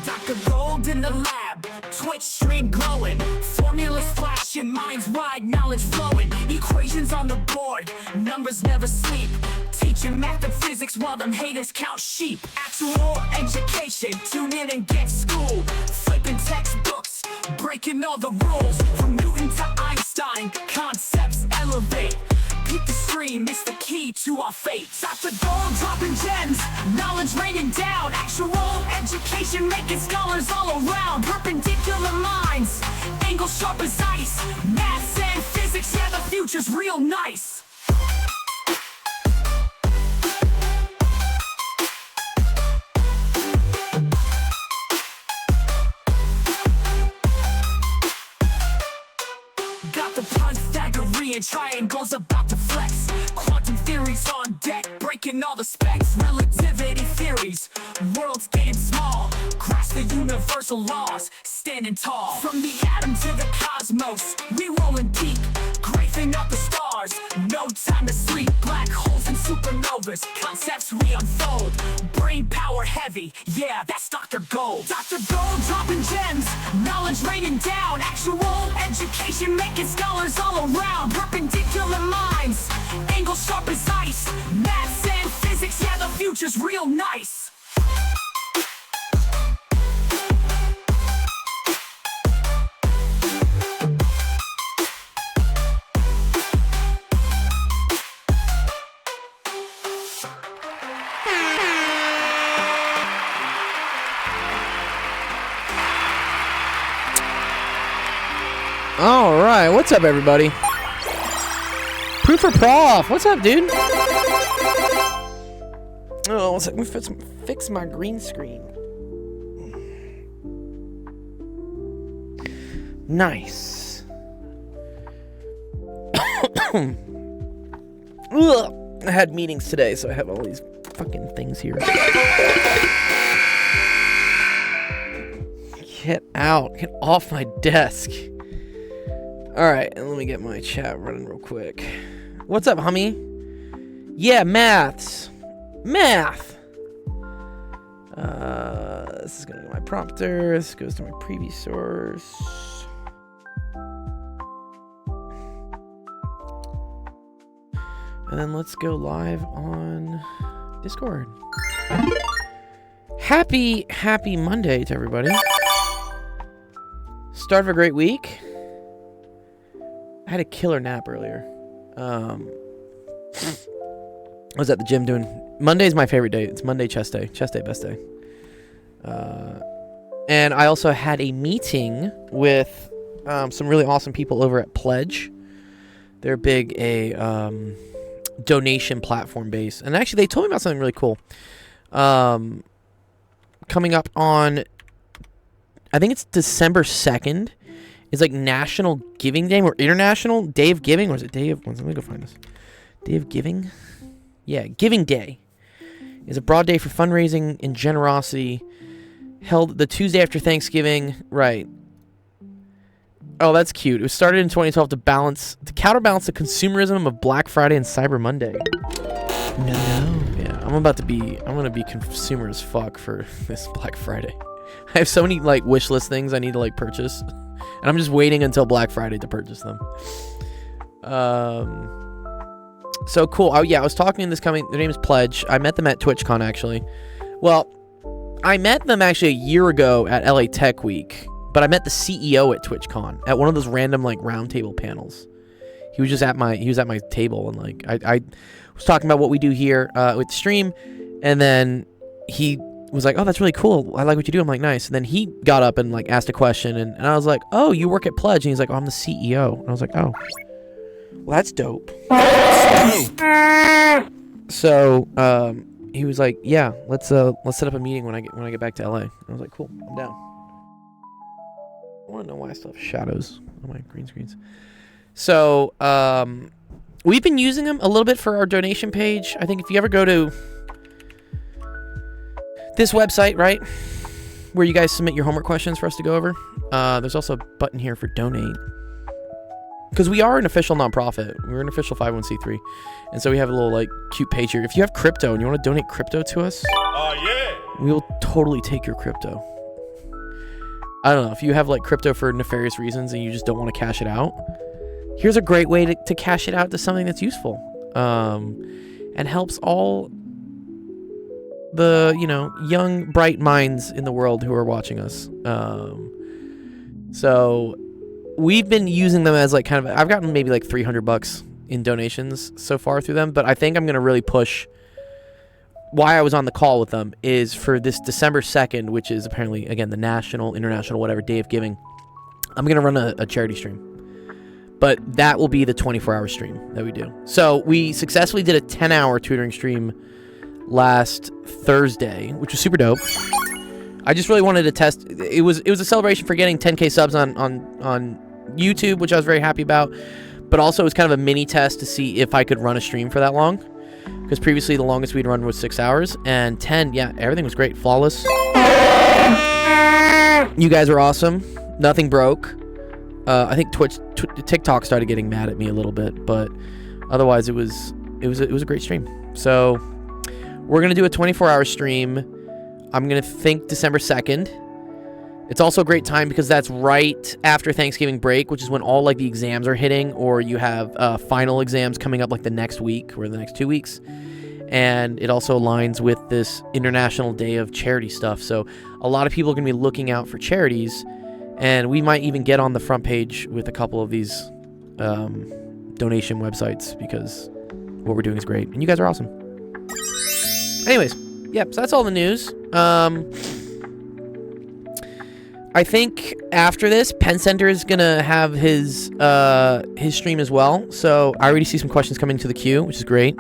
Dr. Gold in the lab, Twitch stream glowing, formulas flashing, minds wide, knowledge flowing, equations on the board, numbers never sleep, teaching math and physics while them haters count sheep. Actual education, tune in and get schooled, flipping textbooks, breaking all the rules, from Newton to Einstein, concepts elevate. Keep the stream, it's the key to our fate. Dr. Gold dropping gems, knowledge raining down, actual education making scholars all around. Perpendicular minds, angles sharp as ice, maths and physics, yeah, the future's real nice. Got the Pythagorean triangles about to flex, quantum theories on deck, breaking all the specs, relativity theories, worlds getting small, grasp the universal laws, standing tall. From the atom to the cosmos, we rolling deep, grazing up the stars, no time to sleep. Black holes and supernovas, concepts we unfold, brain power heavy, yeah, that's Dr. Gold. Dr. Gold dropping gems, knowledge raining down, actual education making scholars all around. Perpendicular minds, angles sharp as ice, maths and physics, yeah, the future's real nice. All right, what's up, everybody? Proof for Prof, what's up, dude? Oh, one second, let me fix my green screen. Nice. Ugh. I had meetings today, so I have all these fucking things here. Get out, get off my desk. Alright, and let me get my chat running real quick. What's up, homie? Yeah, maths. Math! This is going to go to my prompter. This goes to my preview source. And then let's go live on Discord. Happy Monday to everybody. Start of a great week. I had a killer nap earlier. I was at the gym doing... Monday's my favorite day. It's Monday chest day. Chest day, best day. And I also had a meeting with some really awesome people over at Pledge. They're big donation platform base. And actually, they told me about something really cool. Coming up on... I think it's December 2nd. It's like National Giving Day or International Day of Giving. Or is it Day of... Let me go find this. Day of Giving? Yeah, Giving Day. It's a broad day for fundraising and generosity. Held the Tuesday after Thanksgiving. Right. Oh, that's cute. It was started in 2012 to counterbalance the consumerism of Black Friday and Cyber Monday. No. Yeah, I'm gonna be consumer as fuck for this Black Friday. I have so many like wish list things I need to like purchase. And I'm just waiting until Black Friday to purchase them. So cool. Oh yeah, I was talking to this company. Their name is Pledge. I met them at TwitchCon actually. Well, I met them actually a year ago at LA Tech Week. But I met the CEO at TwitchCon at one of those random like roundtable panels. He was at my table and like I was talking about what we do here with the stream, and then he was like, "Oh, that's really cool. I like what you do." I'm like, "Nice." And then he got up and like asked a question, and I was like, "Oh, you work at Pledge?" And he's like, "Oh, I'm the CEO." And I was like, "Oh, well, that's dope." So he was like, "Yeah, let's set up a meeting when I get back to LA." And I was like, "Cool, I'm down." I want to know why I still have shadows on my green screens. So we've been using them a little bit for our donation page. I think if you ever go to this website, right, where you guys submit your homework questions for us to go over, there's also a button here for donate. Because we are an official nonprofit. We're an official 501c3. And so we have a little, like, cute page here. If you have crypto and you want to donate crypto to us, yeah, we will totally take your crypto. I don't know, if you have like crypto for nefarious reasons and you just don't want to cash it out, here's a great way to cash it out to something that's useful, and helps all the, young, bright minds in the world who are watching us. So we've been using them as like I've gotten maybe like $300 in donations so far through them, but I think I'm going to really push. Why I was on the call with them is for this December 2nd, which is apparently, again, the national, international, whatever, day of giving. I'm going to run a charity stream. But that will be the 24-hour stream that we do. So we successfully did a 10-hour tutoring stream last Thursday, which was super dope. I just really wanted to test. It was a celebration for getting 10K subs on YouTube, which I was very happy about. But also it was kind of a mini test to see if I could run a stream for that long. Because previously the longest we'd run was 6 hours, and 10, yeah, everything was great, flawless. You guys were awesome. Nothing broke. I think TikTok started getting mad at me a little bit, but otherwise it was a great stream. So we're gonna do a 24-hour stream. I'm gonna think December 2nd. It's also a great time because that's right after Thanksgiving break, which is when all like the exams are hitting, or you have final exams coming up like the next week or the next 2 weeks. And it also aligns with this International Day of Charity stuff. So a lot of people are going to be looking out for charities, and we might even get on the front page with a couple of these donation websites because what we're doing is great. And you guys are awesome. Anyways, yep, so that's all the news. I think after this, Penn Center is gonna have his stream as well. So I already see some questions coming to the queue, which is great.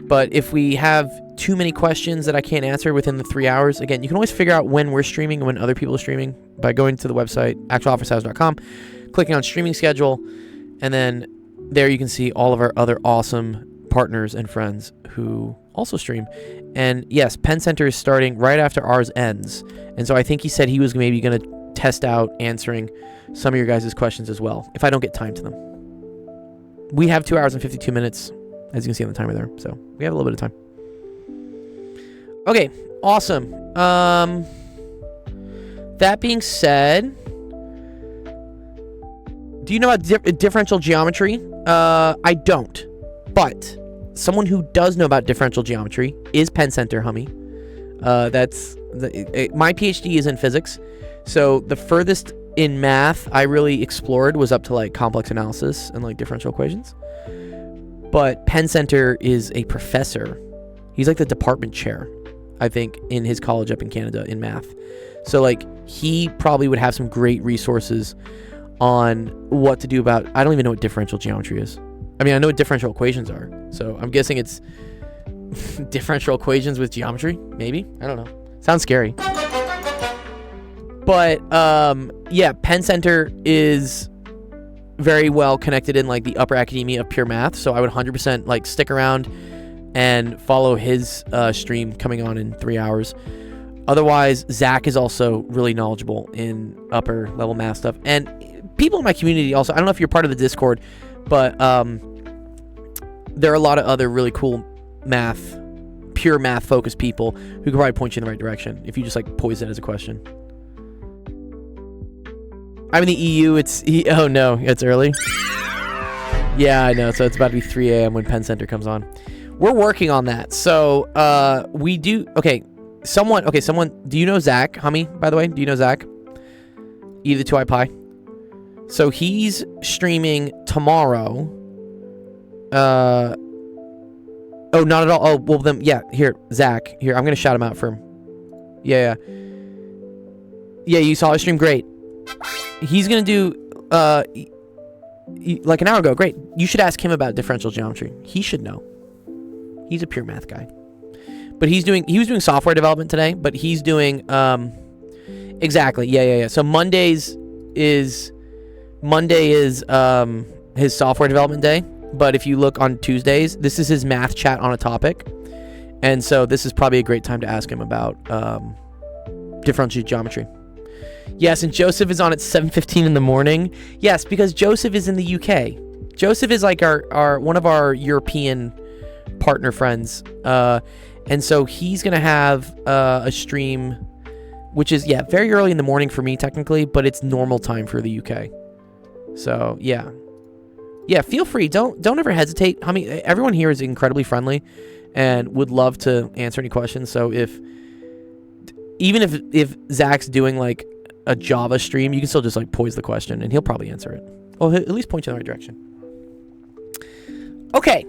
But if we have too many questions that I can't answer within the 3 hours, again, you can always figure out when we're streaming and when other people are streaming by going to the website, actualofficehours.com, clicking on streaming schedule, and then there you can see all of our other awesome partners and friends who also stream. And yes, Penn Center is starting right after ours ends. And so I think he said he was maybe going to test out answering some of your guys' questions as well, if I don't get time to them. We have 2 hours and 52 minutes, as you can see on the timer there. So we have a little bit of time. Okay, awesome. That being said, do you know about differential geometry? I don't. But someone who does know about differential geometry is Penn Center, Hummy. My PhD is in physics, so the furthest in math I really explored was up to like complex analysis and like differential equations. But Penn Center is a professor. He's like the department chair, I think, in his college up in Canada in math. So like he probably would have some great resources on what to do about. I don't even know what differential geometry is. I mean, I know what differential equations are, so I'm guessing it's differential equations with geometry, maybe? I don't know. Sounds scary. But, yeah, Penn Center is very well connected in, like, the upper academia of pure math, so I would 100%, like, stick around and follow his stream coming on in 3 hours. Otherwise, Zach is also really knowledgeable in upper level math stuff. And people in my community also, I don't know if you're part of the Discord, but there are a lot of other really cool pure math focused people who can probably point you in the right direction if you just like pose it as a question. I'm in the EU. Oh no, it's early. Yeah, I know. So it's about to be 3 a.m. when Penn Center comes on. We're working on that. So we do. Okay, someone. Do you know Zach, Hummy? By the way, do you know Zach? E2iPie. So he's streaming tomorrow. Oh, not at all. Oh, well then, yeah. Here, Zach. Here, I'm gonna shout him out for him. Yeah. You saw his stream. Great. He's gonna do like an hour ago. Great. You should ask him about differential geometry. He should know. He's a pure math guy. But he was doing software development today. But he's doing exactly. Yeah. So Monday is his software development day. But if you look on Tuesdays, this is his math chat on a topic. And so this is probably a great time to ask him about differential geometry. Yes, and Joseph is on at 7:15 in the morning. Yes, because Joseph is in the UK. Joseph is like our one of our European partner friends. And so he's going to have a stream which is very early in the morning for me technically, but it's normal time for the UK. So yeah, feel free. Don't ever hesitate. I mean, everyone here is incredibly friendly and would love to answer any questions. So even if Zach's doing like a Java stream, you can still just like pose the question and he'll probably answer it. Or he'll at least point you in the right direction. Okay.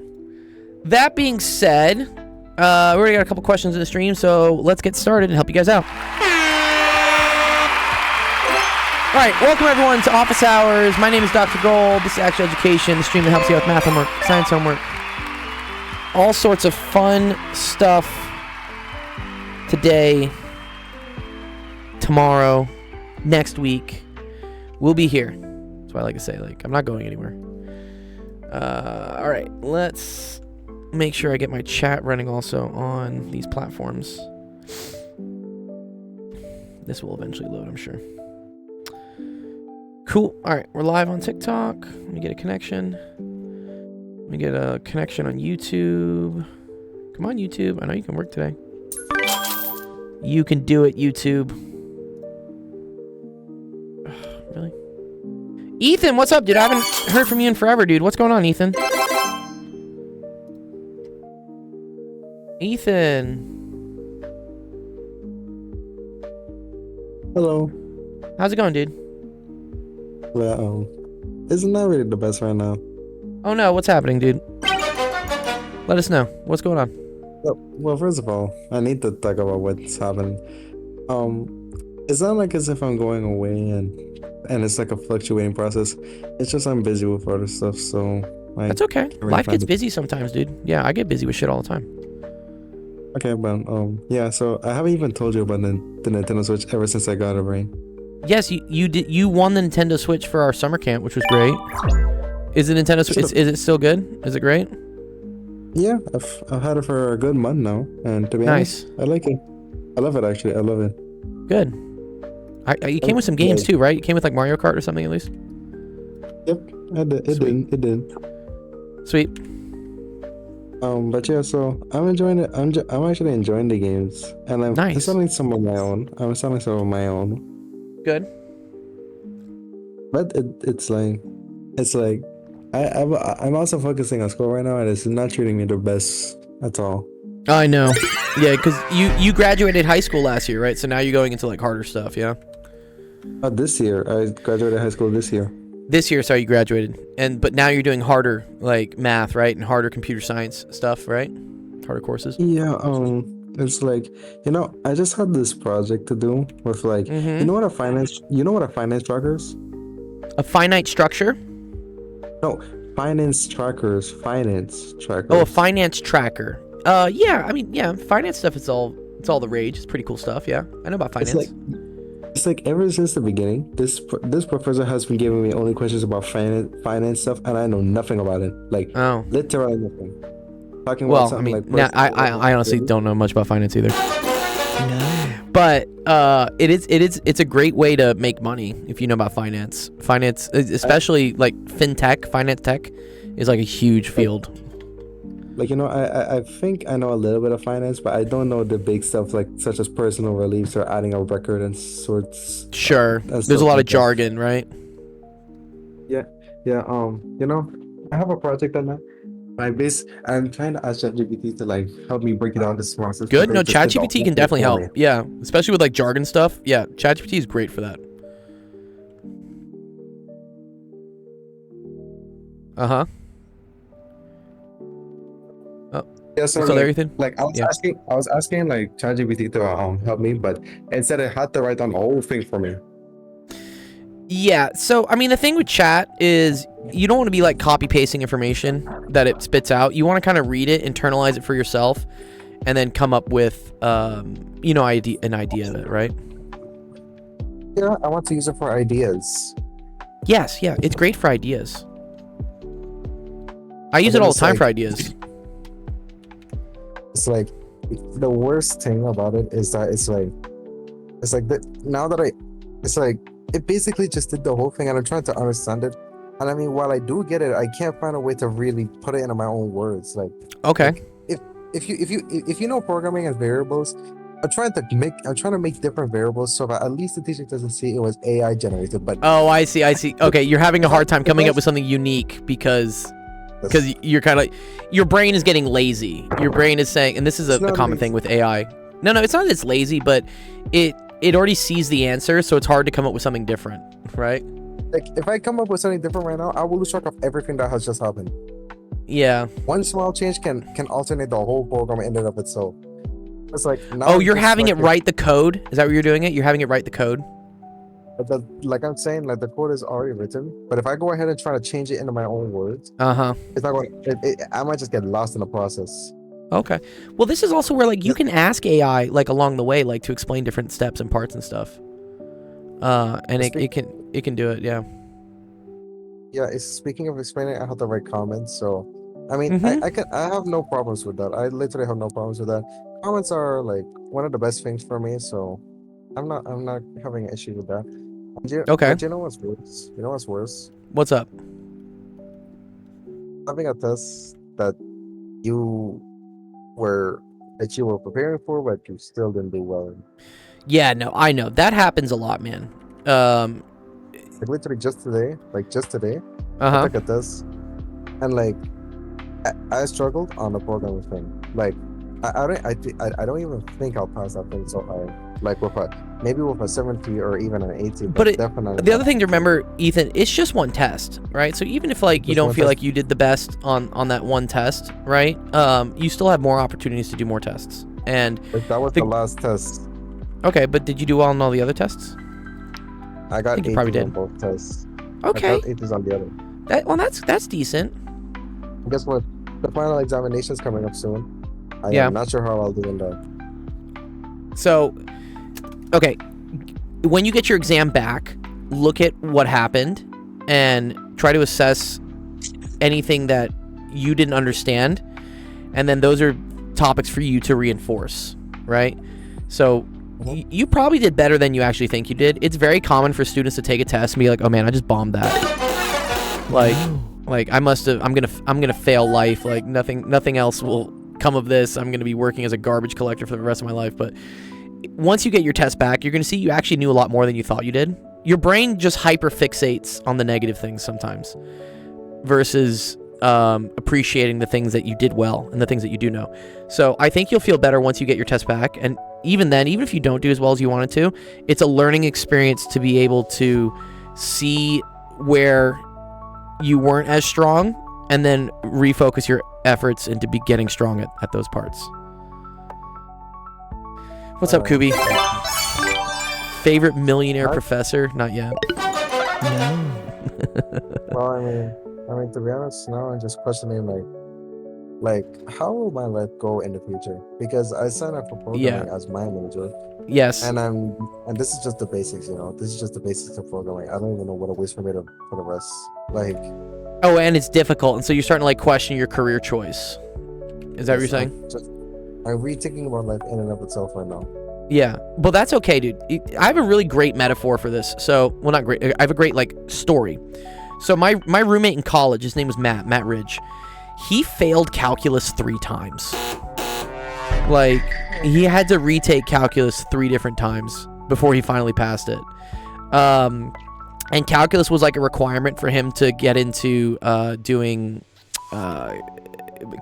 That being said, we already got a couple questions in the stream, so let's get started and help you guys out. All right, welcome everyone to Office Hours. My name is Dr. Gold. This is Actual Education, the stream that helps you out with math homework, science homework, all sorts of fun stuff today, tomorrow, next week. We'll be here. That's what I like to say. Like, I'm not going anywhere. All right, let's make sure I get my chat running also on these platforms. This will eventually load, I'm sure. Cool. All right, we're live on TikTok. Let me get a connection. Let me get a connection on YouTube. Come on, YouTube. I know you can work today. You can do it, YouTube. Really? Ethan, what's up, dude? I haven't heard from you in forever, dude. What's going on, Ethan? Ethan. Hello. How's it going, dude? Well, it's not really the best right now. Oh no, what's happening, dude? Let us know. What's going on? Well, first of all, I need to talk about what's happening. It's not like as if I'm going away and it's like a fluctuating process. It's just I'm busy with other stuff, so like, That's okay. really Life find gets it- busy sometimes, dude. Yeah, I get busy with shit all the time. Okay, but yeah. So I haven't even told you about the Nintendo Switch ever since I got it, right? Yes, you did. You won the Nintendo Switch for our summer camp, which was great. Is the Nintendo Switch? Is it still good? Is it great? Yeah, I've had it for a good month now, and to be Nice. honest, I like it. I love it actually. I love it. Good. You came with some games too, right? You came with like Mario Kart or something at least. Yep, I did. It did. Sweet. But yeah, so I'm enjoying it. I'm actually enjoying the games, and I'm Nice. installing some of my own. I'm installing some of my own. Good. But it's like I'm also focusing on school right now, and it's not treating me the best at all. I know. Yeah, because you graduated high school last year, right? So now you're going into like harder stuff, yeah. This year I graduated high school this year. This year, sorry, you graduated, but now you're doing harder like math, right, and harder computer science stuff, right? Harder courses. Yeah. It's like, I just had this project to do with like, Mhm. you know what a finance tracker is? A finite structure. No, finance trackers. Oh, a finance tracker. Yeah. I mean, yeah, finance stuff. It's all the rage. It's pretty cool stuff. Yeah, I know about finance. It's like ever since the beginning, this professor has been giving me only questions about finance stuff, and I know nothing about it. Like, Oh. literally nothing. Talking about Well, I something mean, like now, I honestly don't know much about finance either. But it's a great way to make money if you know about finance. Finance, especially like fintech, finance tech, is like a huge field. Like, I think I know a little bit of finance, but I don't know the big stuff like such as personal reliefs or adding a record and sorts. Sure, That's there's a so lot of good. jargon, right? Yeah. I have a project on that. I'm trying to ask ChatGPT to like help me break it down to small systems. Good. No, ChatGPT can definitely help. Yeah, especially with like jargon stuff. Yeah, ChatGPT is great for that. Uh huh. Yeah, so Still there, Ethan? like I was asking like ChatGPT to help me, but instead it had to write down the whole thing for me. Yeah, so I mean the thing with chat is you don't want to be like copy pasting information that it spits out. You want to kind of read it, internalize it for yourself, and then come up with an idea of it, right? Yeah, I want to use it for ideas. Yes, yeah, it's great for ideas. I use then it all the it's time like- for ideas. It's like the worst thing about it is that it's like now that it's like it basically just did the whole thing, and I'm trying to understand it. And I mean, while I do get it, I can't find a way to really put it into my own words. Like, Okay. if you know programming and variables, I'm trying to make different variables so that at least the teacher doesn't see it was AI generated. But Oh, I see. I see. Okay, you're having a hard time coming up that's- with something unique because that's- you're kind of your brain is getting lazy. Your brain is saying, and this is a It's not common lazy. thing with AI. No, it's not that it's lazy, but it already sees the answer, so it's hard to come up with something different, right? like if I come up with something different right now, I will lose track of everything that has just happened. Yeah. One small change can alternate the whole program in and of itself. It's like now Oh, I'm you're just having it like, write the code? Is that what you're doing it? You're having it write the code? like I'm saying, like the code is already written, but if I go ahead and try to change it into my own words, Uh-huh. it's not going. I might just get lost in the process. Okay. Well, this is also where like you can ask AI like along the way, like to explain different steps and parts and stuff. And it can do it. Yeah. Yeah, it's speaking of explaining, I have to write comments. So, I mean, Mhm. I have no problems with that. I literally have no problems with that. Comments are like one of the best things for me. So, I'm not having an issue with that. Okay. But you know what's worse? You know what's worse? What's up? Having a test that you you were preparing for, but you still didn't do well. Yeah, no, I know. That happens a lot, man. Like literally just today, I Uh-huh. took a test, and like I struggled on the programming thing. Like I don't even think I'll pass that thing so high. Like with a 70 or even an 80. But definitely The other thing to remember, Ethan, it's just one test, right? So even if like you Just don't one feel test. like you did the best on that one test, right? You still have more opportunities to do more tests. And like that was the- the last test. okay, but did you do well on all the other tests? I got think you 80s probably on did. both tests. Okay. I got 80s on the other. That's decent. Guess what? The final examination's coming up soon. I Yeah. am not sure how I'll do in that. So, okay, when you get your exam back, look at what happened and try to assess anything that you didn't understand, and then those are topics for you to reinforce, right? So you probably did better than you actually think you did. It's very common for students to take a test and be like, "Oh man, I just bombed that." Like I'm gonna fail life. Like nothing else will come of this. I'm gonna be working as a garbage collector for the rest of my life. But once you get your test back, you're gonna see you actually knew a lot more than you thought you did. Your brain just hyper fixates on the negative things sometimes, versus appreciating the things that you did well and the things that you do know. So I think you'll feel better once you get your test back. And even then, even if you don't do as well as you wanted to, it's a learning experience to be able to see where you weren't as strong and then refocus your efforts into be getting strong at those parts. What's up, Kubi? Favorite millionaire Hi. professor? Not yet. No. Well, I mean, to be honest, now I'm just questioning like how will my life go in the future? Because I signed up for programming as my major, Yes. and this is just the basics, you know. This is just the basics of programming. I don't even know what it waits for me for the rest. Like, Oh, and it's difficult, and so you're starting to like question your career choice. Is that what you're saying? I'm rethinking about life in and of itself right now. Yeah. Well, that's okay, dude. I have a really great metaphor for this. So, well, not great. I have a great like story. So my roommate in college, his name was Matt Ridge. He failed calculus 3 times. Like, he had to retake calculus 3 different times before he finally passed it. And calculus was like a requirement for him to get into doing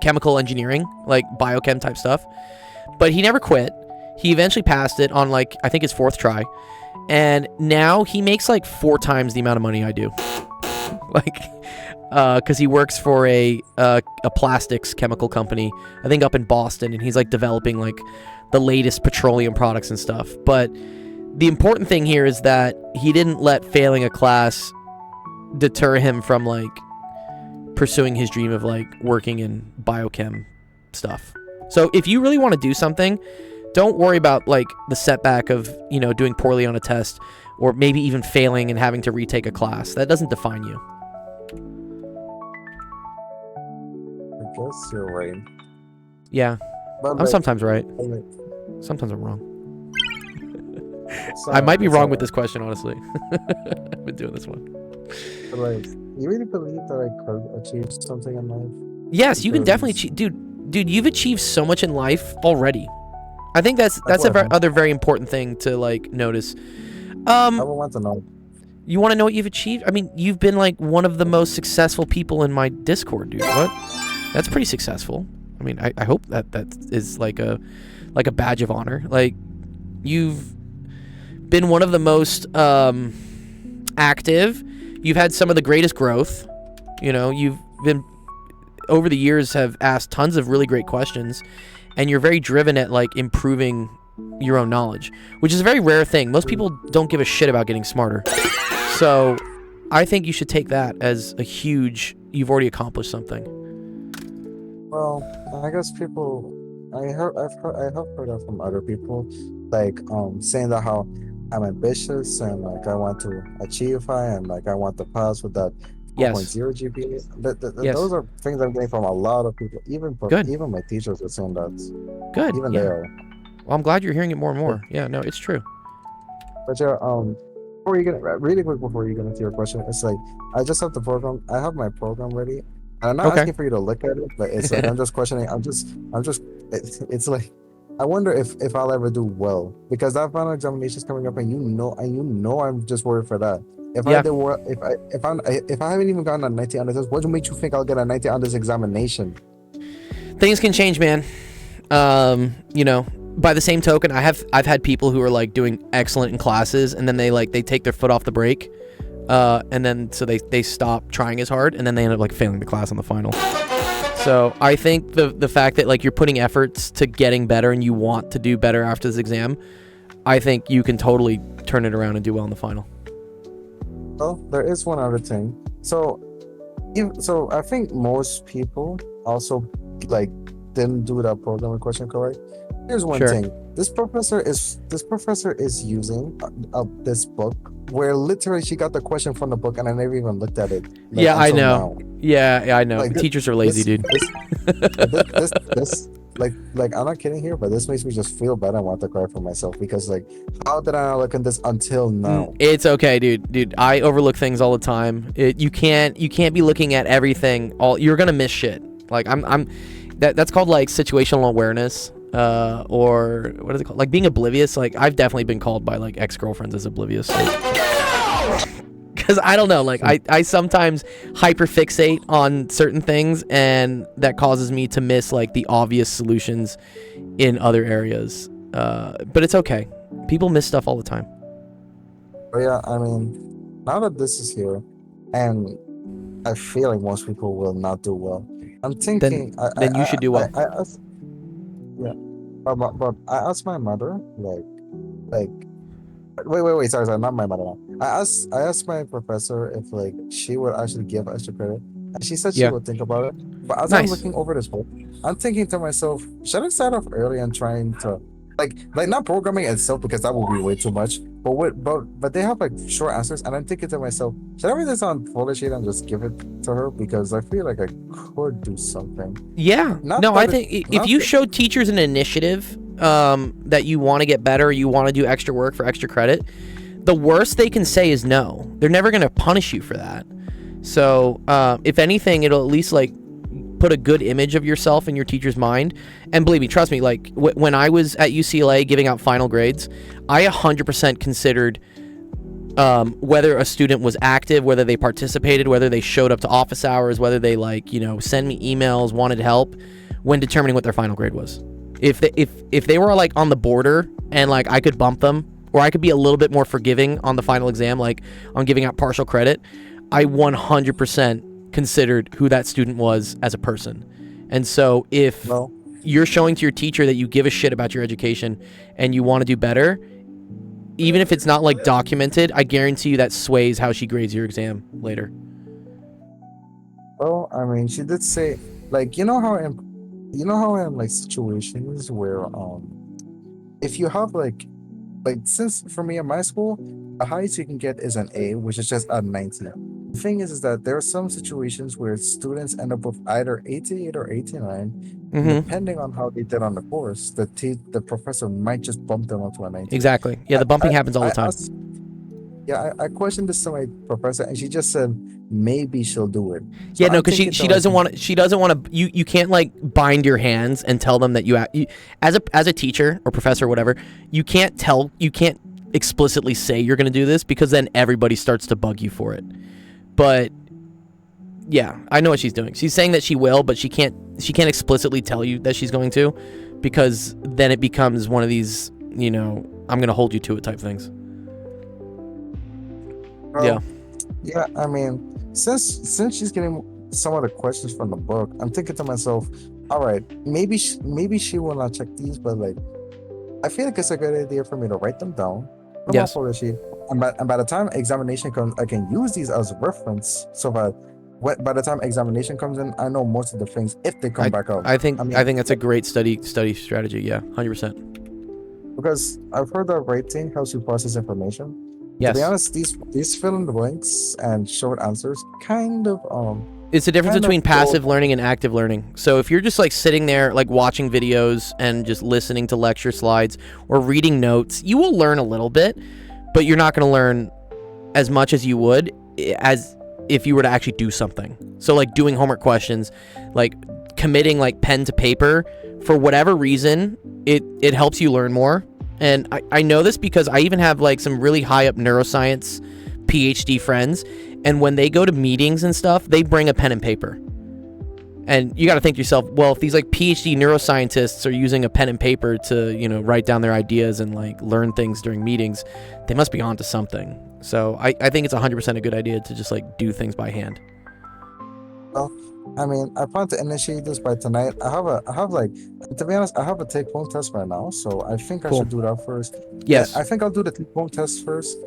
chemical engineering, like biochem type stuff. But he never quit. He eventually passed it on like, I think his 4th try. And now he makes like 4 times the amount of money I do. Like, because he works for a plastics chemical company, I think up in Boston, and he's like developing like the latest petroleum products and stuff. But the important thing here is that he didn't let failing a class deter him from like pursuing his dream of like working in biochem stuff. So if you really want to do something, don't worry about like the setback of, you know, doing poorly on a test or maybe even failing and having to retake a class. That doesn't define you. I guess you're right. Yeah, But I'm like, sometimes right. like, Sometimes I'm wrong. it's I might be it's wrong with this question, honestly. I've been doing this one. But like, you really believe that I could achieve something in life? Yes, you can definitely Because- achieve, dude, you've achieved so much in life already. I think that's Like a what? other very important thing to like notice. I would want to know. You want to know what you've achieved? I mean, you've been like one of the most successful people in my Discord, dude. What? That's pretty successful. I mean, I hope that is like a badge of honor. Like, you've been one of the most active. You've had some of the greatest growth. You know, you've been over the years have asked tons of really great questions, and you're very driven at like improving your own knowledge, which is a very rare thing. Most people don't give a shit about getting smarter. So I think you should take that as a huge, you've already accomplished something. Well, I guess people, I have heard that from other people, like saying that how I'm ambitious and like I want to achieve high and like I want to pass with that Yes. 4.0 GPA. Yes. Those are things I'm getting from a lot of people. Good. Even my teachers are saying that. Good. Even Yeah. they are. Well, I'm glad you're hearing it more and more. Yeah, no, it's true. But yeah, before you get really quick before you get into your question, it's like I just have the program. I have my program ready. And I'm not Okay. asking for you to look at it, but it's like I'm just questioning. It's like I wonder if I'll ever do well because that final examination is coming up, and you know, I'm just worried for that. If Yeah. I did well, if I haven't even gotten a 90 on this, what makes you think I'll get a 90 on this examination? Things can change, man. You know, by the same token, I've had people who are like doing excellent in classes, and then they take their foot off the brake, and then so they stop trying as hard, and then they end up like failing the class on the final. So I think the fact that like you're putting efforts to getting better and you want to do better after this exam, I think you can totally turn it around and do well in the final. Well, there is one other thing. So I think most people also like didn't do that programming question correct. Here's one Sure. thing. This professor is using this book where literally she got the question from the book and I never even looked at it. like, Yeah, I until know. now. Yeah, I know. Like, Teachers are lazy, dude. This like I'm not kidding here, but this makes me just feel bad and want to cry for myself because like how did I not look at this until now? It's okay, dude. I overlook things all the time. You can't be looking at everything. You're gonna miss shit. Like that's called like situational awareness, or what is it called? Like being oblivious. Like I've definitely been called by like ex-girlfriends as oblivious. Because I don't know, like I sometimes hyperfixate on certain things, and that causes me to miss like the obvious solutions in other areas. But it's okay. People miss stuff all the time. But yeah, I mean, now that this is here, and I feel like most people will not do well. I'm thinking. Then you should do well. I asked, yeah, but I asked my mother, like, wait, sorry, not my mother. I asked my professor if like she would actually give extra credit, and she said she Yeah. would think about it. But as I'm Nice. looking over this book, I'm thinking to myself, should I start off early and trying to like not programming itself because that would be way too much. But they have like short answers, and I'm thinking to myself, should I read this on folder sheet and just give it to her because I feel like I could do something. Yeah. Not No, that I it- think if not you that- show teachers an initiative, that you want to get better, you want to do extra work for extra credit, the worst they can say is no. They're never going to punish you for that. So, if anything, it'll at least like put a good image of yourself in your teacher's mind. And believe me, trust me, like when I was at UCLA giving out final grades, I 100% considered whether a student was active, whether they participated, whether they showed up to office hours, whether they like, send me emails, wanted help, when determining what their final grade was. If they were like on the border and like I could bump them, or I could be a little bit more forgiving on the final exam, like on giving out partial credit, I 100% considered who that student was as a person. And so if No. you're showing to your teacher that you give a shit about your education and you want to do better, even if it's not like documented, I guarantee you that sways how she grades your exam later. Well, I mean, she did say, like, in like situations where if you have like since for me in my school, the highest you can get is an A, which is just a 90. The thing is that there are some situations where students end up with either 88 or 89, Mm-hmm. depending on how they did on the course. The professor might just bump them up to a 90. Exactly. Yeah, the bumping happens all the time. Yeah, I questioned this to my professor, and she just said maybe she'll do it. So Yeah, no, I'm because thinking she to doesn't myself, want to. She doesn't want to. You can't like bind your hands and tell them that you as a teacher or professor or whatever. You can't explicitly say you're going to do this because then everybody starts to bug you for it. But yeah, I know what she's doing. She's saying that she will, but she can't explicitly tell you that she's going to, because then it becomes one of these, I'm going to hold you to it type things. well, Yeah. yeah. I mean, since she's getting some of the questions from the book, I'm thinking to myself, all right, maybe she will not check these, but like, I feel like it's a good idea for me to write them down, put them on Yes. folder sheet, and by the time examination comes, I can use these as reference, so that by the time examination comes in, I know most of the things if they come back up. I think mean, that's a great study strategy. Yeah, 100%. because I've heard that writing helps you process information. Yes. To be honest, these fill in the blanks and short answers kind of It's the difference kind of between go- passive learning and active learning. So if you're just like sitting there like watching videos and just listening to lecture slides or reading notes, you will learn a little bit, but you're not going to learn as much as you would as if you were to actually do something. So like doing homework questions, like committing like pen to paper, for whatever reason, it helps you learn more. And I know this because I even have like some really high up neuroscience PhD friends, and when they go to meetings and stuff, they bring a pen and paper. And you got to think to yourself, well, if these like PhD neuroscientists are using a pen and paper to, write down their ideas and like learn things during meetings, they must be onto something. So I think it's 100% a good idea to just like do things by hand. well, I mean, I plan to initiate this by tonight. To be honest, I have a take-home test right now, so I think I Cool. should do that first. Yes. I think I'll do the take-home test first.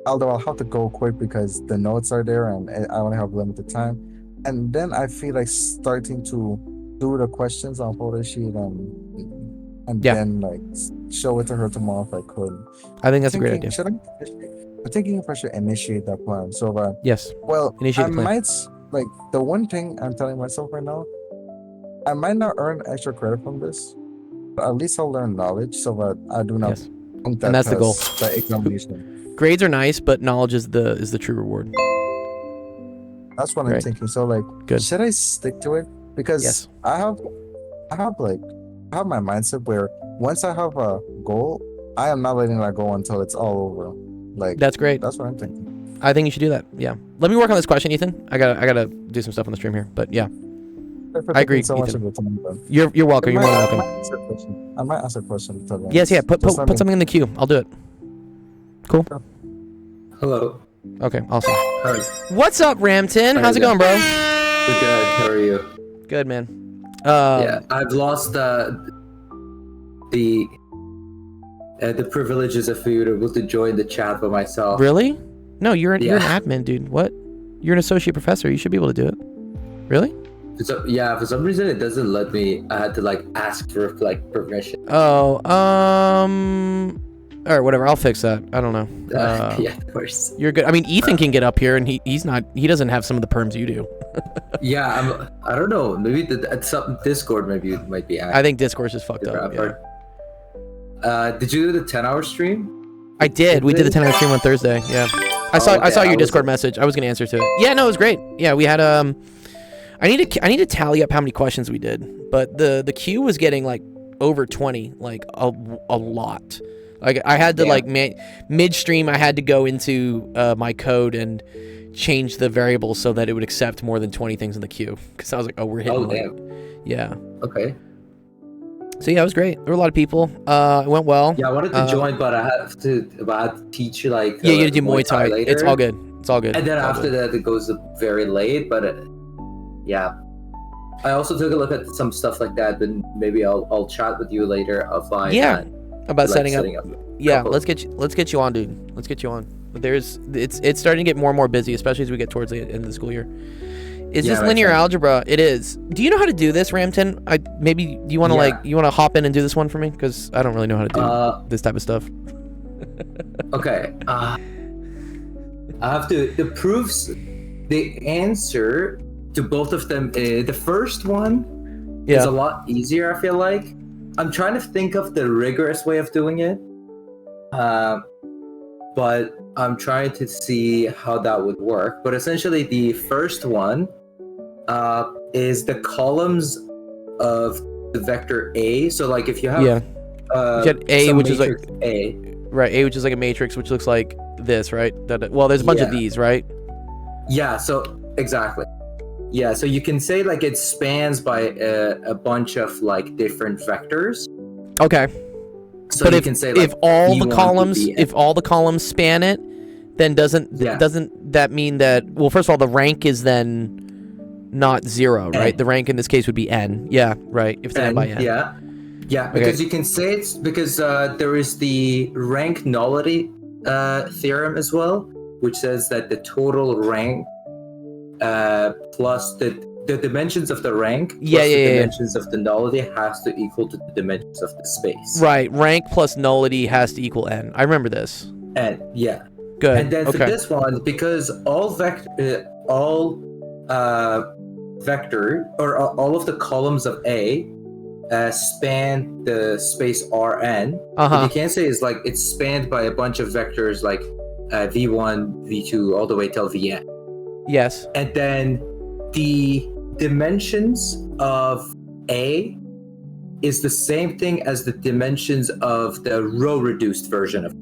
Although I'll have to go quick because the notes are there and I only have limited time. And then I feel like starting to do the questions on photo sheet and Yeah. then like show it to her tomorrow if I could. I think that's a great Thinking, idea. I'm thinking if I should initiate that plan. So that Yes. well, Initiate I the plan. might like the one thing I'm telling myself right now, I might not earn extra credit from this, but at least I'll learn knowledge so that I do not Yes. flunk And that's the goal. that examination. Grades are nice, but knowledge is the true reward. That's what I'm Right. thinking. So like, Good. should I stick to it? Because Yes. I have my mindset where once I have a goal, I am not letting that go until it's all over. Like That's great. that's what I'm thinking. I think you should do that. Yeah. Let me work on this question, Ethan. I gotta do some stuff on the stream here. But yeah, Thanks for I agree, taking so much Ethan. of your time, bro. you're welcome. You're more than I welcome. might ask a question. I might ask a question. To them. Yes. Yeah. Put Just let me- something in the queue. I'll do it. Cool. Hello. Okay. Awesome. How are you? What's up, Ramton? How How's it you going, bro? We're good. How are you? Good, man. Yeah, I've lost the privileges of being able to join the chat by myself. Really? No, you're an Yeah. admin, dude. What? You're an associate professor. You should be able to do it. Really? So, yeah, for some reason it doesn't let me. I had to like ask for like permission. Oh. All right. Whatever. I'll fix that. I don't know. Yeah, of course. You're good. I mean, Ethan can get up here, and he doesn't have some of the perms you do. Yeah, I don't know. Maybe at some Discord maybe it might be. I think Discord's just fucked up. Yeah. Did you do the 10-hour stream? I did. We did the 10-hour stream on Thursday. Yeah. I saw okay, your I was- Discord message. I was gonna answer to it. Yeah, no, it was great. Yeah, we had I need to tally up how many questions we did, but the queue was getting like over 20, like a lot. Like I had to Yeah. like midstream I had to go into my code and change the variable so that it would accept more than 20 things in the queue, because I was like, oh, we're hitting. Oh like- damn. Yeah. Okay. So yeah, it was great. There were a lot of people. It went well. Yeah, I wanted to join, but I had to teach you like. Yeah, you gotta do Muay Thai. later. It's all good. It's all good. And then It's all after good. that, it goes very late. But yeah, I also took a look at some stuff like that. But maybe I'll chat with you later offline. Yeah, and, about like, setting up. Yeah, couple- let's get you on, dude. Let's get you on. But it's starting to get more and more busy, especially as we get towards the end of the school year. Is Yeah, this right, linear same. algebra? It is. Do you know how to do this, Ramton? Maybe you want to Yeah. you want to hop in and do this one for me, because I don't really know how to do this type of stuff. Okay. I have to the proofs. The answer to both of them. The first one is Yeah. a lot easier. I feel like. I'm trying to think of the rigorous way of doing it. but I'm trying to see how that would work. But essentially, the first one is the columns of the vector A. So like if you have You get A, some which is like matrix A, right, A, which is like a matrix, which looks like this, right? Well, there's a bunch of Yeah. these, right? yeah. So exactly, yeah. So you can say like it spans by a bunch of like different vectors. Okay. So But you if can say like if all the V1 to columns Vn. if all the columns span it, then doesn't Yeah. that mean that, well, first of all, the rank is then not 0, right? N. The rank in this case would be n. Yeah, right. If it's n by n. Yeah, because you can say it's because there is the rank nullity theorem as well, which says that the total rank plus the dimensions of the rank plus Yeah, the yeah. dimensions of the nullity has to equal to the dimensions of the space. Right. Rank plus nullity has to equal n. I remember this. And yeah, Good. and then for okay. this one, because all vector or all of the columns of A span the space Rn. What Uh-huh. you can say is like it's spanned by a bunch of vectors like v1, v2, all the way till vn. Yes. And then the dimensions of A is the same thing as the dimensions of the row-reduced version of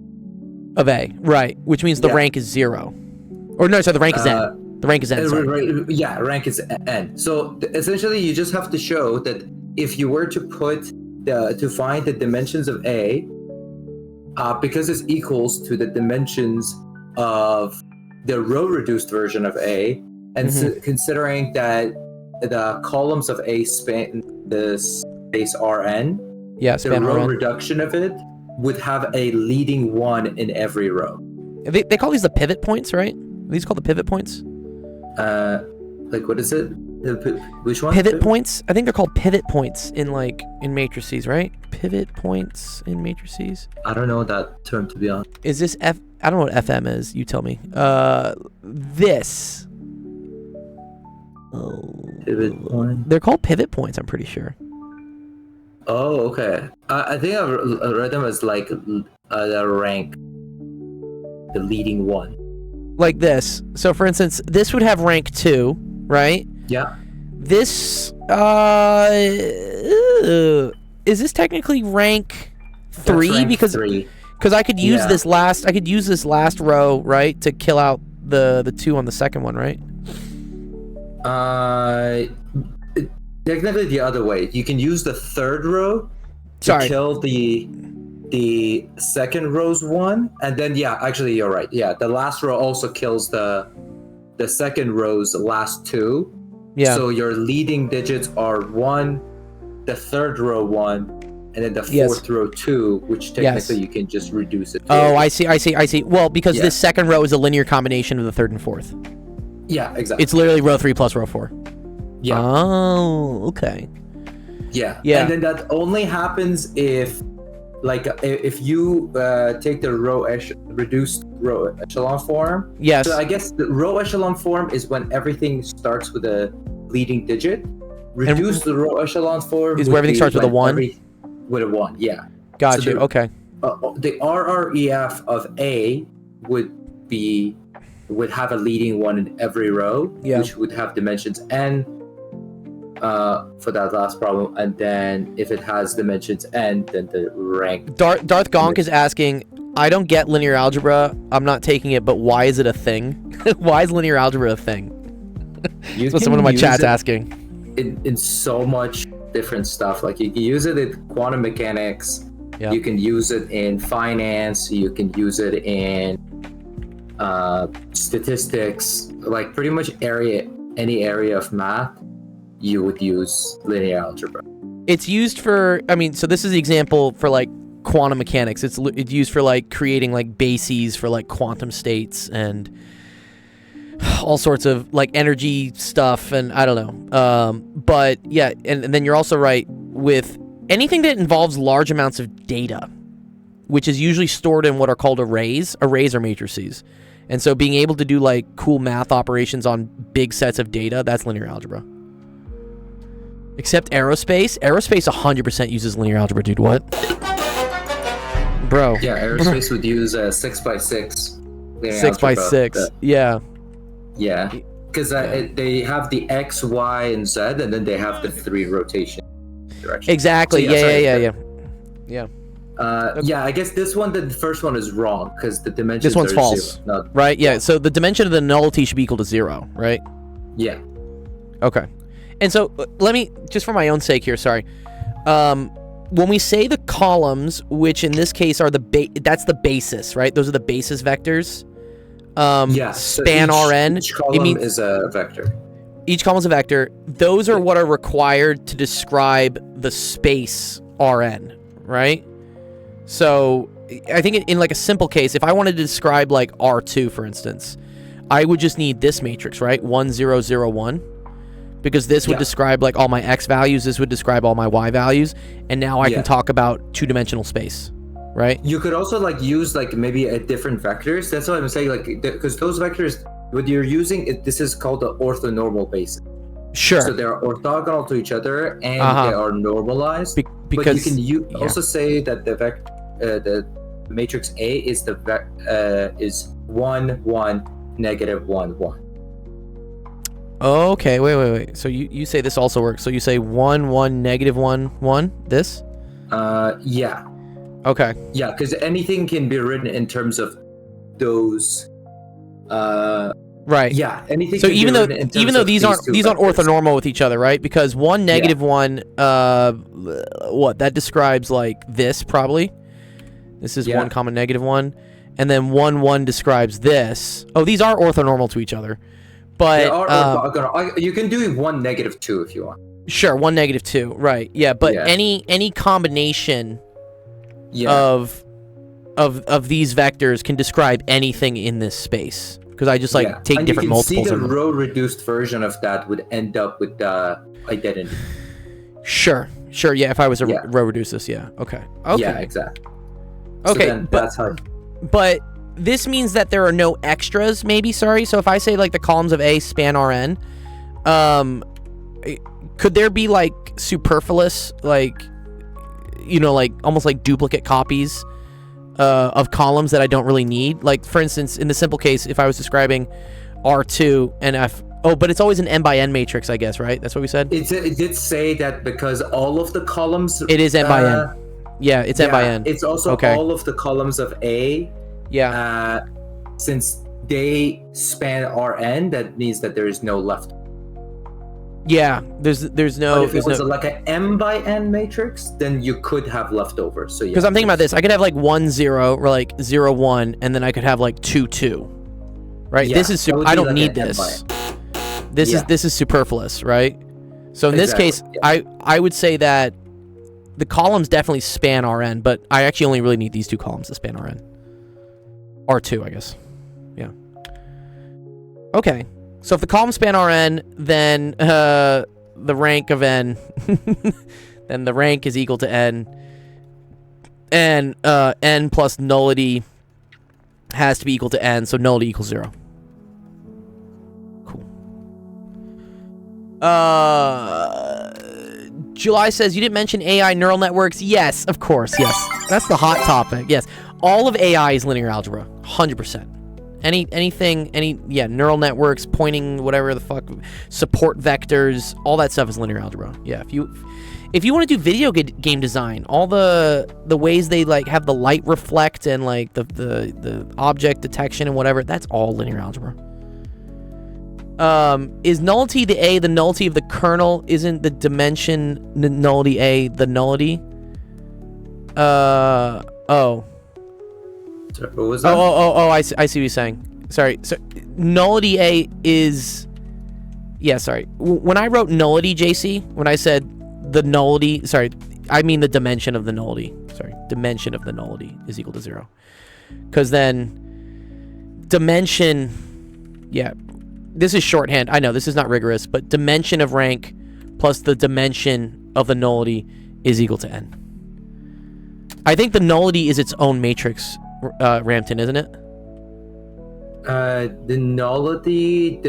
Of A. Right. Which means the Yeah. rank is 0. Or no, sorry, the rank is n. The rank is n, sorry. Yeah, rank is n. So essentially, you just have to show that if you were to to find the dimensions of A, because it's equals to the dimensions of the row-reduced version of A, and considering that the columns of A span the space Rn, Yeah, the span row Rn. reduction of it would have a leading one in every row. They call these the pivot points, right? Are these called the pivot points? Like what is it? Which one? Pivot points? I think they're called pivot points in matrices, right? Pivot points in matrices. I don't know that term, to be honest. Is this F? I don't know what FM is. You tell me. This. Pivot point. They're called pivot points. I'm pretty sure. Oh, okay. I think I've read them as like the rank, the leading one. Like this. So, for instance, this would have rank 2, right? Yeah. This is this technically rank 3? Rank Because 3. I could use Yeah. this last row, right, to kill out the 2 on the second one, right? Technically the other way. You can use the third row to Sorry. kill the second row's one, and then actually you're right. Yeah, the last row also kills the second row's last 2. Yeah. So your leading digits are 1, the third row 1, and then the fourth row 2, which technically you can just reduce it to. Oh, I see. Well, because Yeah. this second row is a linear combination of the third and fourth. Yeah, exactly. It's literally row 3 plus row 4. Yeah. Oh, okay. Yeah. Yeah. And then that only happens if you take the reduced row echelon form. Yes. So I guess the row echelon form is when everything starts with a leading digit. Reduced the row echelon form is would where everything be starts with a when 1? With a 1, yeah. Got So you. the- Okay. The RREF of A would have a leading one in every row, Yeah. which would have dimensions n for that last problem, and then if it has dimensions n, then the rank. Darth Gonk is asking, I don't get linear algebra. I'm not taking it, but why is it a thing? Why is linear algebra a thing? You That's what can someone in my use chat's it asking. in so much different stuff. Like you can use it in quantum mechanics. Yeah. You can use it in finance. You can use it in statistics. Like pretty much any area of math, you would use linear algebra. It's used for, so this is the example for like quantum mechanics. It's used for like creating like bases for like quantum states and all sorts of like energy stuff, and I don't know. But yeah, and then you're also right with anything that involves large amounts of data, which is usually stored in what are called arrays. Arrays are matrices. And so being able to do like cool math operations on big sets of data, that's linear algebra. Except aerospace. Aerospace 100% uses linear algebra, dude. What? bro. Yeah, aerospace would use 6x6. linear 6x6. algebra. Yeah. Yeah, because they have the X, Y, and Z, and then they have the 3 rotation directions. Exactly. So, Yeah. Yeah, I guess the first one is wrong because the dimensions This one's are false. 0, not, Right. Yeah. So the dimension of the nullity should be equal to 0, right? yeah. Okay. And so let me, just for my own sake here, sorry. When we say the columns, which in this case are that's the basis, right? Those are the basis vectors. Yeah. So Span Rn. Each column is a vector. Each column is a vector. Those are what are required to describe the space Rn, right? So I think in like a simple case, if I wanted to describe like R2, for instance, I would just need this matrix, right? 1, 0, 0, 1. Because this would describe like all my X values, this would describe all my Y values, and now I can talk about 2-dimensional space, right? You could also like use like maybe a different vectors. That's what I'm saying, like because those vectors, what you're using, this is called the orthonormal basis. Sure. So they're orthogonal to each other and they are normalized. Because but you can also say that the matrix A is is 1, 1, negative 1, 1. Okay, wait. So you say this also works. So you say 1, 1, negative 1, 1, this? Yeah. Okay. Yeah, because anything can be written in terms of those. Right. Yeah. Anything. So can even be though written in terms of these aren't vectors. orthonormal with each other, right? Because 1, negative 1, what that describes like this probably. This is 1, comma negative 1, and then 1, 1 describes this. Oh, these are orthonormal to each other. But They are orthogonal. You can do 1, negative 2 if you want. Sure, 1, negative 2, right? Yeah, but any combination of these vectors can describe anything in this space because I just like take different multiples. You can see the row reduced version of that would end up with the identity. Sure. Yeah, if I was a row reduce this, okay. Yeah, exactly. Okay, so that's how. But this means that there are no extras, maybe, sorry. So if I say like the columns of A span Rn, could there be like superfluous, like, you know, like almost like duplicate copies of columns that I don't really need? Like, for instance, in the simple case, if I was describing R2 and F, but it's always an n by n matrix, I guess, right? That's what we said? It did say that because all of the columns... It is n by n. Yeah, it's n by n. It's also all of the columns of A. Yeah. Since they span Rn, that means that there is no left. Yeah, there's no. But if it was no, like an m by n matrix, then you could have leftovers. So because I'm thinking about this, I could have like 1, 0 or like 0, 1, and then I could have like 2, 2. Right. This is I don't need this. This is superfluous, right? So in this case, I would say that the columns definitely span Rn, but I actually only really need these 2 columns to span Rn. R2, I guess. Yeah. Okay. So if the columns span Rn, then the rank of n, then the rank is equal to n, and n plus nullity has to be equal to n, so nullity equals 0. Cool. July says, you didn't mention AI neural networks. Yes, of course, yes. That's the hot topic, yes. All of AI is linear algebra, 100%. Anything, neural networks, pointing, whatever the fuck, support vectors, all that stuff is linear algebra. Yeah, if you want to do video game design, all the ways they like have the light reflect and like the object detection and whatever, that's all linear algebra. Is nullity the nullity of the kernel? Isn't the dimension nullity A the nullity? What was that? I see what you're saying. Sorry. So nullity A is... Yeah, sorry. When I wrote nullity, JC, when I said the nullity... Sorry, I mean the dimension of the nullity. Sorry, dimension of the nullity is equal to 0. Because then dimension... Yeah, this is shorthand. I know, this is not rigorous, but dimension of rank plus the dimension of the nullity is equal to n. I think the nullity is its own matrix, Ramton, isn't it? The nullity,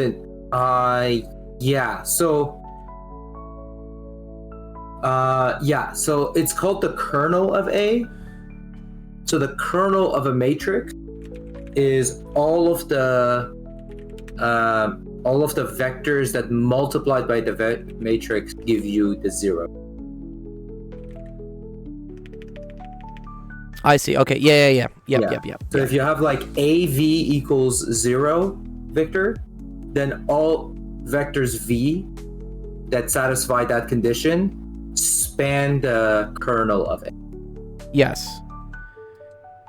so it's called the kernel of A. So the kernel of a matrix is all of the vectors that multiplied by the matrix give you the 0. I see. Okay. Yeah. Yep. So if you have like AV equals 0 vector, then all vectors V that satisfy that condition span the kernel of it. Yes.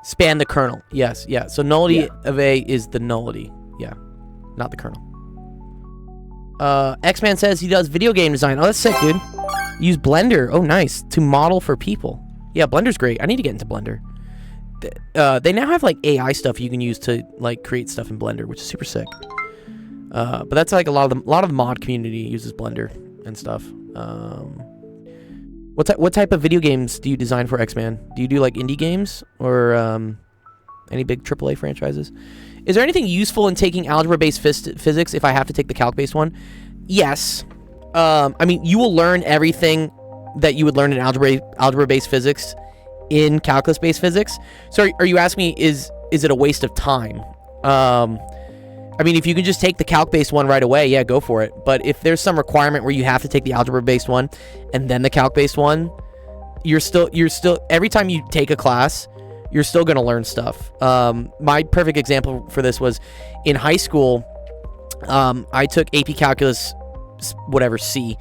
Span the kernel. Yes. Yeah. So nullity of A is the nullity. Yeah. Not the kernel. X-Man says he does video game design. Oh, that's sick, dude. Use Blender. Oh, nice. To model for people. Yeah, Blender's great. I need to get into Blender. They now have like AI stuff you can use to like create stuff in Blender, which is super sick. But that's like a lot of the mod community uses Blender and stuff. What type of video games do you design for, X-Man? Do you do like indie games or any big AAA franchises? Is there anything useful in taking algebra-based physics if I have to take the calc-based one? Yes. I mean, you will learn everything that you would learn in algebra-based physics in calculus-based physics. So are you asking me, is it a waste of time? I mean, if you can just take the calc-based one right away, yeah, go for it. But if there's some requirement where you have to take the algebra-based one and then the calc-based one, you're still every time you take a class, you're still going to learn stuff. My perfect example for this was in high school. I took AP Calculus, whatever, C,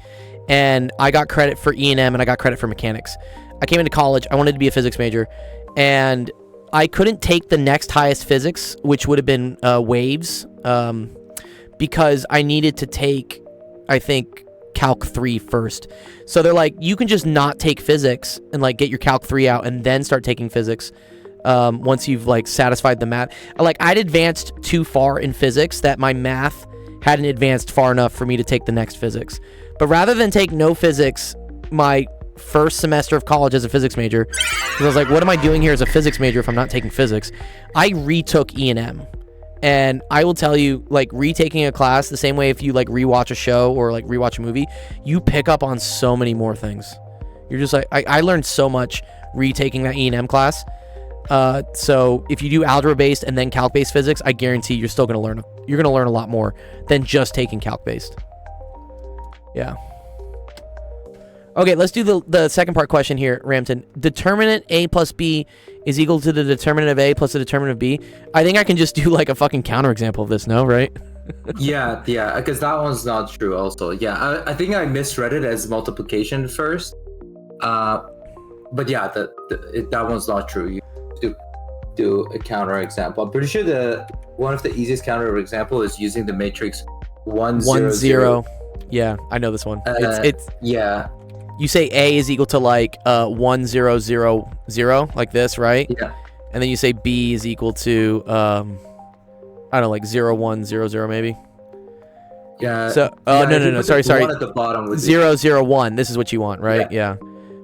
and I got credit for E&M and I got credit for mechanics. I came into college, I wanted to be a physics major, and I couldn't take the next highest physics, which would have been waves, because I needed to take, I think, Calc 3 first. So they're like, you can just not take physics and like get your Calc 3 out and then start taking physics once you've like satisfied the math. Like, I'd advanced too far in physics that my math hadn't advanced far enough for me to take the next physics. But rather than take no physics my first semester of college as a physics major, because I was like, what am I doing here as a physics major if I'm not taking physics? I retook E&M. And I will tell you, like, retaking a class the same way if you like rewatch a show or like rewatch a movie, you pick up on so many more things. You're just like, I learned so much retaking that E&M class. So if you do algebra based and then calc based physics, I guarantee you're still gonna learn. You're gonna learn a lot more than just taking calc based. Yeah. Okay, let's do the second part question here, Ramton. Determinant A plus B is equal to the determinant of A plus the determinant of B. I think I can just do like a fucking counterexample of this, no? Right? yeah, because that one's not true also. Yeah, I think I misread it as multiplication first. But yeah, that one's not true. You do a counterexample. I'm pretty sure one of the easiest counterexample is using the matrix 1 0. Yeah, I know this one. Yeah. You say A is equal to like 1 0 0 0, like this, right? Yeah. And then you say B is equal to I don't know, like 0 1 0 0 maybe. Yeah. So no. Sorry. One at the bottom 0 0 1. This is what you want, right? Yeah.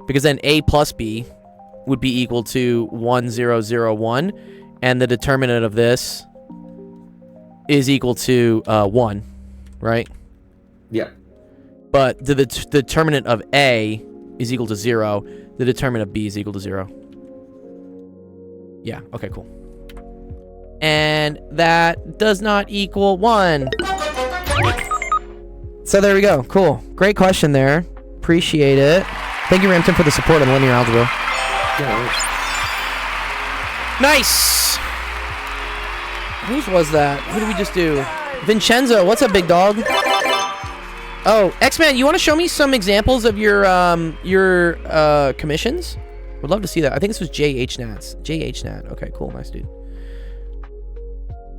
Because then A plus B would be equal to 1 0 0 1, and the determinant of this is equal to 1, right? Yeah. But the determinant of A is equal to 0. The determinant of B is equal to 0. Yeah, okay, cool. And that does not equal 1. So there we go. Cool. Great question there. Appreciate it. Thank you, Ramton, for the support on linear algebra. Yeah. Nice! Whose was that? Who did we just do? Vincenzo, what's up, big dog? Oh, X-Man, you want to show me some examples of your commissions? Would love to see that. I think this was JHNats. JHNat. Okay, cool. Nice, dude.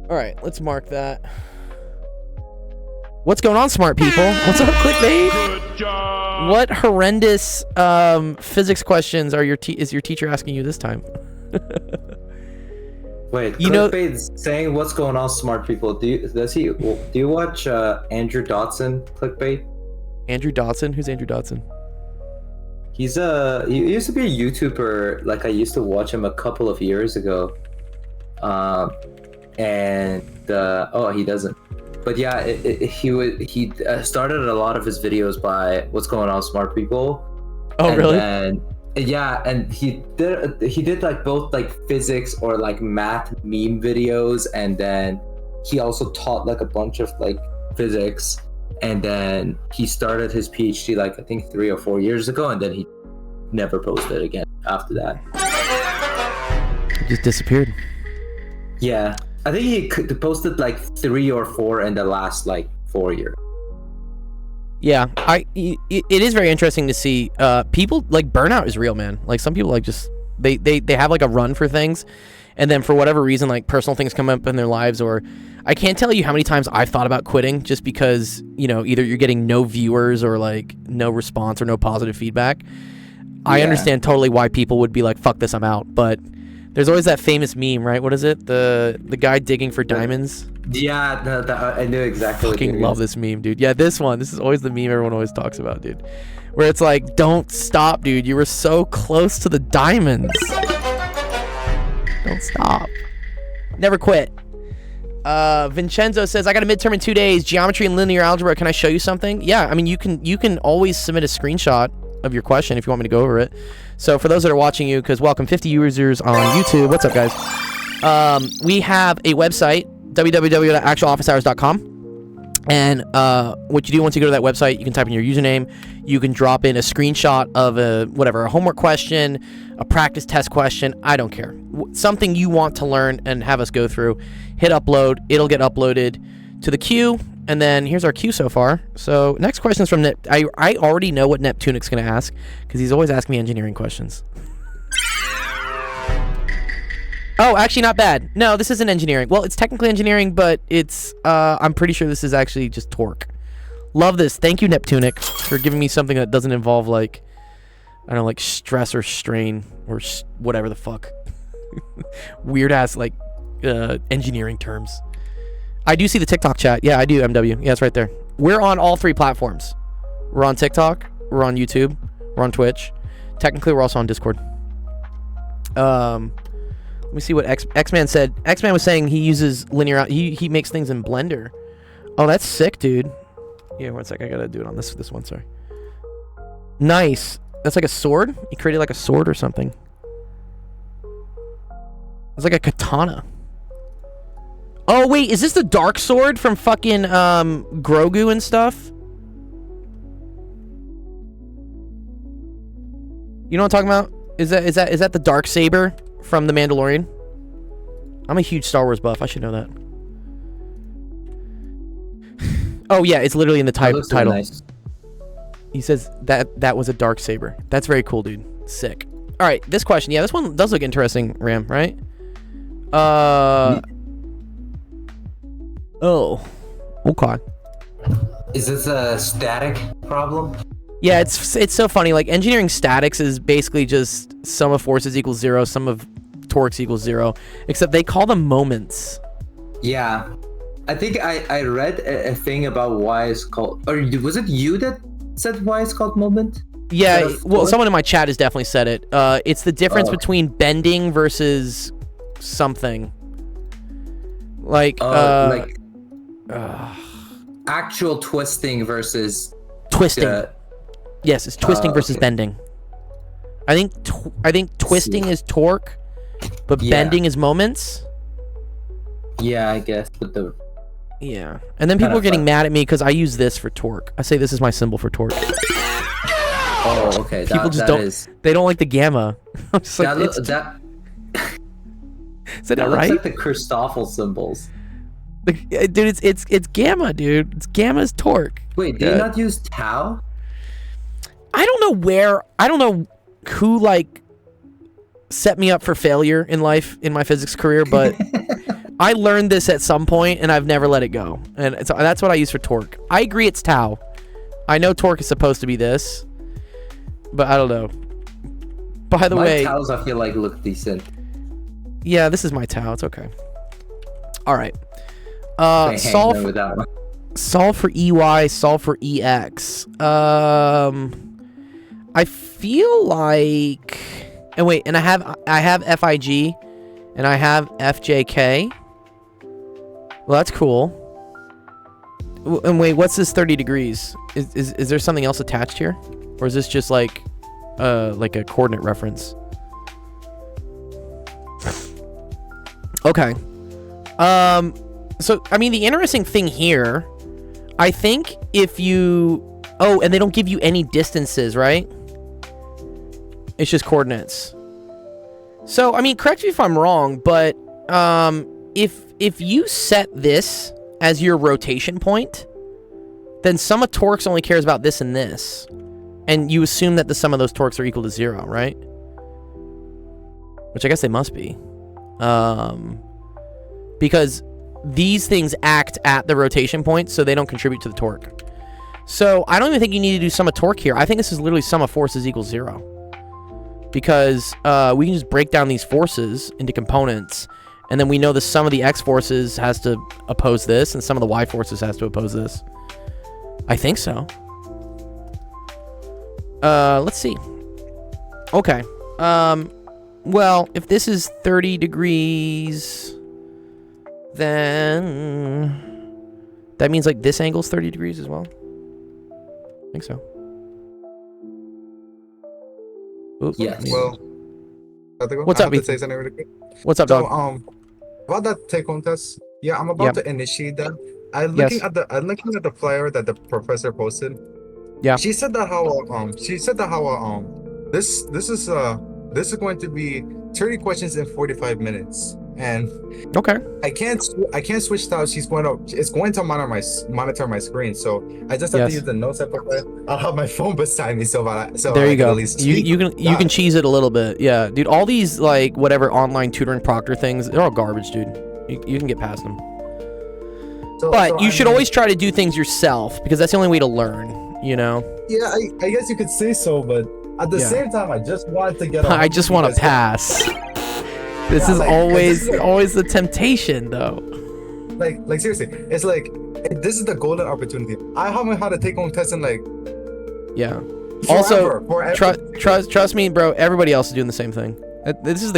All right, let's mark that. What's going on, smart people? What's up, clickbait? Good job. What horrendous physics questions is your teacher asking you this time? Wait, you know, Clickbait's saying what's going on, smart people. Do you watch Andrew Dotson, Clickbait? Andrew Dotson? Who's Andrew Dotson? He used to be a YouTuber. Like, I used to watch him a couple of years ago. He doesn't. But yeah, he started a lot of his videos by what's going on, smart people. Oh, and really? Then, Yeah, and he did like both like physics or like math meme videos, and then he also taught like a bunch of like physics, and then he started his PhD like I think 3 or 4 years ago, and then he never posted again after that. It just disappeared. Yeah, I think he posted like 3 or 4 in the last like 4 years. Yeah, it is very interesting to see people like burnout is real, man. Like some people like just they have like a run for things, and then for whatever reason like personal things come up in their lives, or I can't tell you how many times I've thought about quitting just because, you know, either you're getting no viewers or like no response or no positive feedback. I understand totally why people would be like, fuck this, I'm out. But there's always that famous meme, right? What is it? The guy digging for diamonds? Yeah, I knew exactly. Fucking love this meme, dude. Yeah, this is always the meme everyone always talks about, dude. Where it's like, don't stop, dude. You were so close to the diamonds. Don't stop. Never quit. Vincenzo says, I got a midterm in 2 days. Geometry and linear algebra. Can I show you something? Yeah, I mean, you can always submit a screenshot of your question if you want me to go over it. So for those that are watching you, because welcome 50 users on YouTube. What's up, guys? We have a website, www.actualofficehours.com. And what you do once you go to that website, you can type in your username. You can drop in a screenshot of a homework question, a practice test question. I don't care. Something you want to learn and have us go through. Hit upload. It'll get uploaded to the queue. And then here's our queue so far. So next question is from I already know what Neptunic's going to ask because he's always asking me engineering questions. Oh, actually not bad. No, this isn't engineering. Well, it's technically engineering, but it's, I'm pretty sure this is actually just torque. Love this. Thank you, Neptunic, for giving me something that doesn't involve, like, I don't know, like stress or strain or whatever the fuck. Weird-ass, like, engineering terms. I do see the TikTok chat. Yeah, I do, MW. Yeah, it's right there. We're on all 3 platforms. We're on TikTok. We're on YouTube. We're on Twitch. Technically, we're also on Discord. Let me see what X-Man said. X-Man was saying he uses linear... He makes things in Blender. Oh, that's sick, dude. Yeah, one sec. I gotta do it on this one, sorry. Nice. That's like a sword? He created like a sword or something. It's like a katana. Oh, wait. Is this the dark sword from fucking Grogu and stuff? You know what I'm talking about? Is that the dark saber from The Mandalorian? I'm a huge Star Wars buff. I should know that. Oh yeah, it's literally in the title. Nice. He says that was a dark saber. That's very cool, dude. Sick. All right, this question. Yeah, this one does look interesting, Ram. Right? Oh. Okay. Is this a static problem? Yeah, it's so funny. Like, engineering statics is basically just sum of forces equals 0, sum of torques equals 0, except they call them moments. Yeah. I think I read a thing about why it's called... Or was it you that said why it's called moment? Yeah, well, someone in my chat has definitely said it. It's the difference between bending versus something. Like, actual twisting versus... Twisting. Yes, it's twisting versus bending. I think twisting is torque, but bending is moments. Yeah, I guess. But yeah, and then people are getting mad at me because I use this for torque. I say this is my symbol for torque. Oh, okay. People just don't. They don't like the gamma. I'm just like, is that right? Looks like the Christoffel symbols. Dude, it's gamma, dude. It's gamma's torque. Wait, do you not use tau? I don't know who like set me up for failure in life in my physics career, but I learned this at some point and I've never let it go. And so that's what I use for torque. I agree it's tau. I know torque is supposed to be this, but I don't know. By the way, my taus I feel like look decent. Yeah, this is my tau. It's okay. All right. Solve for EY, solve for EX. I feel like, and wait, and I have FIG, and I have FJK. Well, that's cool. And wait, what's this 30 degrees? Is there something else attached here, or is this just like like a coordinate reference. Okay. So I mean, the interesting thing here, I think if you, and they don't give you any distances, right? It's just coordinates. So I mean, correct me if I'm wrong, but if you set this as your rotation point, then sum of torques only cares about this and this, and you assume that the sum of those torques are equal to 0, right? Which I guess they must be, because these things act at the rotation point, so they don't contribute to the torque. So I don't even think you need to do sum of torque here. I think this is literally sum of forces equals 0, because we can just break down these forces into components, and then we know the sum of the x forces has to oppose this, and some of the y forces has to oppose this. I think so. Let's see. Okay. Well, if this is 30 degrees, then that means like this angle's 30 degrees as well. I think so. Oops. Yes. Well, What's up, Ethan? Ethan? What's up, So, dog? about that take-home test, yeah, I'm about to initiate that. I'm looking at the flyer that the professor posted. Yeah. She said that this is going to be 30 questions in 45 minutes, and Okay. I can't switch tabs. It's going to monitor my screen, so I just have to use the notes app. I'll have my phone beside me, so There I you can go. at least You can cheese it a little bit. Yeah, dude. All these like whatever online tutoring proctor things, they're all garbage, dude. You can get past them. But you should always try to do things yourself, because that's the only way to learn, you know? Yeah, I guess you could say so, but at the same time, I just want to get. I just want to pass. This is always the temptation, though. Like seriously, it's like this is the golden opportunity. I haven't had a take-home test in like. Yeah. Forever. Trust me, bro. Everybody else is doing the same thing. This is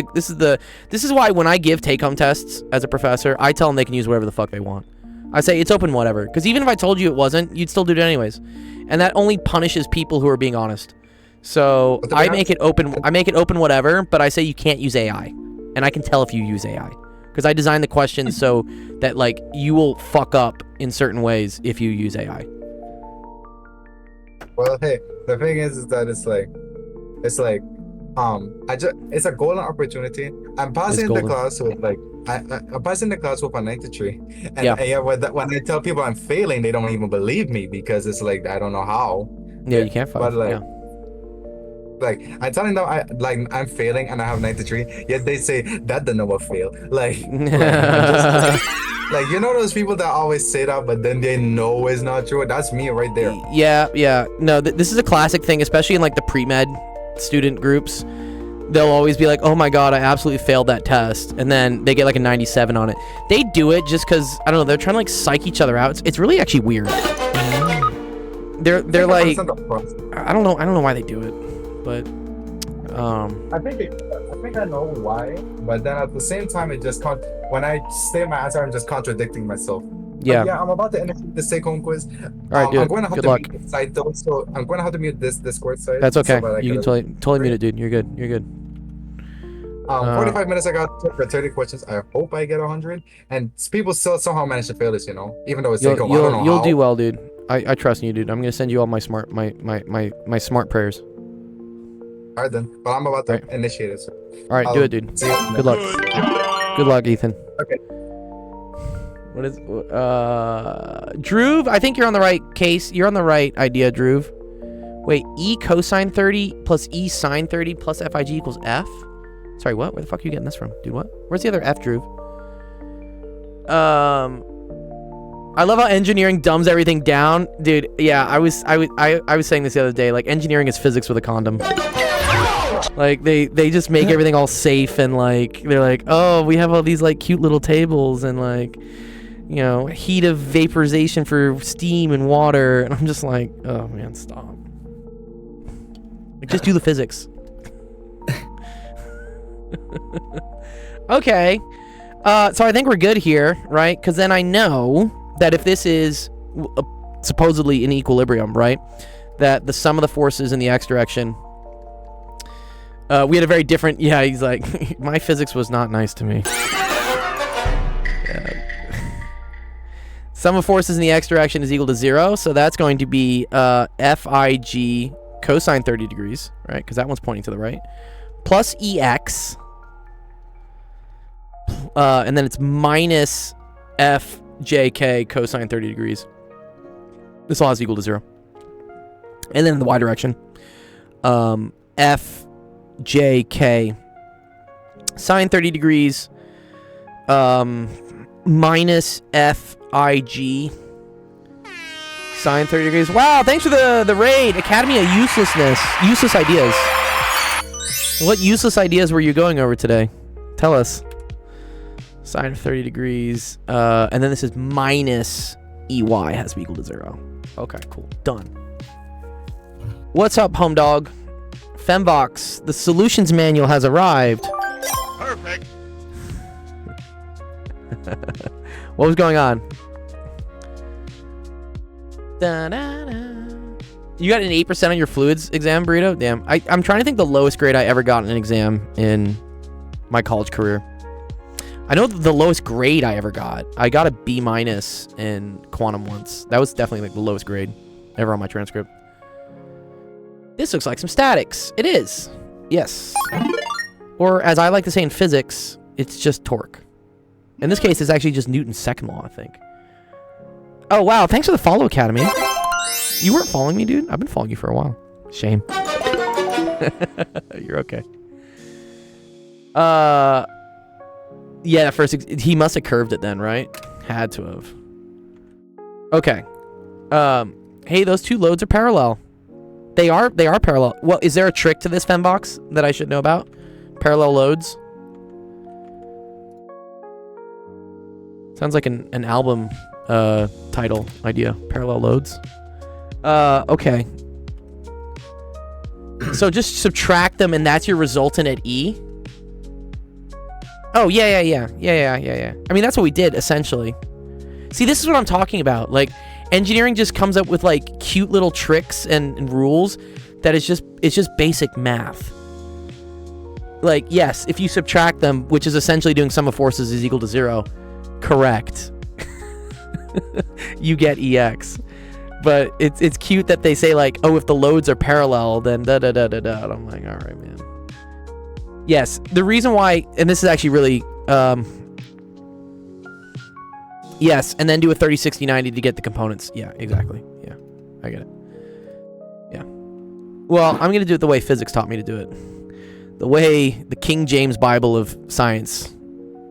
why when I give take-home tests as a professor, I tell them they can use whatever the fuck they want. I say it's open whatever, because even if I told you it wasn't, you'd still do it anyways, and that only punishes people who are being honest. So I make it open. I make it open whatever, but I say you can't use AI, and I can tell if you use AI, because I designed the questions so that like you will fuck up in certain ways if you use AI. Well, hey, the thing is that it's like it's a golden opportunity. I'm passing the class with like I'm passing the class with a 93, and yeah, when I tell people I'm failing, they don't even believe me, because it's like I don't know how. Yeah, you can't fail. But like I'm telling them I'm failing and I have 93, yet they say that the Noah fail. Like you know those people that always say that, but then they know it's not true. That's me right there. Yeah. No, this is a classic thing, especially in like the pre-med student groups. They'll always be like, oh my god, I absolutely failed that test, and then they get like a 97 on it. They do it just because I don't know, they're trying to like psych each other out. It's really actually weird. They're like, I don't know why they do it, but I think I know why, but then at the same time it just when I state my answer, I'm just contradicting myself. Yeah. Yeah, I'm about to initiate the take-home quiz. All right, dude. I'm going to have Good to luck. mute the site though, so I'm going to have to mute this Discord site. That's okay. So You can totally mute it, dude. You're good. 45 minutes I got for 30 questions. I hope I get 100. And people still somehow manage to fail this, you know, even though it's take-home. I don't know You'll how. do well, dude. I trust in you, dude. I'm gonna send you all my smart smart prayers. All right then, but I'm about to initiate it. So All right, do it, dude. see you. Good luck. Good luck, Ethan. Okay. What is Droove? I think you're on the right case. You're on the right idea, Droove. Wait, E cosine 30 plus E sine 30 plus FIG equals F? Sorry, what? Where the fuck are you getting this from? Dude, what? Where's the other F, Droove? I love how engineering dumbs everything down. Dude, yeah, I was saying this the other day. Like, engineering is physics with a condom. Like, they just make everything all safe, and like they're like, oh, we have all these like cute little tables, and like, you know, heat of vaporization for steam and water, and I'm just like, oh man, stop. Like, just do the physics. Okay. So I think we're good here, right? Because then I know that if this is supposedly in equilibrium, right, that the sum of the forces in the x direction We had a very different. Yeah, he's like, my physics was not nice to me. Yeah. Sum of forces in the x direction is equal to 0, so that's going to be FIG cosine 30 degrees, right? Because that one's pointing to the right. Plus EX. And then it's minus FJK cosine 30 degrees. This all has equal to 0. And then in the y direction, FJK sine 30 degrees minus FIG sine 30 degrees. Wow, thanks for the raid. Academy of Uselessness. Useless ideas. What useless ideas were you going over today? Tell us. Sine of 30 degrees. And then this is minus EY has to be equal to 0. Okay, cool. Done. What's up, home dog? Femvox, the solutions manual has arrived. Perfect. What was going on? Da-da-da. You got an 8% on your fluids exam, Burrito? Damn. I'm trying to think the lowest grade I ever got in an exam in my college career. I know the lowest grade I ever got. I got a B- in quantum once. That was definitely like the lowest grade ever on my transcript. This looks like some statics. It is. Yes. Or as I like to say in physics, it's just torque. In this case, it's actually just Newton's second law, I think. Oh, wow. Thanks for the follow, Academy. You weren't following me, dude? I've been following you for a while. Shame. You're okay. Yeah, he must have curved it then, right? Had to have. Okay. Hey, those two loads are parallel. They are parallel. Well, is there a trick to this Fembox that I should know about? Parallel loads? Sounds like an album title idea. Parallel loads. Okay. So just subtract them and that's your resultant at E? Oh, yeah. I mean, that's what we did, essentially. See, this is what I'm talking about. Like, engineering just comes up with, like, cute little tricks and rules that it's just basic math. Like, yes, if you subtract them, which is essentially doing sum of forces is equal to 0, correct. You get EX. But it's cute that they say, like, oh, if the loads are parallel, then da-da-da-da-da. And I'm like, all right, man. Yes, the reason why, and this is actually really, yes, and then do a 30, 60, 90 to get the components. Yeah, exactly. Yeah, I get it. Yeah. Well, I'm going to do it the way physics taught me to do it. The way the King James Bible of science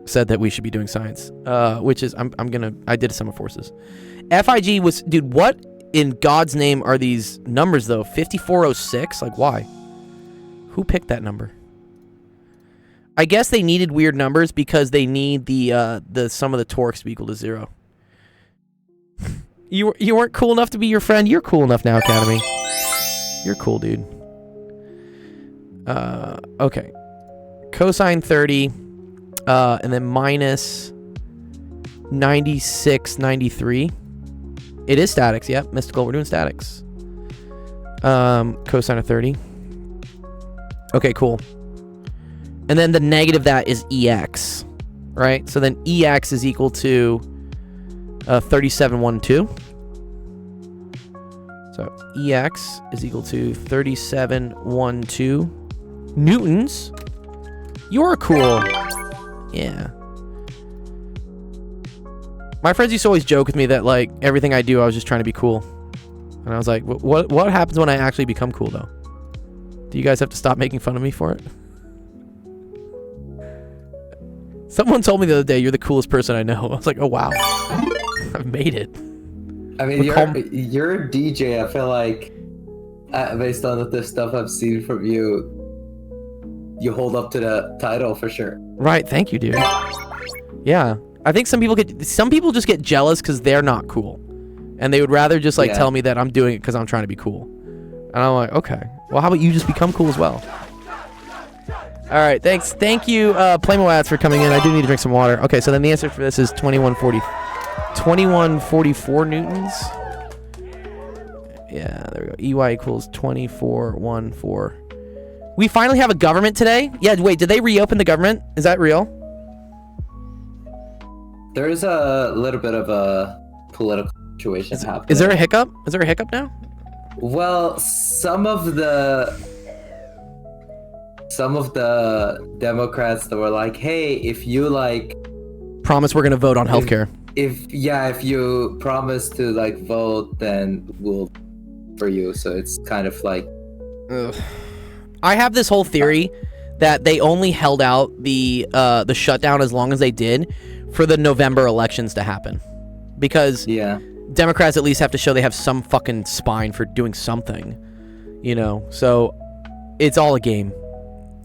said that we should be doing science, which is, I did a sum of forces. FIG was, dude, what in God's name are these numbers, though? 5406? Like, why? Who picked that number? I guess they needed weird numbers because they need the sum of the torques to be equal to 0. You weren't cool enough to be your friend. You're cool enough now, Academy. You're cool, dude. Okay. Cosine 30, and then minus 96, 93. It is statics. Yep, mystical. We're doing statics. Cosine of 30. Okay, cool. And then the negative that is EX, right? So then EX is equal to 3712. So EX is equal to 3712 newtons. You're cool. Yeah. My friends used to always joke with me that, like, everything I do, I was just trying to be cool. And I was like, what happens when I actually become cool, though? Do you guys have to stop making fun of me for it? Someone told me the other day, you're the coolest person I know. I was like, oh, wow. I've made it. I mean, you're a DJ. I feel like, based on the stuff I've seen from you, you hold up to the title for sure. Right. Thank you, dude. Yeah. I think some people just get jealous because they're not cool. And they would rather just, like, tell me that I'm doing it because I'm trying to be cool. And I'm like, okay. Well, how about you just become cool as well? All right, thanks. Thank you, Playmoads, for coming in. I do need to drink some water. Okay, so then the answer for this is 2144 newtons. Yeah, there we go. EY equals 2414 We finally have a government today. Yeah, wait, did they reopen the government? Is that real? There is a little bit of a political situation happening. Is there a hiccup? Is there a hiccup now? Well, some of the Democrats that were like, hey, if you like, Promise we're gonna vote on healthcare. if you promise to like vote, then we'll for you. So it's kind of like, Ugh. I have this whole theory that they only held out the shutdown as long as they did for the November elections to happen, because yeah. Democrats at least have to show they have some fucking spine for doing something, you know. So it's all a game,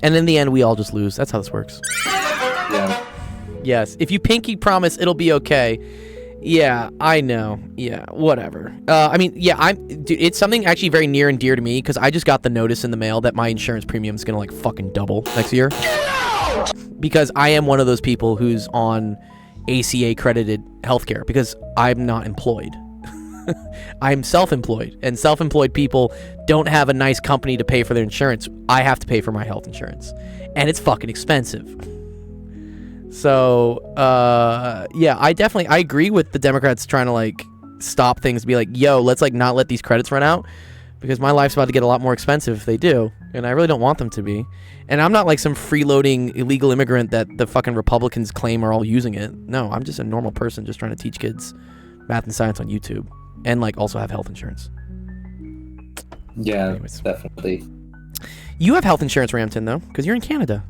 and in the end, we all just lose. That's how this works. Yeah. Yes, if you pinky promise, it'll be okay. Yeah, I know. Yeah, whatever. I mean, yeah, dude, it's something actually very near and dear to me because I just got the notice in the mail that my insurance premium is gonna like fucking double next year. Because I am one of those people who's on ACA accredited healthcare because I'm not employed. I'm self-employed, and self-employed people don't have a nice company to pay for their insurance. I have to pay for my health insurance, and it's fucking expensive. So, yeah, I agree with the Democrats trying to, like, stop things, be like, yo, let's, like, not let these credits run out, because my life's about to get a lot more expensive if they do, and I really don't want them to be. And I'm not, like, some freeloading illegal immigrant that the fucking Republicans claim are all using it. No, I'm just a normal person just trying to teach kids math and science on YouTube, and, like, also have health insurance. Yeah, Anyways. definitely. You have health insurance, Ramton, though, because you're in Canada.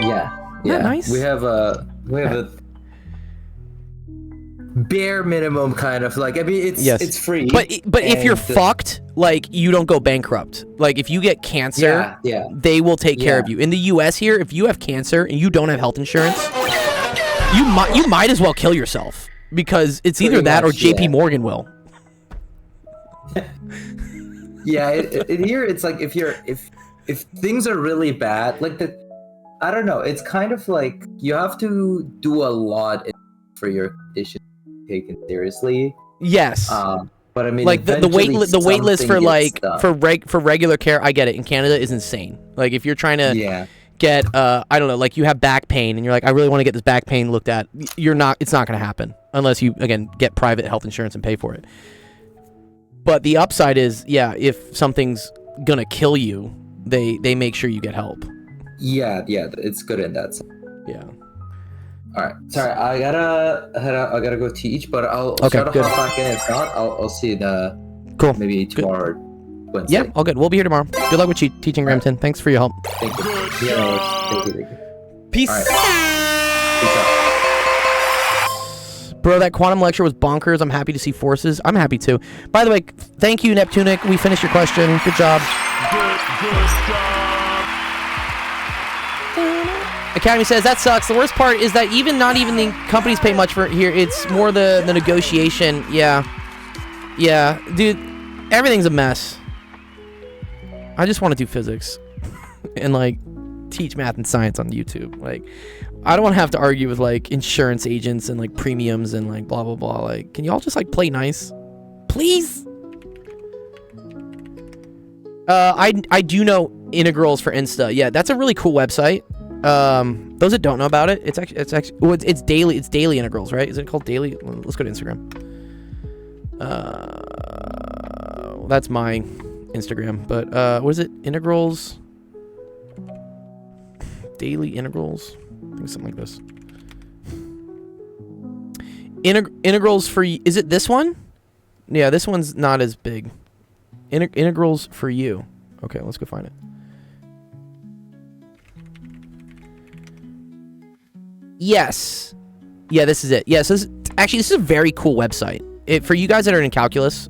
Yeah. Isn't Yeah, that nice? we have a bare minimum kind of like. I mean, it's free. But if you're and, fucked, like, you don't go bankrupt. Like, if you get cancer, yeah, they will take care Yeah. of you. In the U.S. here, if you have cancer and you don't have health insurance, you might as well kill yourself because it's either Pretty that or much, J.P. yeah. Morgan will. yeah. Here, it's like if things are really bad, like I don't know. It's kind of like you have to do a lot for your condition to be taken seriously. Yes. But I mean, Like the wait list for something like gets done. for regular care, I get it. In Canada is insane. Like if you're trying to Yeah. get I don't know, like you have back pain and you're like, I really want to get this back pain looked at. It's not going to happen unless you again get private health insurance and pay for it. But the upside is, yeah, if something's going to kill you, they make sure you get help. Yeah, it's good in that sense. Yeah. All right, sorry, I gotta go teach, but I'll Okay, try to good. hop back in. If not, I'll see you Cool. maybe tomorrow or Wednesday. Yeah, all good. We'll be here tomorrow. Good luck with teaching, Ramton. Thanks for your help. Thank you. Yeah, thank you. Peace. All right. Peace out. Bro, that quantum lecture was bonkers. I'm happy to see forces. I'm happy too. By the way, thank you, Neptunic. We finished your question. Good job. Academy says that sucks. The worst part is that not even the companies pay much for it here. It's more the negotiation. Yeah, dude, everything's a mess. I just want to do physics and like teach math and science on YouTube. Like, I don't want to have to argue with like insurance agents and like premiums and like blah blah blah. Like, can y'all just like play nice, please? I do know integrals for Insta. Yeah, that's a really cool website. Those that don't know about it, it's daily integrals, right? Is it called daily? Let's go to Instagram. That's my Instagram, but what is it? Integrals, daily integrals. I think something like this. Integrals for is it this one? Yeah, this one's not as big. Integrals for you. Okay, let's go find it. Yes. Yeah, this is it. Yeah, so this is a very cool website. For you guys that are in calculus,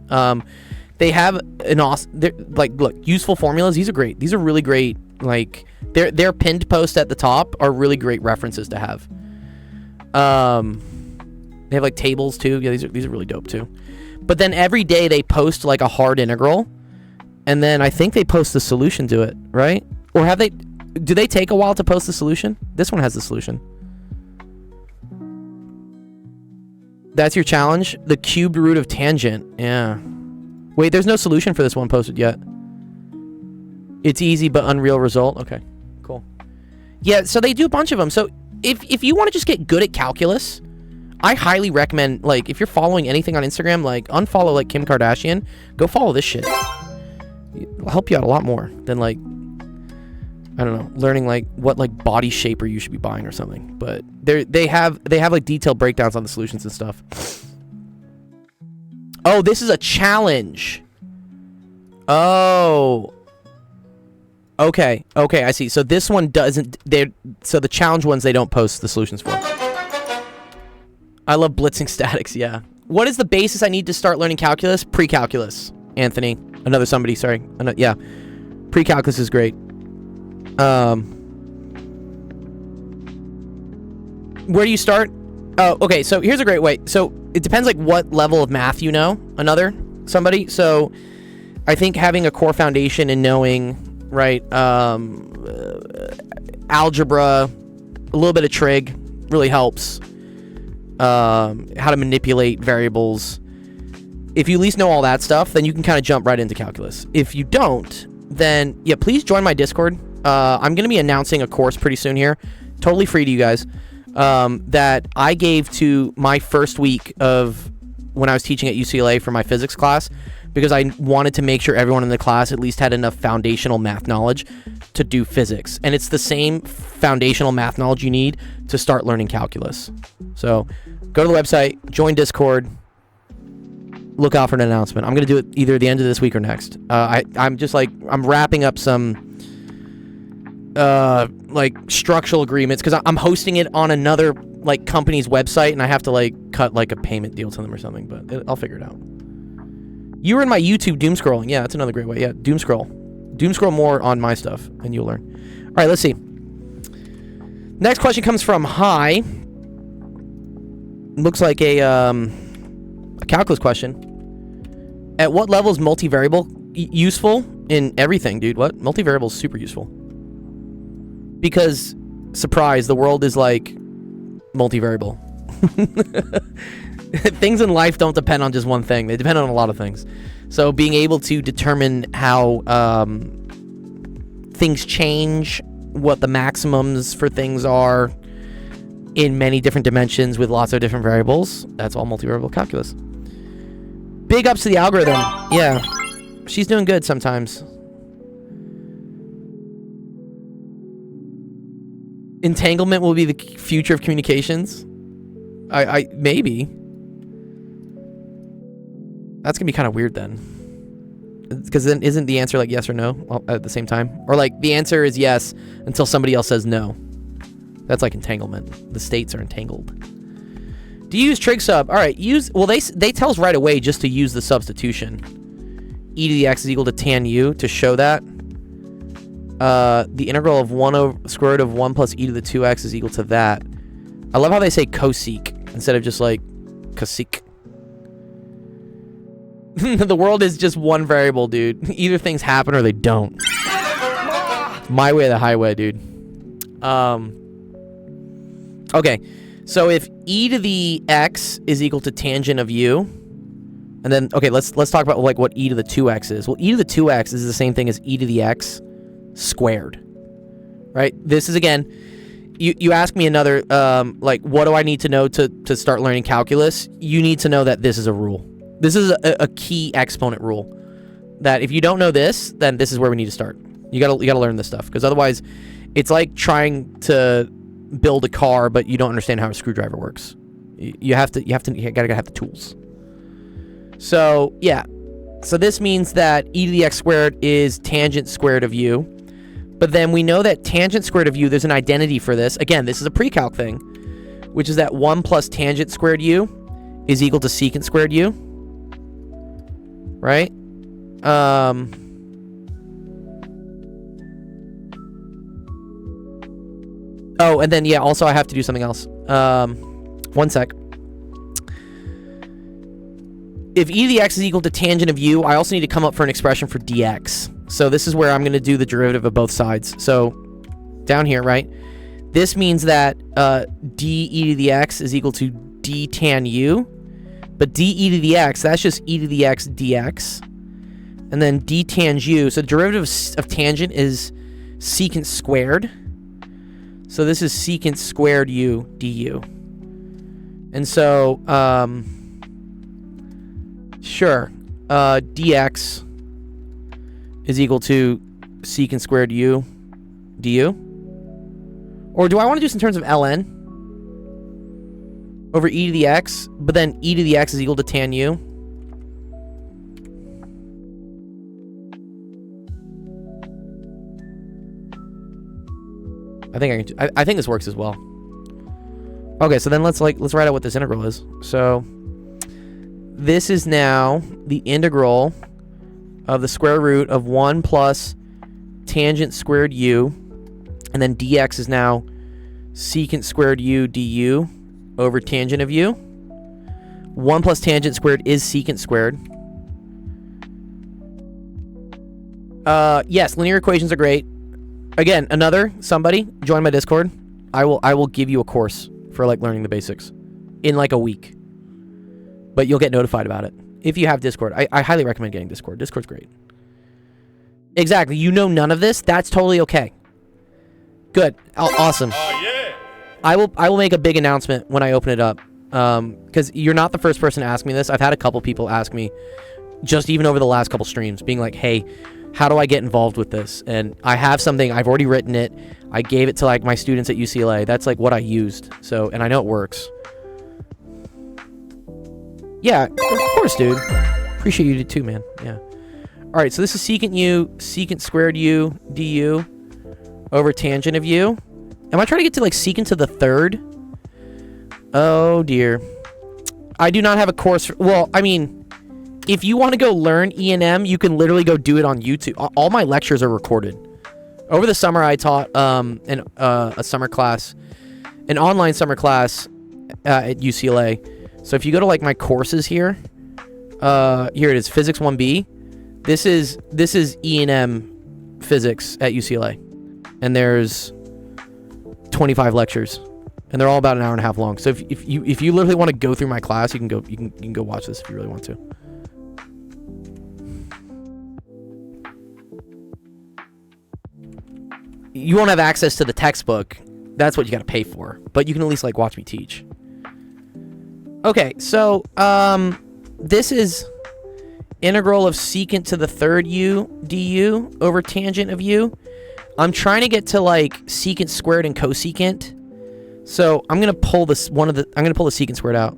they have an awesome, like, look, useful formulas. These are great. These are really great. Like, their pinned posts at the top are really great references to have. They have like tables too. Yeah, these are really dope too. But then every day they post like a hard integral, and then I think they post the solution to it, right? Or have they? Do they take a while to post the solution? This one has the solution. That's your challenge? The cubed root of tangent. Yeah. Wait, there's no solution for this one posted yet. It's easy but unreal result. Okay, cool. Yeah, so they do a bunch of them. So if you want to just get good at calculus, I highly recommend, like, if you're following anything on Instagram, like, unfollow, like, Kim Kardashian. Go follow this shit. It'll help you out a lot more than, like, I don't know, learning, like, what, like, body shaper you should be buying or something. But they have like, detailed breakdowns on the solutions and stuff. Oh, this is a challenge. Oh. Okay, I see. So this one doesn't... So the challenge ones, they don't post the solutions for. I love blitzing statics, yeah. What is the basis I need to start learning calculus? Pre-calculus, Anthony. Another somebody, sorry. Yeah. Pre-calculus is great. Where do you start? Oh, okay, so here's a great way. So it depends, like, what level of math you know. Somebody. So I think having a core foundation and knowing, right, algebra, a little bit of trig really helps. How to manipulate variables. If you at least know all that stuff, then you can kind of jump right into calculus. If you don't, then yeah, please join my Discord. I'm going to be announcing a course pretty soon here, totally free to you guys, that I gave to my first week of when I was teaching at UCLA for my physics class, because I wanted to make sure everyone in the class at least had enough foundational math knowledge to do physics. And it's the same foundational math knowledge you need to start learning calculus. So go to the website, join Discord, look out for an announcement. I'm going to do it either the end of this week or next. I'm just like, I'm wrapping up some like structural agreements because I'm hosting it on another like company's website, and I have to like cut like a payment deal to them or something, but I'll figure it out. You were in my YouTube doom scrolling. Yeah, that's another great way. Yeah, doom scroll more on my stuff and you'll learn. All right, let's see. Next question comes from Hi. Looks like a calculus question. At what level is multivariable useful? In everything, dude. What? Multivariable is super useful. Because, surprise, the world is like multivariable. Things in life don't depend on just one thing. They depend on a lot of things. So being able to determine how things change, what the maximums for things are in many different dimensions with lots of different variables, that's all multivariable calculus. Big ups to the algorithm. Yeah, she's doing good sometimes. Entanglement will be the future of communications. I maybe. That's gonna be kind of weird then, because then isn't the answer like yes or no at the same time, or like the answer is yes until somebody else says no? That's like entanglement. The states are entangled. Do you use trig sub? All right, they tell us right away just to use the substitution. E to the x is equal to tan u to show that. The integral of 1 over square root of 1 plus e to the 2x is equal to that. I love how they say cosec instead of just like cosec. The world is just one variable, dude. Either things happen or they don't. My way or the highway, dude. Okay, so if e to the x is equal to tangent of u, and then okay, let's talk about like what e to the 2x is. Well, e to the 2x is the same thing as e to the x squared, right? This is again, you ask me another like what do I need to know to start learning calculus? You need to know that this is a rule. This is a key exponent rule. That if you don't know this, then this is where we need to start. You gotta learn this stuff, because otherwise, it's like trying to build a car, but you don't understand how a screwdriver works. You gotta have the tools. So yeah, so this means that e to the x squared is tangent squared of u, but then we know that tangent squared of u, there's an identity for this. Again, this is a pre-calc thing, which is that 1 plus tangent squared u is equal to secant squared u, right? Oh, and then, yeah, also I have to do something else. One sec. If e to the x is equal to tangent of u, I also need to come up for an expression for dx. So this is where I'm going to do the derivative of both sides. So down here, right? This means that d e to the x is equal to d tan u. But d e to the x, that's just e to the x dx. And and then d tang u. So the derivative of tangent is secant squared. So this is secant squared u du. And so, sure, dx is equal to secant squared u du. Or do I want to do this in terms of ln over e to the x, but then e to the x is equal to tan u? I think I can. I think this works as well. Okay, so then let's write out what this integral is. So this is now the integral of the square root of 1 plus tangent squared u, and then dx is now secant squared u du over tangent of u. 1 plus tangent squared is secant squared. Yes, linear equations are great. Again, somebody join my Discord. I will give you a course for like learning the basics in like a week. But you'll get notified about it if you have Discord. I highly recommend getting Discord. Discord's great. Exactly. You know none of this? That's totally okay. Good. Awesome. Oh yeah. I will make a big announcement when I open it up. Because you're not the first person to ask me this. I've had a couple people ask me just even over the last couple streams being like, hey, how do I get involved with this? And I have something. I've already written it. I gave it to like my students at UCLA. That's like what I used. So, and I know it works. Yeah, of course, dude. Appreciate you too, man. Yeah. All right, so this is secant u, secant squared u du over tangent of u. Am I trying to get to like secant to the third? Oh dear. I do not have a course. Well, I mean, if you want to go learn E&M, you can literally go do it on YouTube. All my lectures are recorded. Over the summer, I taught a summer class, an online summer class at UCLA. So if you go to like my courses here, here it is, Physics 1B. This is E&M physics at UCLA, and there's 25 lectures, and they're all about an hour and a half long. So if you literally want to go through my class, you can go watch this if you really want to. You won't have access to the textbook. That's what you got to pay for. But you can at least like watch me teach. Okay, so this is integral of secant to the third u du over tangent of u. I'm trying to get to like secant squared and cosecant. So I'm gonna pull this I'm gonna pull the secant squared out.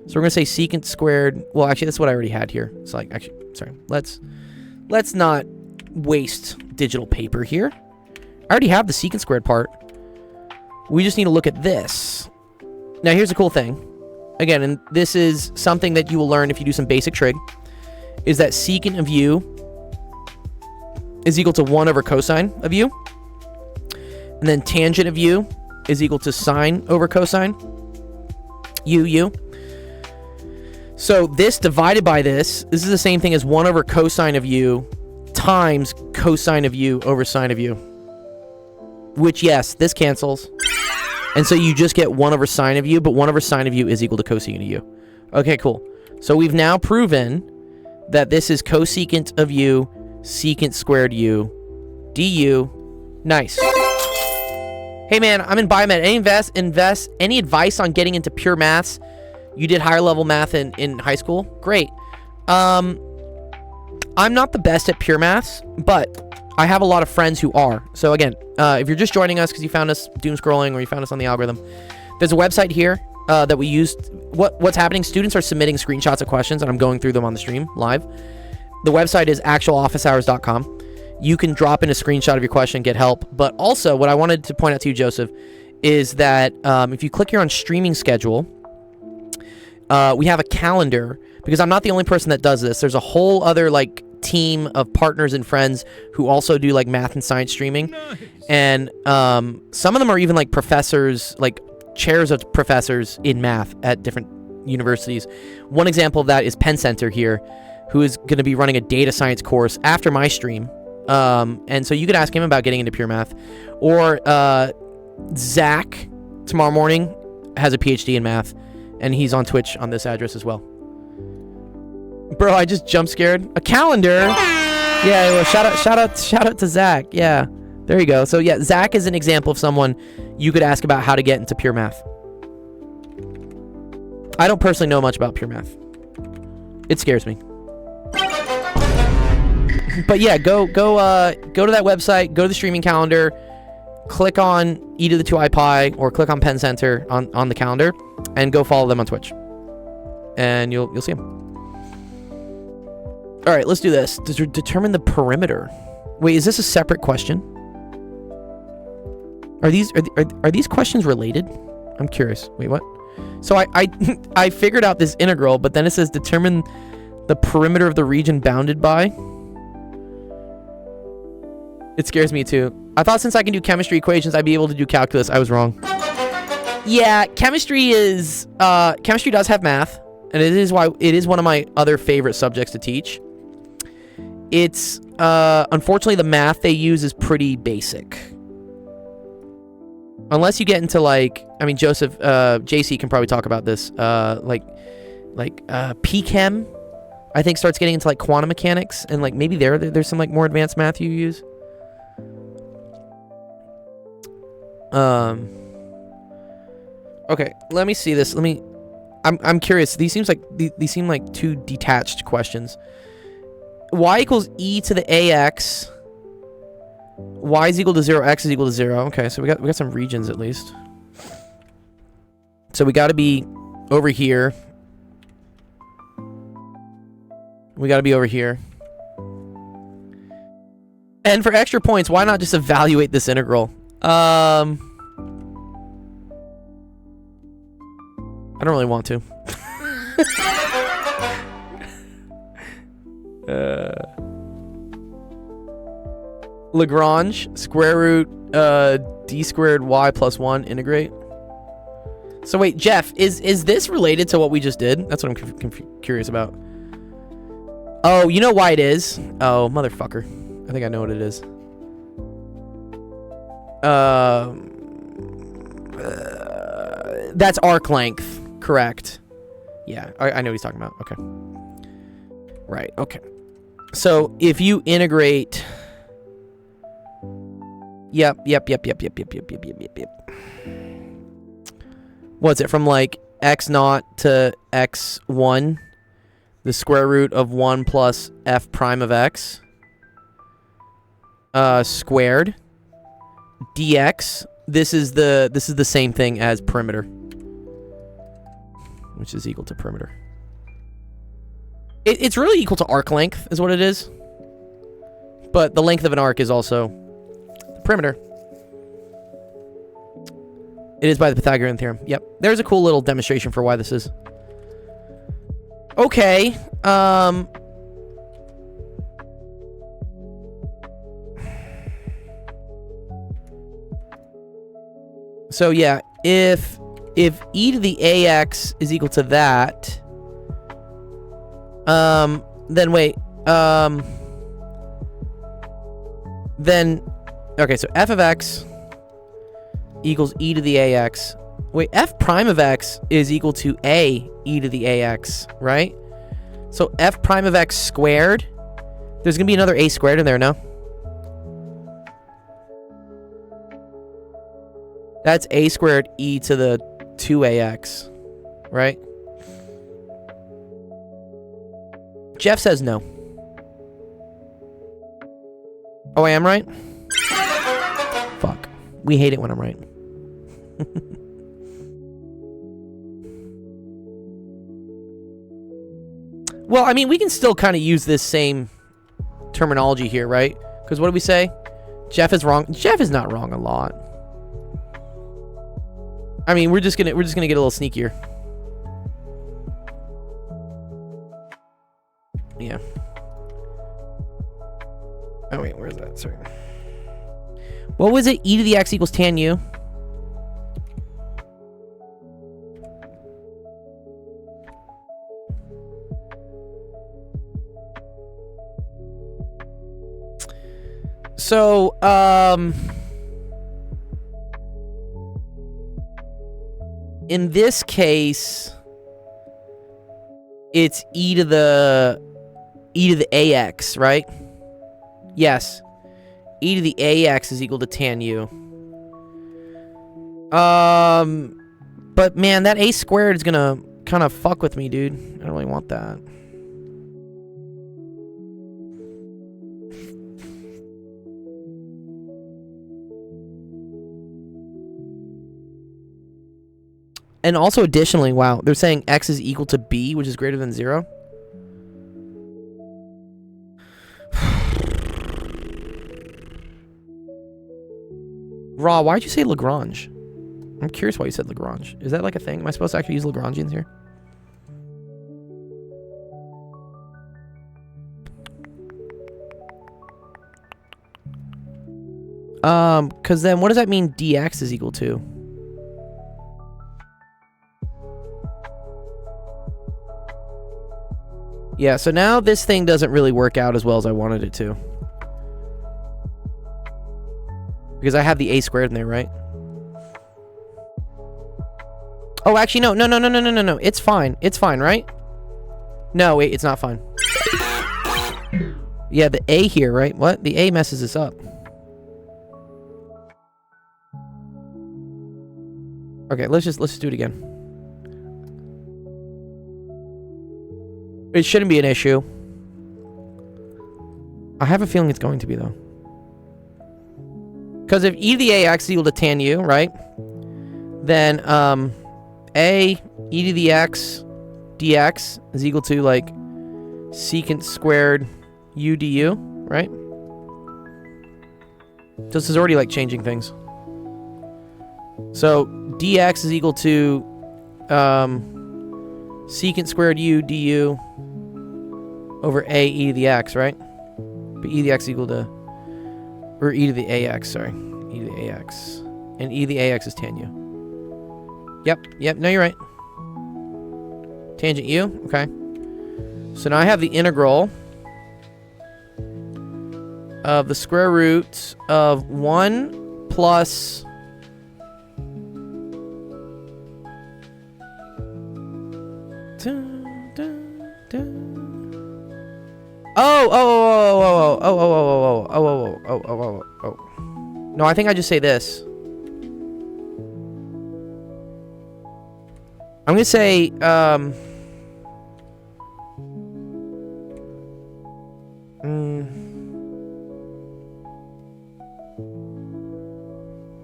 So we're gonna say secant squared. Well, actually, that's what I already had here. It's like actually, sorry. Let's not waste digital paper here. I already have the secant squared part. We just need to look at this. Now, here's the cool thing. Again, and this is something that you will learn if you do some basic trig, is that secant of u is equal to 1 over cosine of u. And then tangent of u is equal to sine over cosine u. So this divided by this is the same thing as 1 over cosine of u times cosine of u over sine of u. Which, yes, this cancels. And so you just get 1 over sine of u, but 1 over sine of u is equal to cosecant of u. Okay, cool. So we've now proven that this is cosecant of u, secant squared u, du. Nice. Hey, man, I'm in biomed. Any advice on getting into pure maths? You did higher level math in high school? Great. I'm not the best at pure maths, but I have a lot of friends who are. So again, if you're just joining us because you found us doom scrolling or you found us on the algorithm, there's a website here that we used. What's happening? Students are submitting screenshots of questions, and I'm going through them on the stream live. The website is actualofficehours.com. You can drop in a screenshot of your question, get help. But also, what I wanted to point out to you, Joseph, is that if you click here on streaming schedule, we have a calendar, because I'm not the only person that does this. There's a whole other like team of partners and friends who also do like math and science streaming. Nice. And some of them are even like professors, like chairs of professors in math at different universities. One example of that is Penn Center here, who is going to be running a data science course after my stream. And so you could ask him about getting into pure math. Or Zach tomorrow morning has a PhD in math, and he's on Twitch on this address as well. Bro, I just jump scared. A calendar? Yeah, well, shout out to Zach. Yeah, there you go. So yeah, Zach is an example of someone you could ask about how to get into pure math. I don't personally know much about pure math. It scares me. But yeah, go to that website, go to the streaming calendar, click on e to the 2i pi, or click on Penn Center on the calendar, and go follow them on Twitch, and you'll see them. All right, let's do this. Determine the perimeter. Wait, is this a separate question? Are these questions related? I'm curious. Wait, what? So I figured out this integral, but then it says determine the perimeter of the region bounded by. It scares me too. I thought since I can do chemistry equations, I'd be able to do calculus. I was wrong. Yeah, chemistry does have math, and it is one of my other favorite subjects to teach. It's unfortunately the math they use is pretty basic. Unless you get into like, I mean, Joseph, JC can probably talk about this. Like PChem, I think starts getting into like quantum mechanics, and like maybe there's some like more advanced math you use. Okay, let me see this. I'm curious. These seem like two detached questions. Y equals e to the ax. Y is equal to 0, x is equal to 0. Okay, so we got some regions at least. So we got to be over here. We got to be over here. And for extra points, why not just evaluate this integral? I don't really want to. Lagrange, square root d squared y plus 1 integrate. So wait, Jeff, is this related to what we just did? That's what I'm curious about. Oh, you know why it is? Oh, motherfucker. I think I know what it is. That's arc length, correct? Yeah, I know what he's talking about. Okay. Right, okay. So if you integrate... Yep. What's it, from like x0 to x1? The square root of 1 plus f prime of x squared dx. This is the same thing as perimeter, which is equal to perimeter. It's really equal to arc length is what it is, but the length of an arc is also the perimeter. It is by the Pythagorean theorem. Yep. There's a cool little demonstration for why this is. Okay. So yeah, if e to the ax is equal to that, then wait, then okay, so f of x equals e to the ax. Wait, f prime of x is equal to a e to the ax, right? So f prime of x squared, there's gonna be another a squared in there, no? That's a squared e to the 2ax, right? Jeff says no. Oh, I am right? Fuck. We hate it when I'm right. Well, I mean, we can still kind of use this same terminology here, right? Because what do we say? Jeff is wrong. Jeff is not wrong a lot. I mean, we're just gonna get a little sneakier. Yeah. Oh wait, where's that? Sorry. What was it? E to the x equals tan u. So, in this case, it's e to the ax, right? Yes. E to the ax is equal to tan u. But man, that a squared is gonna kind of fuck with me, dude. I don't really want that. And also additionally, wow, they're saying x is equal to b, which is greater than 0. Raw, why'd you say Lagrange? I'm curious why you said Lagrange. Is that like a thing? Am I supposed to actually use Lagrangians here? Because then what does that mean dx is equal to? Yeah, so now this thing doesn't really work out as well as I wanted it to. Because I have the a squared in there, right? Oh, actually, no. It's fine. It's fine, right? No, wait, it's not fine. Yeah, the a here, right? What? The a messes this up. Okay, let's just do it again. It shouldn't be an issue. I have a feeling it's going to be, though. Because if e to the ax is equal to tan u, right? Then, a e to the x dx is equal to, like, secant squared u du, right? So this is already, like, changing things. So, dx is equal to, secant squared u du over a e to the x, right? But e to the x is equal to, or e to the ax, sorry. E to the ax. And e to the ax is tan u. Yep, no, you're right. Tangent u, okay. So now I have the integral of the square root of 1 plus... Oh. No, I think I just say this. I'm gonna say, I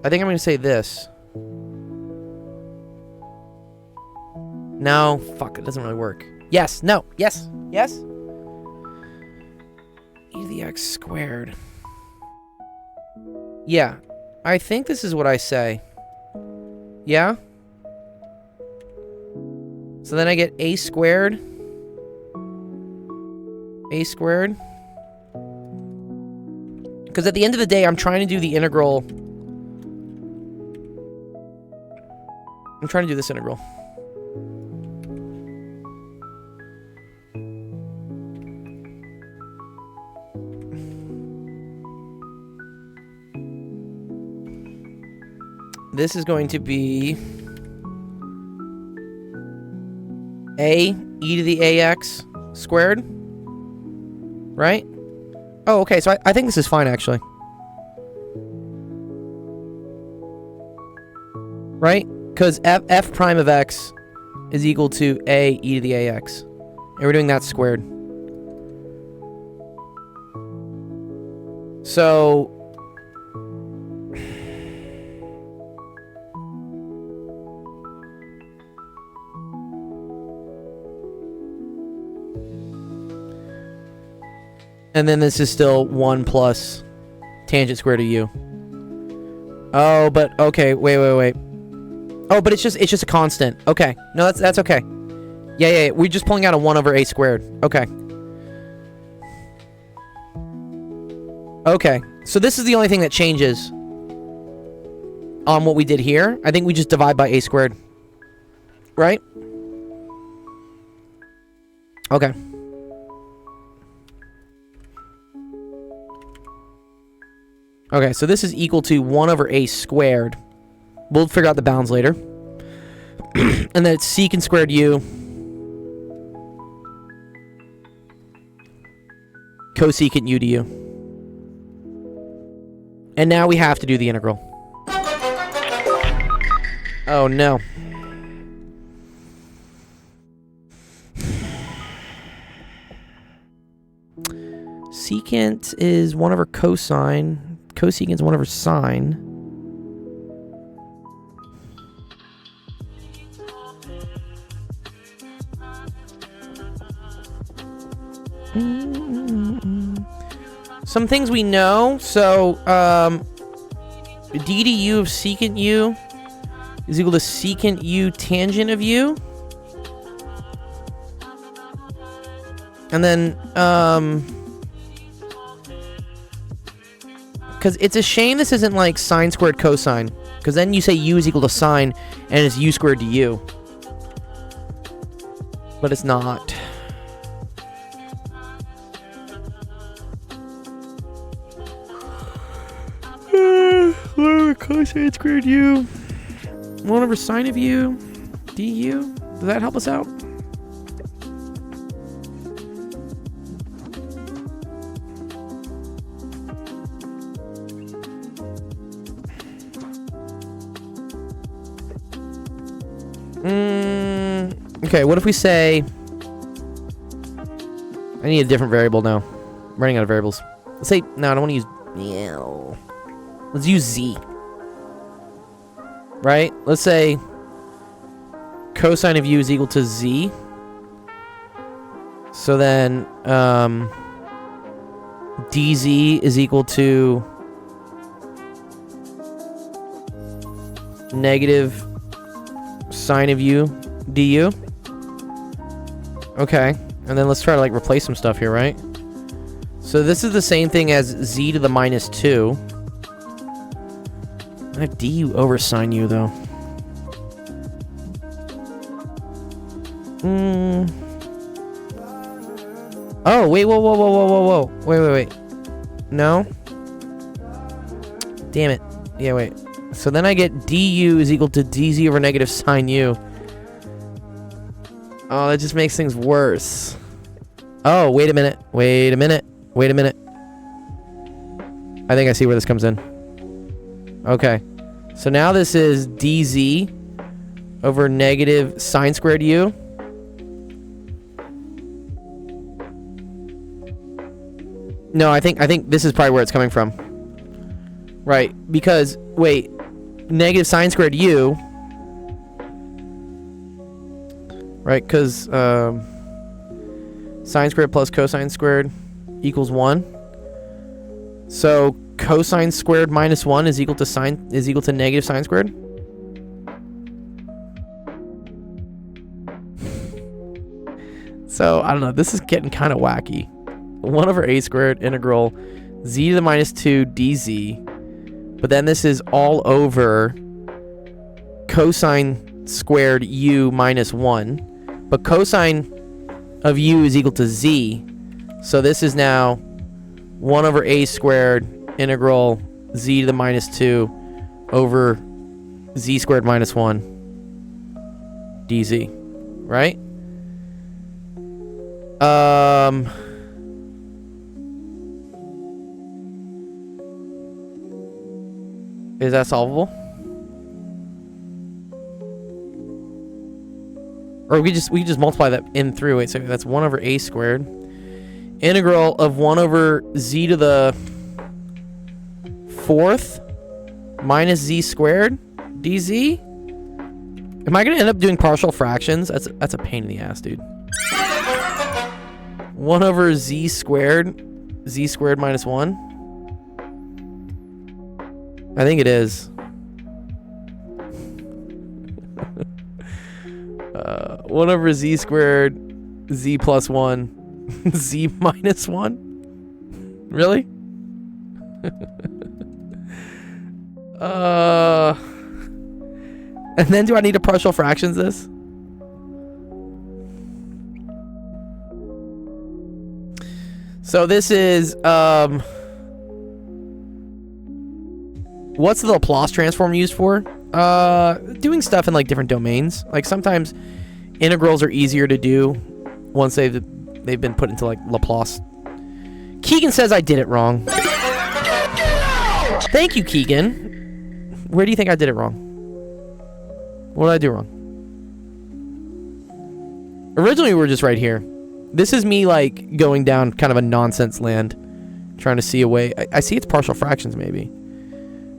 think I'm gonna say this. No, fuck, it doesn't really work. Yes, no, yes. E to the x squared. Yeah, I think this is what I say. Yeah? So then I get a squared. A squared. Because at the end of the day, I'm trying to do the integral. I'm trying to do this integral. This is going to be a e to the ax squared, right? Oh, okay, so I think this is fine, actually. Right? Because f prime of x is equal to a e to the ax. And we're doing that squared. So... And then this is still 1 plus tangent squared of u. Oh, but okay, wait. Oh, but it's just a constant. Okay. No, that's okay. Yeah. We're just pulling out a 1 over a squared. Okay. Okay. So this is the only thing that changes on what we did here. I think we just divide by a squared. Right? Okay. Okay, so this is equal to 1 over a squared. We'll figure out the bounds later. And then it's secant squared u. Cosecant u to u. And now we have to do the integral. Oh no. Secant is 1 over cosine. Cosecant is 1 over sine. Some things we know. So, d du of secant u is equal to secant u tangent of u. And then, because it's a shame this isn't like sine squared cosine. Because then you say u is equal to sine, and it's u squared du. But it's not. Cosine squared u. 1 over sine of u. du. Does that help us out? Okay, what if we say... I need a different variable now. I'm running out of variables. Let's say... No, I don't want to use... Yeah. Let's use z. Right? Let's say... cosine of u is equal to z. So then... dz is equal to... negative sine of u du. Okay, and then let's try to like replace some stuff here, right? So this is the same thing as z to the minus 2. I have du over sine u though. Oh wait, whoa, wait. No. Damn it. Yeah, wait. So then I get du is equal to dz over negative sine u. Oh, that just makes things worse. Oh, wait a minute. I think I see where this comes in. Okay. So now this is dz over negative sine squared u. No, I think this is probably where it's coming from. Right, because, wait, negative sine squared u, right, because sine squared plus cosine squared equals 1. So cosine squared minus 1 is equal to negative sine squared. So, I don't know, this is getting kind of wacky. 1 over a squared integral z to the minus 2 dz. But then this is all over cosine squared u minus 1. But cosine of u is equal to z. So this is now 1 over a squared integral z to the minus 2 over z squared minus 1 dz. Right? Is that solvable? Or we just multiply that in through. Wait, so that's 1 over a squared. Integral of 1 over z to the 4th minus z squared dz. Am I going to end up doing partial fractions? That's a pain in the ass, dude. 1 over z squared minus 1. I think it is. 1 over z squared, z plus 1, z minus 1? Really? And then do I need to partial fractions this? So this is, what's the Laplace transform used for? Doing stuff in like different domains. Like sometimes integrals are easier to do once they've been put into like Laplace. Keegan says I did it wrong. Thank you, Keegan. Where do you think I did it wrong? What did I do wrong? Originally, we were just right here. This is me, like, going down kind of a nonsense land. Trying to see a way. I see it's partial fractions, maybe.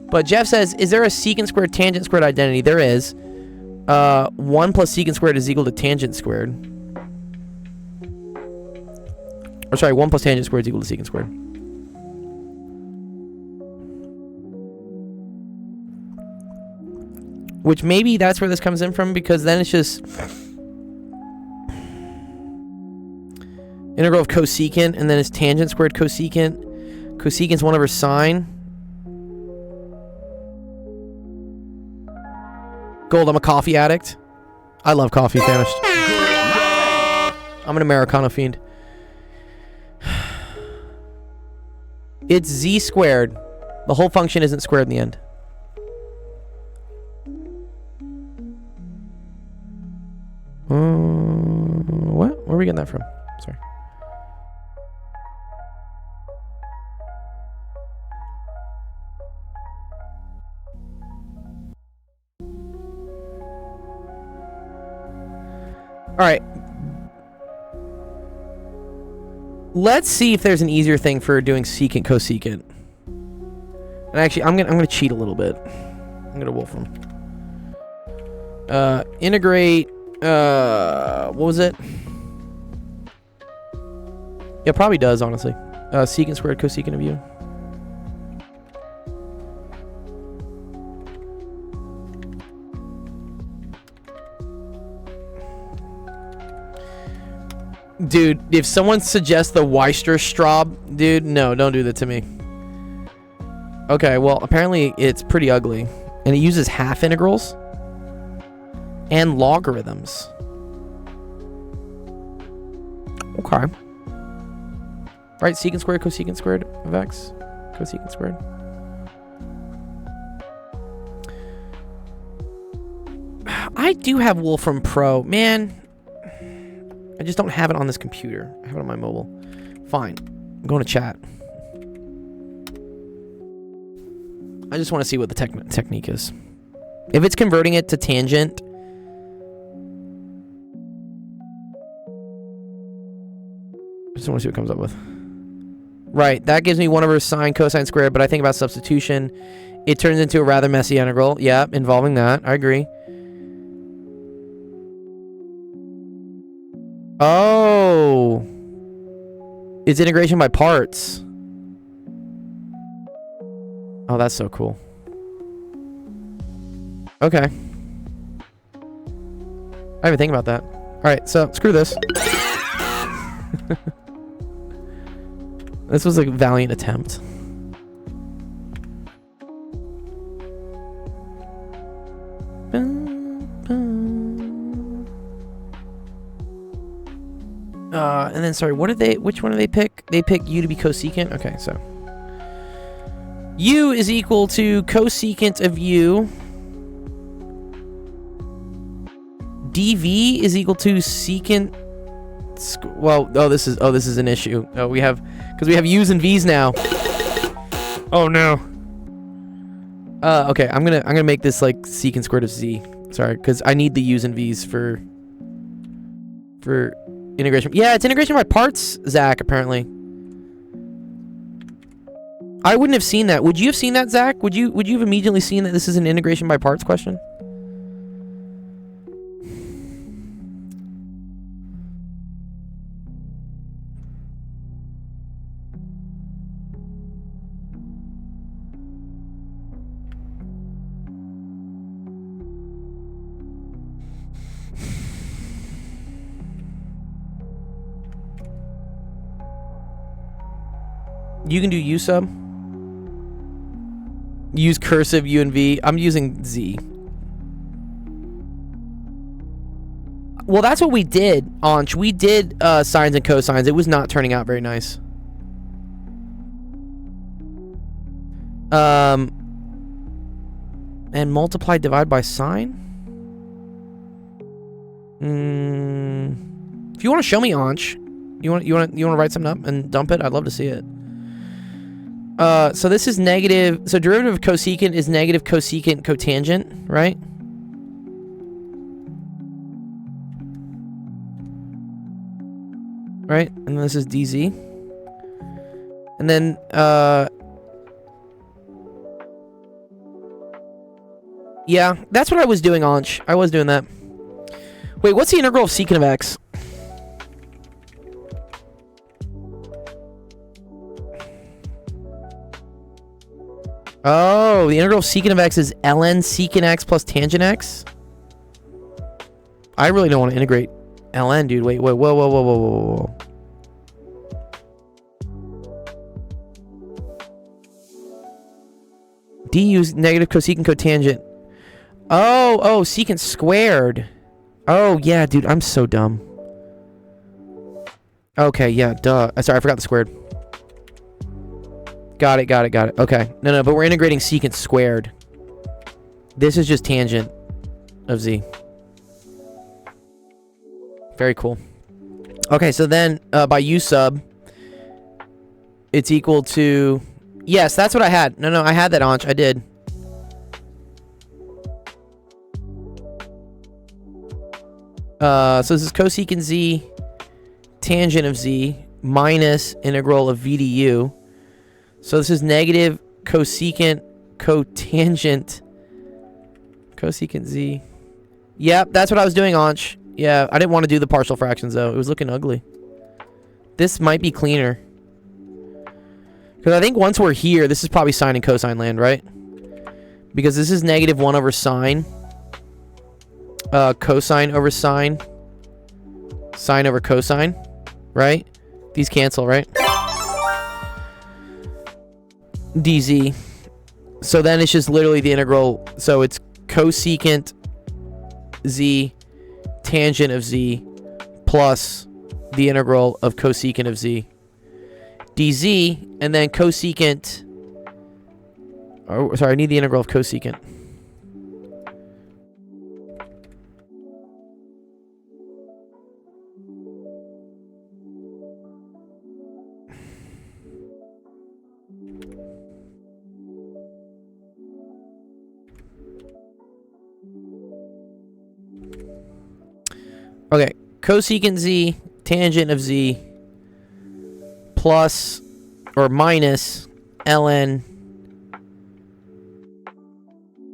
But Jeff says, is there a secant squared, tangent squared identity? There is. 1 plus secant squared is equal to tangent squared. Or sorry, 1 plus tangent squared is equal to secant squared. Which maybe that's where this comes in from, because then it's just integral of cosecant, and then it's tangent squared cosecant. Cosecant's 1 over sine. Gold, I'm a coffee addict. I love coffee, famished. I'm an Americano fiend. It's z squared. The whole function isn't squared in the end. What? Where are we getting that from? Sorry. All right. Let's see if there's an easier thing for doing secant cosecant. And actually, I'm gonna cheat a little bit. I'm gonna Wolfram. Integrate. What was it? Yeah, probably does, honestly. Secant squared cosecant of u. Dude, if someone suggests the Weierstraub, dude, no, don't do that to me. Okay, well, apparently it's pretty ugly. And it uses half integrals and logarithms. Okay. Right, secant squared, cosecant squared of x. Cosecant squared. I do have Wolfram Pro. Man, I just don't have it on this computer. I have it on my mobile. Fine. I'm going to chat. I just want to see what the technique is. If it's converting it to tangent, I just want to see what it comes up with. Right, that gives me 1 over sine cosine squared, but I think about substitution. It turns into a rather messy integral. Yeah, involving that. I agree. Oh. It's integration by parts. Oh, that's so cool. Okay. I didn't even think about that. Alright, so screw this. This was a valiant attempt. And then, sorry, which one did they pick? They picked u to be cosecant? Okay, so. U is equal to cosecant of u. dv is equal to secant. Well, this is an issue. Oh, because we have u's and v's now. Oh no. Okay, I'm gonna make this like secant squared of z. Sorry, because I need the u's and v's for integration. Yeah, it's integration by parts, Zach, apparently. I wouldn't have seen that. Would you have seen that, Zach? Would you have immediately seen that this is an integration by parts question? You can do U sub. Use cursive U and V. I'm using Z. Well, that's what we did, Anch. We did sines and cosines. It was not turning out very nice. And multiply, divide by sine? If you want to show me, Anch, you want to write something up and dump it? I'd love to see it. So this is negative. So derivative of cosecant is negative cosecant cotangent, right? Right, and then this is dz. And then, yeah, that's what I was doing, Anch. I was doing that. Wait, what's the integral of secant of x? Oh, the integral of secant of x is ln secant x plus tangent x? I really don't want to integrate ln, dude. Wait, whoa. Du is negative cosecant cotangent. Oh, secant squared. Oh, yeah, dude, I'm so dumb. Okay, yeah, duh. Sorry, I forgot the squared. Got it. Okay. No, but we're integrating secant squared. This is just tangent of z. Very cool. Okay, so then by u sub, it's equal to... Yes, that's what I had. No, I had that, Anch. I did. So this is cosecant z, tangent of z, minus integral of v du. So this is negative cosecant cotangent cosecant z. Yep, that's what I was doing, Anch. Yeah, I didn't want to do the partial fractions, though. It was looking ugly. This might be cleaner. Because I think once we're here, this is probably sine and cosine land, right? Because this is negative 1 over sine. Cosine over sine. Sine over cosine. Right? These cancel, right? dz. So then it's just literally the integral. So it's cosecant z tangent of z plus the integral of cosecant of z dz, and then cosecant... Oh, sorry, I need the integral of cosecant. Okay, cosecant z, tangent of z, plus or minus ln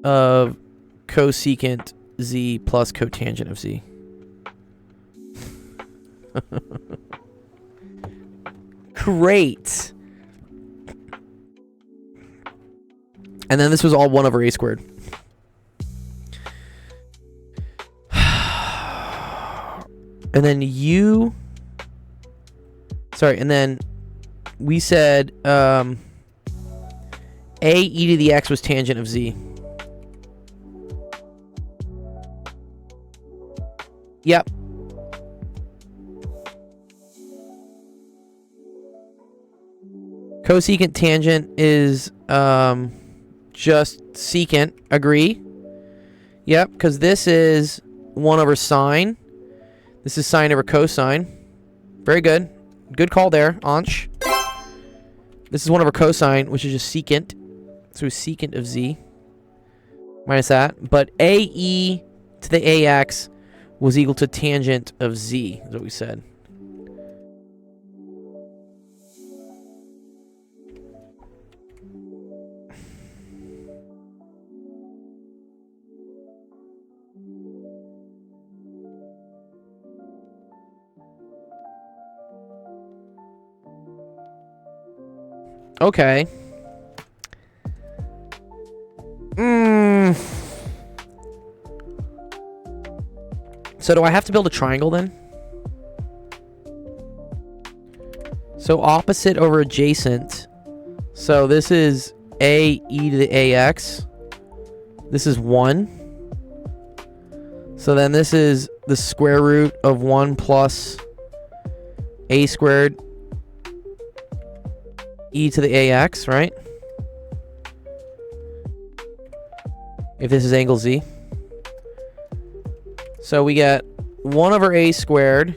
of cosecant z plus cotangent of z. Great. And then this was all 1 over a squared. And then and then we said a e to the x was tangent of z. Yep. Cosecant tangent is just secant. Agree? Yep, because this is 1 over sine. This is sine over cosine. Very good. Good call there, Anch. This is 1 over cosine, which is just secant. So secant of z. Minus that. But ae to the ax was equal to tangent of z, is what we said. Okay. So do I have to build a triangle then? So opposite over adjacent. So this is a e to the ax. This is 1. So then this is the square root of 1 plus a squared e to the ax, right? If this is angle z. So we get 1 over a squared.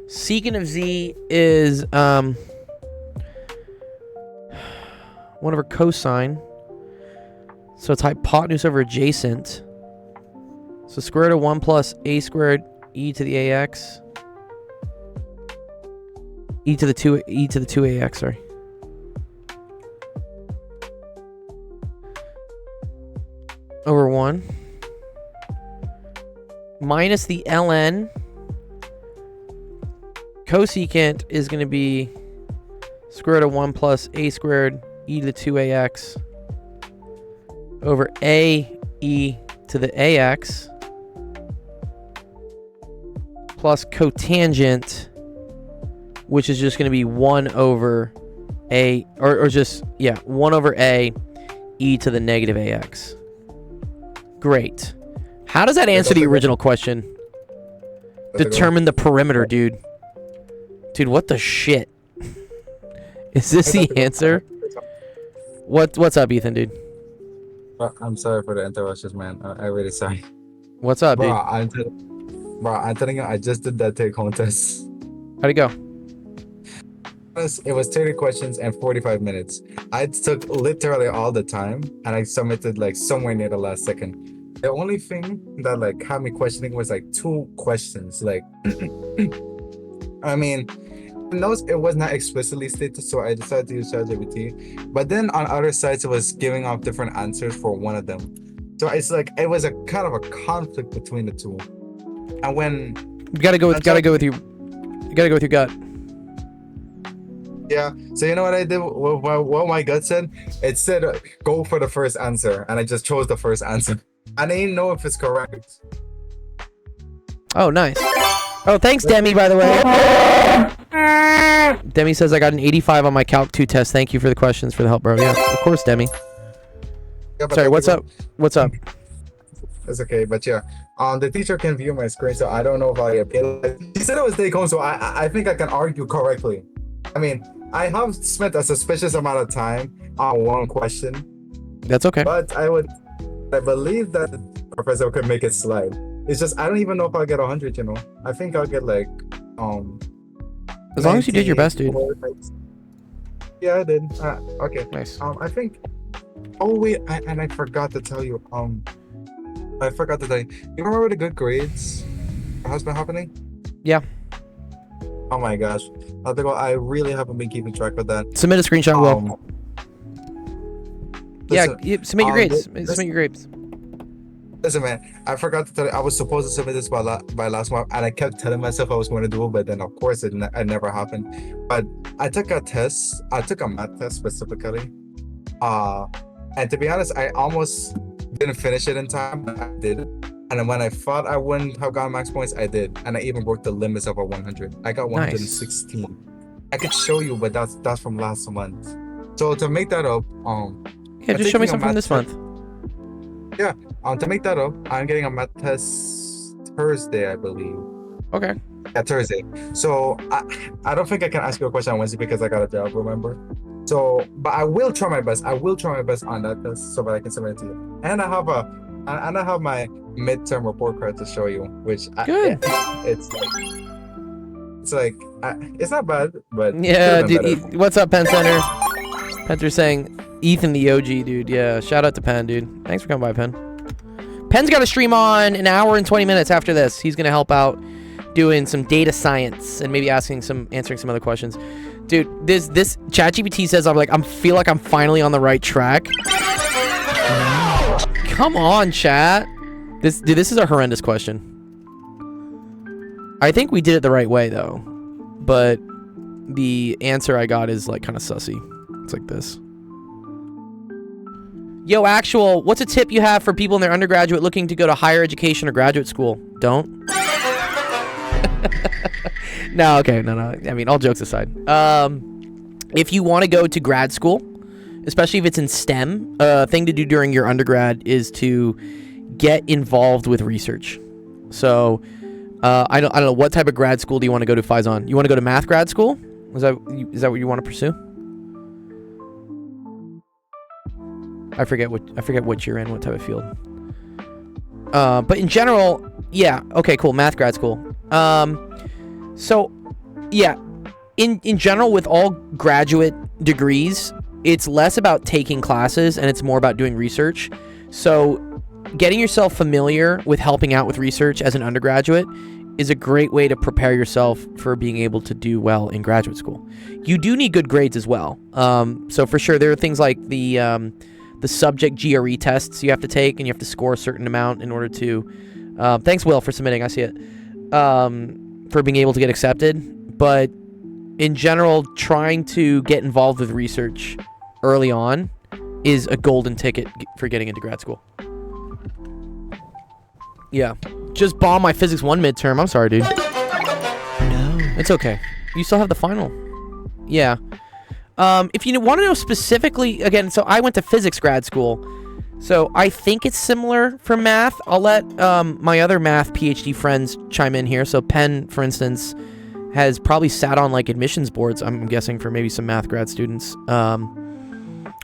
Secant of z is 1 1 over cosine. So it's hypotenuse over adjacent. So square root of 1 plus a squared e to the ax. E to the 2ax, sorry. Over 1. Minus the ln. Cosecant is going to be square root of 1 plus a squared e to the 2ax over a e to the ax plus cotangent, which is just going to be 1 over a, or just, yeah, 1 over a e to the negative ax. Great. How does that answer the original question? Determine the perimeter, dude. Dude, what the shit? Is this the answer? What's up, Ethan, dude? I'm sorry for the interruptions, man. I'm really sorry. What's up, dude? I'm telling you, I just did that take home test. How'd it go? It was 30 questions and 45 minutes. I took literally all the time, and I submitted like somewhere near the last second. The only thing that like had me questioning was like 2 questions. Like, I mean, it was not explicitly stated, so I decided to use ChatGPT. But then on other sites, it was giving off different answers for one of them. So it's like it was a kind of a conflict between the 2. And when You gotta go with your gut. Yeah, so you know what I did? What my gut said? It said go for the first answer, and I just chose the first answer. I didn't know if it's correct. Oh, nice. Oh, thanks, Demi, by the way. Demi says I got an 85 on my Calc 2 test. Thank you for the questions, for the help, bro. Yeah, of course, Demi. Yeah, Sorry, what's up? What's up? It's okay, but yeah. The teacher can view my screen, so I don't know if I appeal. He said it was take home, so I think I can argue correctly. I mean, I have spent a suspicious amount of time on one question. That's okay. But I believe that the professor could make it slide. It's just I don't even know if I'll get 100. You know, I think I'll get like As long as you did your best, dude. Yeah, I did. Okay. Nice. I think. Oh wait, I forgot to tell you. I forgot to tell you. You remember the good grades? Has been happening? Yeah. Oh my gosh, I really haven't been keeping track of that. Submit a screenshot, Will. Listen, Submit your grades. Submit your grades. Listen, man, I forgot to tell you, I was supposed to submit this by last month, and I kept telling myself I was going to do it, but then of course it never happened. But I took a test. I took a math test specifically. And to be honest, I almost didn't finish it in time, but I did. And then when I thought I wouldn't have gotten max points, I did. And I even broke the limits of a 100. I got 116. Nice. I could show you, but that's from last month. So to make that up, yeah, just show me something from this month. Yeah, to make that up, I'm getting a math test Thursday, I believe. Okay. Yeah, Thursday. So I don't think I can ask you a question on Wednesday because I got a job, remember? So, but I will try my best. I will try my best on that test so that I can submit it to you. And I have my midterm report card to show you, which good. It's not bad, but yeah, dude. What's up, Penn Center? Pencer's saying Ethan the OG, dude. Yeah, shout out to Penn, dude. Thanks for coming by, Penn. Penn's got a stream on an hour and 20 minutes after this. He's gonna help out doing some data science and maybe answering some other questions. Dude, this ChatGPT says I feel like I'm finally on the right track. Come on, chat. This is a horrendous question. I think we did it the right way though, but the answer I got is like kind of sussy. It's like this. Yo, Actual, what's a tip you have for people in their undergraduate looking to go to higher education or graduate school? Don't. No, okay, no. I mean, all jokes aside. If you want to go to grad school, especially if it's in STEM, thing to do during your undergrad is to get involved with research. So, I don't know, what type of grad school do you want to go to, Faizan? You want to go to math grad school? Is that what you want to pursue? I forget what you're in, what type of field. But in general, yeah. Okay, cool. Math grad school. So, yeah. In general, with all graduate degrees, it's less about taking classes and it's more about doing research. So getting yourself familiar with helping out with research as an undergraduate is a great way to prepare yourself for being able to do well in graduate school. You do need good grades as well. So for sure, there are things like the subject GRE tests you have to take, and you have to score a certain amount in order to... thanks, Will, for submitting. I see it. For being able to get accepted. But in general, trying to get involved with research early on is a golden ticket for getting into grad school. Yeah. Just bomb my physics 1 midterm. I'm sorry, dude. No. It's okay. You still have the final. Yeah. If you want to know specifically, again, so I went to physics grad school. So I think it's similar for math. I'll let my other math PhD friends chime in here. So Penn, for instance, has probably sat on like admissions boards, I'm guessing, for maybe some math grad students.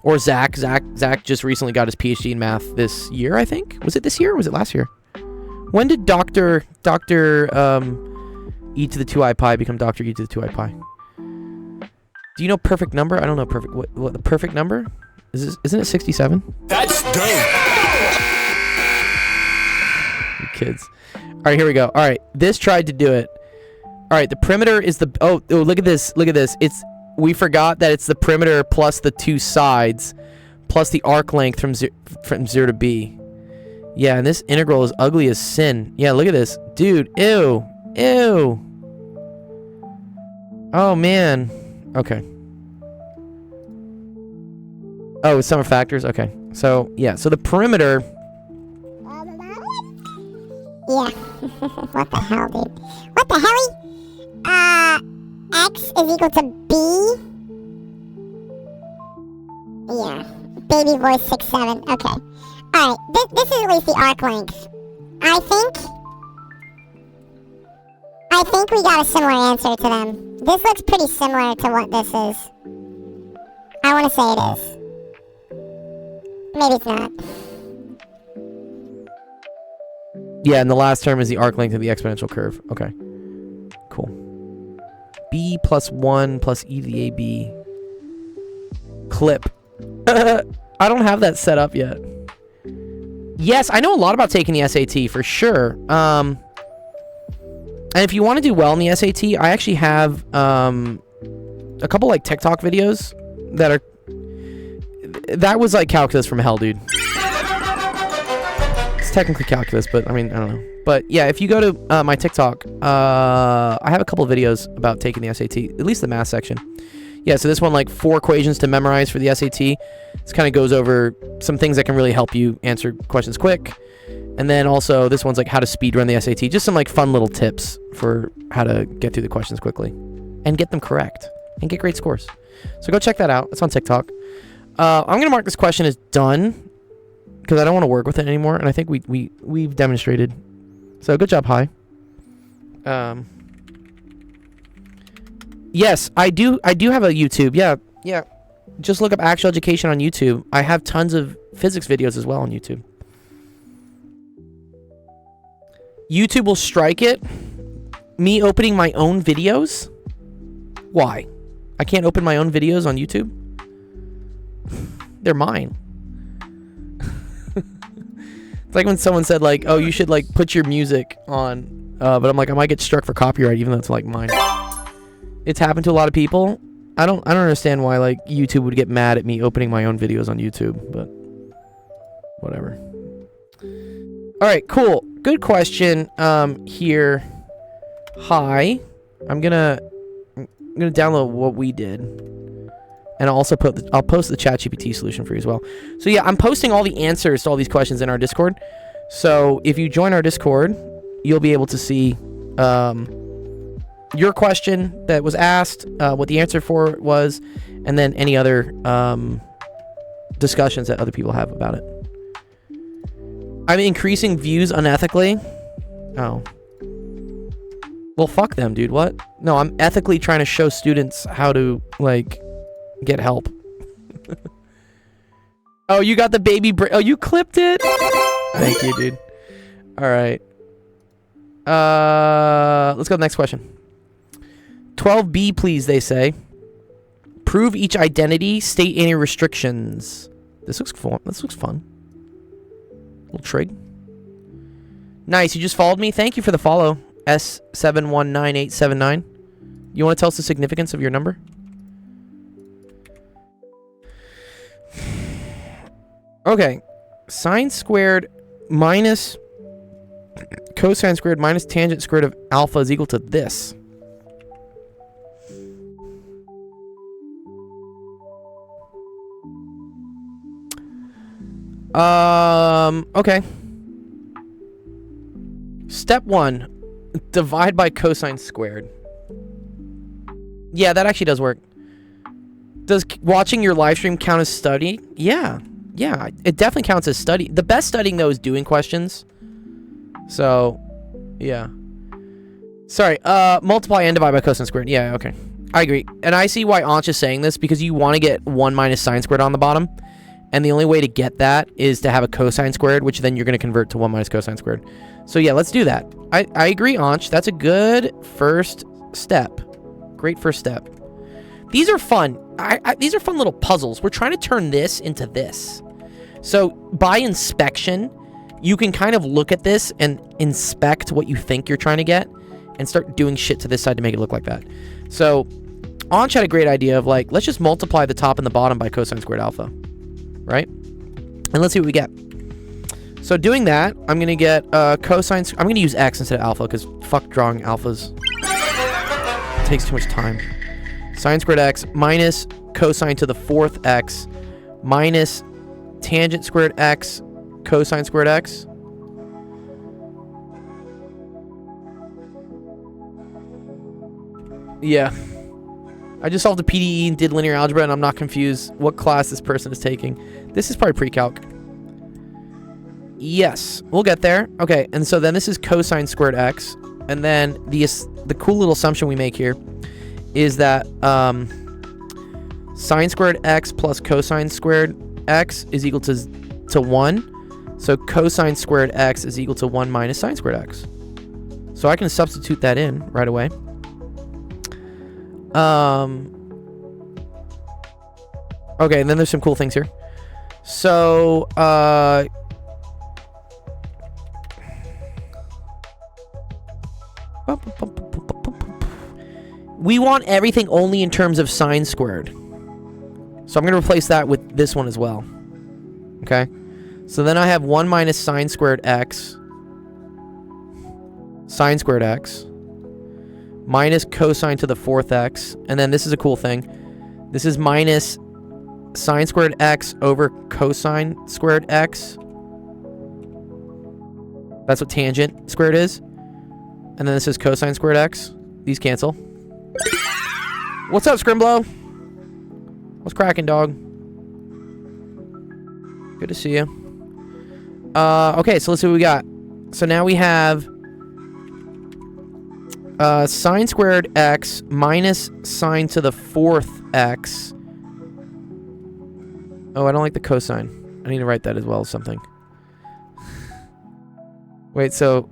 Or Zach. Zach just recently got his PhD in math this year, I think. Was it this year or was it last year? When did Dr. E to the 2i pi become Dr. E to the 2i pi? Do you know perfect number? I don't know perfect. What the perfect number? Isn't it 67? That's dope. You kids. All right, here we go. All right, this tried to do it. All right, the perimeter is the... Oh, look at this. Look at this. We forgot that it's the perimeter plus the two sides plus the arc length from 0 to b. Yeah, and this integral is ugly as sin. Yeah, look at this. Dude, ew. Ew. Oh, man. Okay. Oh, it's sum of factors? Okay. So, yeah. So the perimeter... Yeah. What the hell, dude? What the hell? X is equal to B? Yeah. Baby boy 6'7". Okay. Alright, this is at least the arc length. I think we got a similar answer to them. This looks pretty similar to what this is. I want to say it is. Maybe it's not. Yeah, and the last term is the arc length of the exponential curve. Okay. Cool. B plus 1 plus e to the AB. Clip. I don't have that set up yet. Yes, I know a lot about taking the SAT, for sure. And if you want to do well in the SAT, I actually have a couple like TikTok videos that are... That was like calculus from hell, dude. It's technically calculus, but I mean, I don't know. But yeah, if you go to my TikTok, I have a couple of videos about taking the SAT, at least the math section. Yeah, so this one, like 4 equations to memorize for the SAT. This kind of goes over some things that can really help you answer questions quick. And then also, this one's like how to speed run the SAT. Just some like fun little tips for how to get through the questions quickly. And get them correct. And get great scores. So go check that out. It's on TikTok. I'm going to mark this question as done. Because I don't want to work with it anymore. And I think we've demonstrated. So good job, Hi. Yes, I do have a YouTube. Yeah. Just look up Actual Education on YouTube. I have tons of physics videos as well on YouTube. YouTube will strike it. Me opening my own videos? Why? I can't open my own videos on YouTube? They're mine. It's like when someone said like, oh, you should like put your music on. But I'm like, I might get struck for copyright even though it's like mine. It's happened to a lot of people. I don't understand why like YouTube would get mad at me opening my own videos on YouTube, but whatever. All right, cool. Good question here. Hi. I'm gonna download what we did. And I'll also I'll post the ChatGPT solution for you as well. So yeah, I'm posting all the answers to all these questions in our Discord. So if you join our Discord, you'll be able to see your question that was asked, what the answer for it was, and then any other discussions that other people have about it. I'm increasing views unethically. Oh. Well, fuck them, dude. What? No, I'm ethically trying to show students how to, like, get help. Oh, you got the baby oh, you clipped it? Thank you, dude. All right. Let's go to the next question. 12B, please, they say. Prove each identity. State any restrictions. This looks fun. This looks fun. Little trig. Nice. You just followed me. Thank you for the follow. S719879. You want to tell us the significance of your number? Okay. Sine squared minus cosine squared minus tangent squared of alpha is equal to this. Okay. Step 1. Divide by cosine squared. Yeah, that actually does work. Does watching your live stream count as study? Yeah. Yeah, it definitely counts as study. The best studying, though, is doing questions. So, yeah. Sorry, multiply and divide by cosine squared. Yeah, okay. I agree. And I see why Anch is saying this, because you want to get 1 minus sine squared on the bottom. And the only way to get that is to have a cosine squared, which then you're going to convert to 1 minus cosine squared. So yeah, let's do that. I agree, Anch. That's a good first step. Great first step. These are fun. These are fun little puzzles. We're trying to turn this into this. So by inspection, you can kind of look at this and inspect what you think you're trying to get and start doing shit to this side to make it look like that. So Anch had a great idea of like, let's just multiply the top and the bottom by cosine squared alpha. Right? And let's see what we get. So doing that, I'm going to get cosine... I'm going to use x instead of alpha, because fuck drawing alphas. It takes too much time. Sine squared x minus cosine to the 4th x minus tangent squared x cosine squared x. Yeah. I just solved a PDE and did linear algebra, and I'm not confused what class this person is taking. This is probably pre-calc. Yes, we'll get there. Okay, and so then this is cosine squared x, and then the cool little assumption we make here is that sine squared x plus cosine squared x is equal to 1. So cosine squared x is equal to 1 minus sine squared x. So I can substitute that in right away. Okay, and then there's some cool things here. So, we want everything only in terms of sine squared. So I'm going to replace that with this one as well. Okay? So then I have 1 minus sine squared x minus cosine to the 4th x. And then this is a cool thing. This is minus sine squared x over cosine squared x. That's what tangent squared is. And then this is cosine squared x. These cancel. What's up, Scrimblow? What's cracking, dog? Good to see you. Okay, so let's see what we got. So now we have sine squared x minus sine to the 4th x. Oh, I don't like the cosine. I need to write that as well as something. Wait, so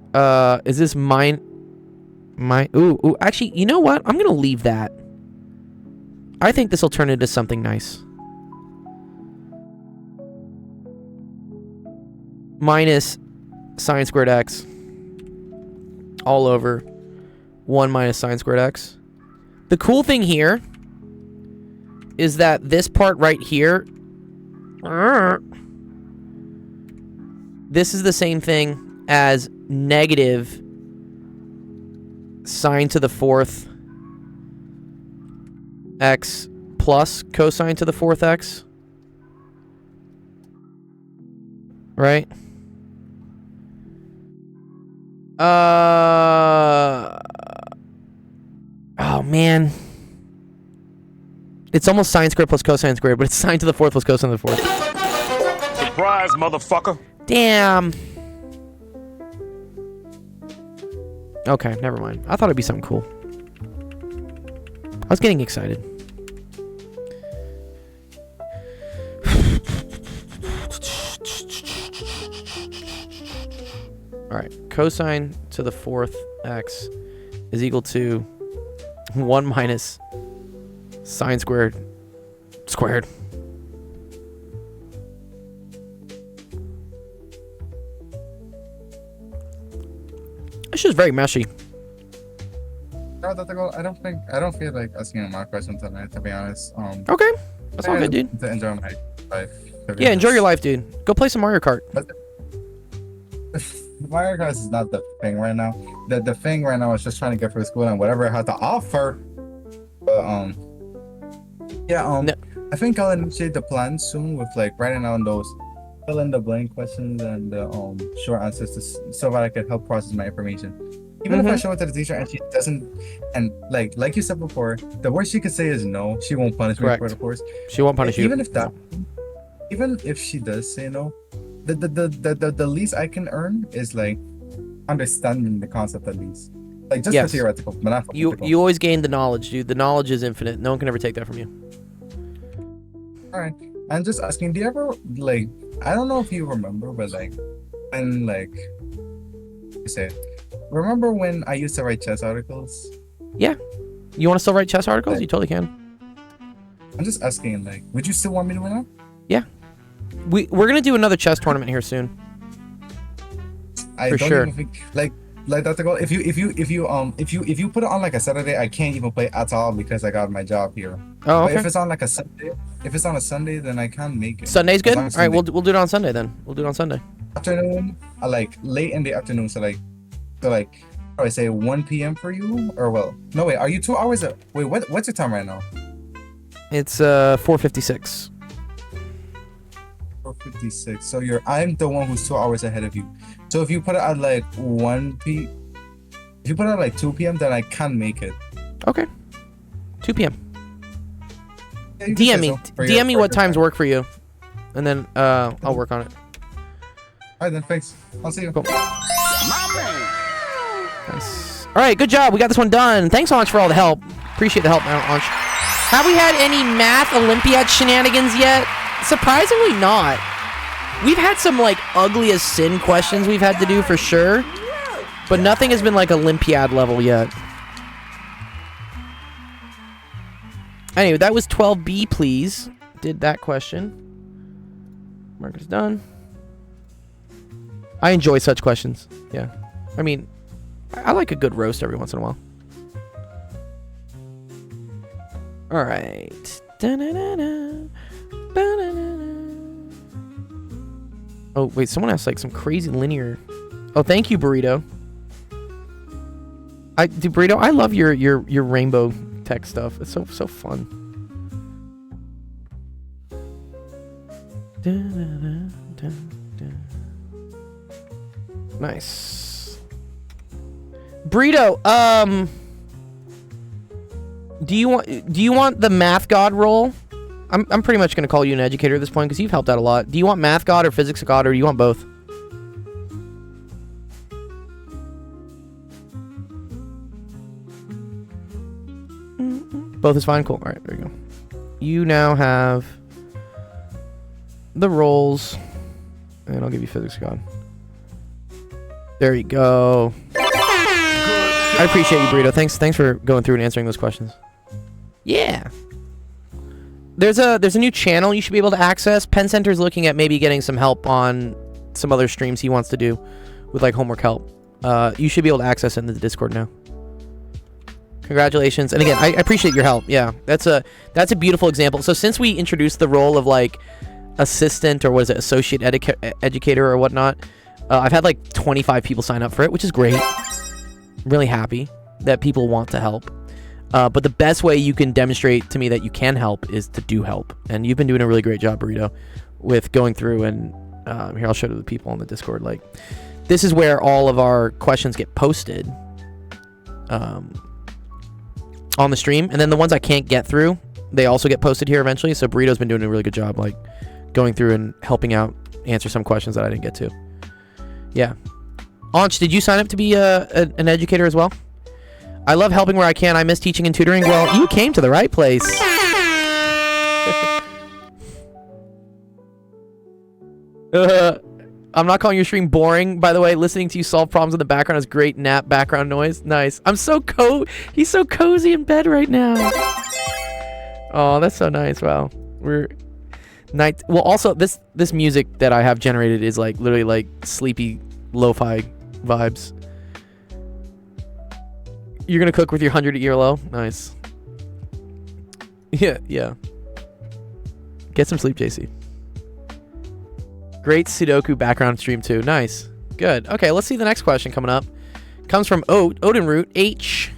is this ooh, actually, you know what? I'm going to leave that. I think this will turn into something nice. Minus sine squared x all over 1 minus sine squared x. The cool thing here is that this part right here, this is the same thing as negative sine to the 4th x plus cosine to the 4th x. Right? Oh, man. It's almost sine squared plus cosine squared, but it's sine to the 4th plus cosine to the 4th. Surprise, motherfucker. Damn. Okay, never mind. I thought it'd be something cool. I was getting excited. Alright, cosine to the 4th x is equal to 1 minus sine squared squared. It's just very meshy. No, I don't feel like asking my question tonight, to be honest. Okay, that's all good, dude. To enjoy my life. Yeah, enjoy your life, dude. Go play some Mario Kart. Mario Kart is not the thing right now. The thing right now is just trying to get through school and whatever it had to offer. But yeah, No. I think I'll initiate the plan soon with like writing down those fill in the blank questions and the short answers so that I can help process my information. Even if I show it to the teacher and she doesn't, and like you said before, the worst she could say is no. She won't punish me for it, of course. She won't punish you. Even if she does say no, the least I can earn is like understanding the concept at least. Like just for theoretical, but not for practical. You always gain the knowledge, dude. The knowledge is infinite. No one can ever take that from you. All right, I'm just asking. Do you ever like? I don't know if you remember, but like when like you say, remember when I used to write chess articles? Yeah. You want to still write chess articles? Yeah. You totally can. I'm just asking. Like, would you still want me to win that? Yeah. We're gonna do another chess tournament here soon. I For don't sure. even think like that's the goal. If you put it on like a Saturday, I can't even play at all because I got my job here. Oh, But okay. if it's on like a Sunday, then I can make it. Sunday's good. As All long as right, Sunday we'll do it on Sunday then. We'll do it on Sunday. afternoon, like late in the afternoon. So like, how do I say 1 p.m. for you? Or well, no wait, are you 2 hours? Wait, what's your time right now? It's 4:56. 4:56. So I'm the one who's 2 hours ahead of you. So if you put it at like 1 p. If you put it at like 2 p.m., then I can make it. Okay. 2 p.m. Yeah, you can DM say me. so for DM me your what times time. work for you, and then I'll work on it. All right, then thanks. I'll see you. Cool. Nice. All right, good job. We got this one done. Thanks so much for all the help. Appreciate the help, Launch. Have we had any math Olympiad shenanigans yet? Surprisingly not. We've had some like ugly as sin questions we've had to do for sure, but nothing has been like Olympiad level yet. Anyway, that was 12B, please. Did that question. Mark is done. I enjoy such questions. Yeah. I mean, I like a good roast every once in a while. All right. Da-na-na-na. Ba-na-na-na. Oh, wait. Someone asked like some crazy linear. Oh, thank you, Burrito. Burrito, I love your rainbow tech stuff. It's so fun. Nice. Burrito, do you want the math god role? I'm pretty much gonna call you an educator at this point because you've helped out a lot. Do you want math god or physics god, or do you want both? Both is fine. Cool. All right, there you go. You now have the roles, and I'll give you physics god. There you go. I appreciate you, Burrito. Thanks for going through and answering those questions. Yeah. There's a new channel you should be able to access. Penn Center's looking at maybe getting some help on some other streams he wants to do with like homework help. You should be able to access it in the Discord now. Congratulations. And again, I appreciate your help. Yeah, that's a beautiful example. So since we introduced the role of like assistant or what is it, associate educator or whatnot, I've had like 25 people sign up for it, which is great. I'm really happy that people want to help. But the best way you can demonstrate to me that you can help is to do help. And you've been doing a really great job, Burrito, with going through and here, I'll show it to the people on the Discord. Like, this is where all of our questions get posted on the stream. And then the ones I can't get through, they also get posted here eventually. So Burrito's been doing a really good job, like, going through and helping out, answer some questions that I didn't get to. Yeah. Anch, did you sign up to be an educator as well? I love helping where I can. I miss teaching and tutoring. Well, you came to the right place. I'm not calling your stream boring. By the way, listening to you solve problems in the background is great nap background noise. Nice. He's so cozy in bed right now. Oh, that's so nice. Wow. We're night. Well, also this music that I have generated is like literally like sleepy lo-fi vibes. You're gonna cook with your 100-year low. Nice. Yeah. Get some sleep, JC. Great Sudoku background stream too. Nice. Good. Okay, let's see the next question coming up. Comes from Odin Root H.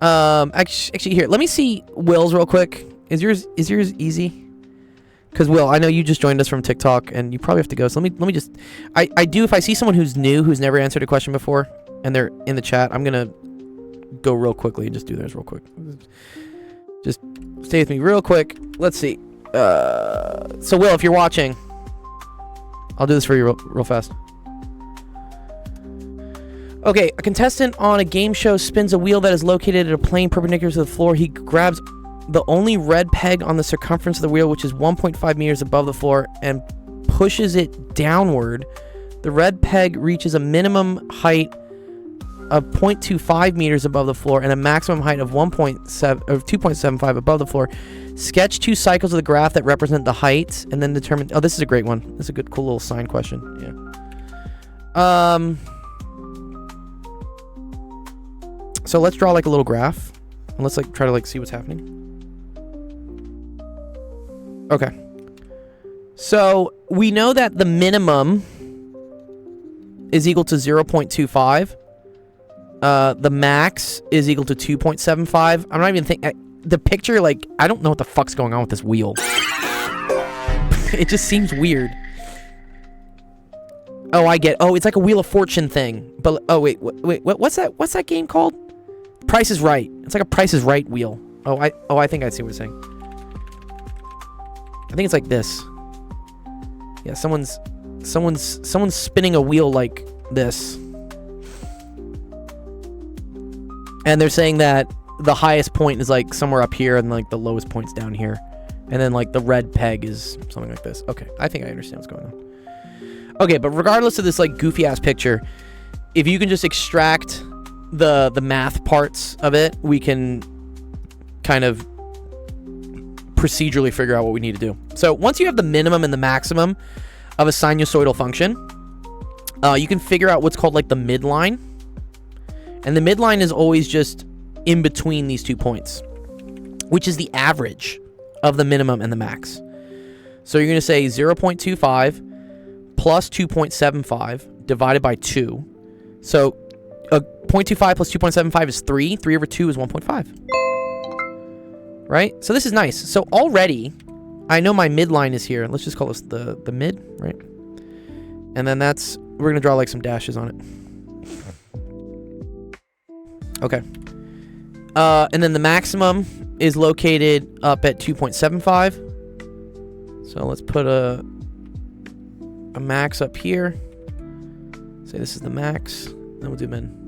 Actually, here. Let me see Will's real quick. Is yours easy? Because Will, I know you just joined us from TikTok, and you probably have to go. So let me just. I do. If I see someone who's new, who's never answered a question before, and they're in the chat, I'm gonna go real quickly and just do theirs real quick. Just stay with me real quick. Let's see. So Will, if you're watching, I'll do this for you real fast. Okay, a contestant on a game show spins a wheel that is located at a plane perpendicular to the floor. He grabs the only red peg on the circumference of the wheel, which is 1.5 meters above the floor, and pushes it downward. The red peg reaches a minimum height of 0.25 meters above the floor and a maximum height of 2.75 above the floor. Sketch 2 cycles of the graph that represent the heights, and then determine. Oh, this is a great one. This is a good, cool little sign question. Yeah. So let's draw like a little graph, and let's like try to like see what's happening. Okay. So we know that the minimum is equal to 0.25. The max is equal to 2.75. I'm not even thinking. The picture, like, I don't know what the fuck's going on with this wheel. It just seems weird. Oh, I get. Oh, it's like a Wheel of Fortune thing. But oh wait, what's that? What's that game called? Price is Right. It's like a Price is Right wheel. I think I see what you're saying. I think it's like this. Yeah, someone's spinning a wheel like this. And they're saying that the highest point is like somewhere up here and like the lowest point's down here. And then like the red peg is something like this. Okay, I think I understand what's going on. Okay, but regardless of this like goofy ass picture, if you can just extract the math parts of it, we can kind of procedurally figure out what we need to do. So once you have the minimum and the maximum of a sinusoidal function, you can figure out what's called like the midline. And the midline is always just in between these 2 points, which is the average of the minimum and the max. So you're going to say 0.25 plus 2.75 divided by 2. So 0.25 plus 2.75 is 3. 3 over 2 is 1.5. Right? So this is nice. So already, I know my midline is here. Let's just call this the mid, right? And then we're going to draw like some dashes on it. Okay. And then the maximum is located up at 2.75. So let's put a max up here. Say this is the max. Then we'll do min.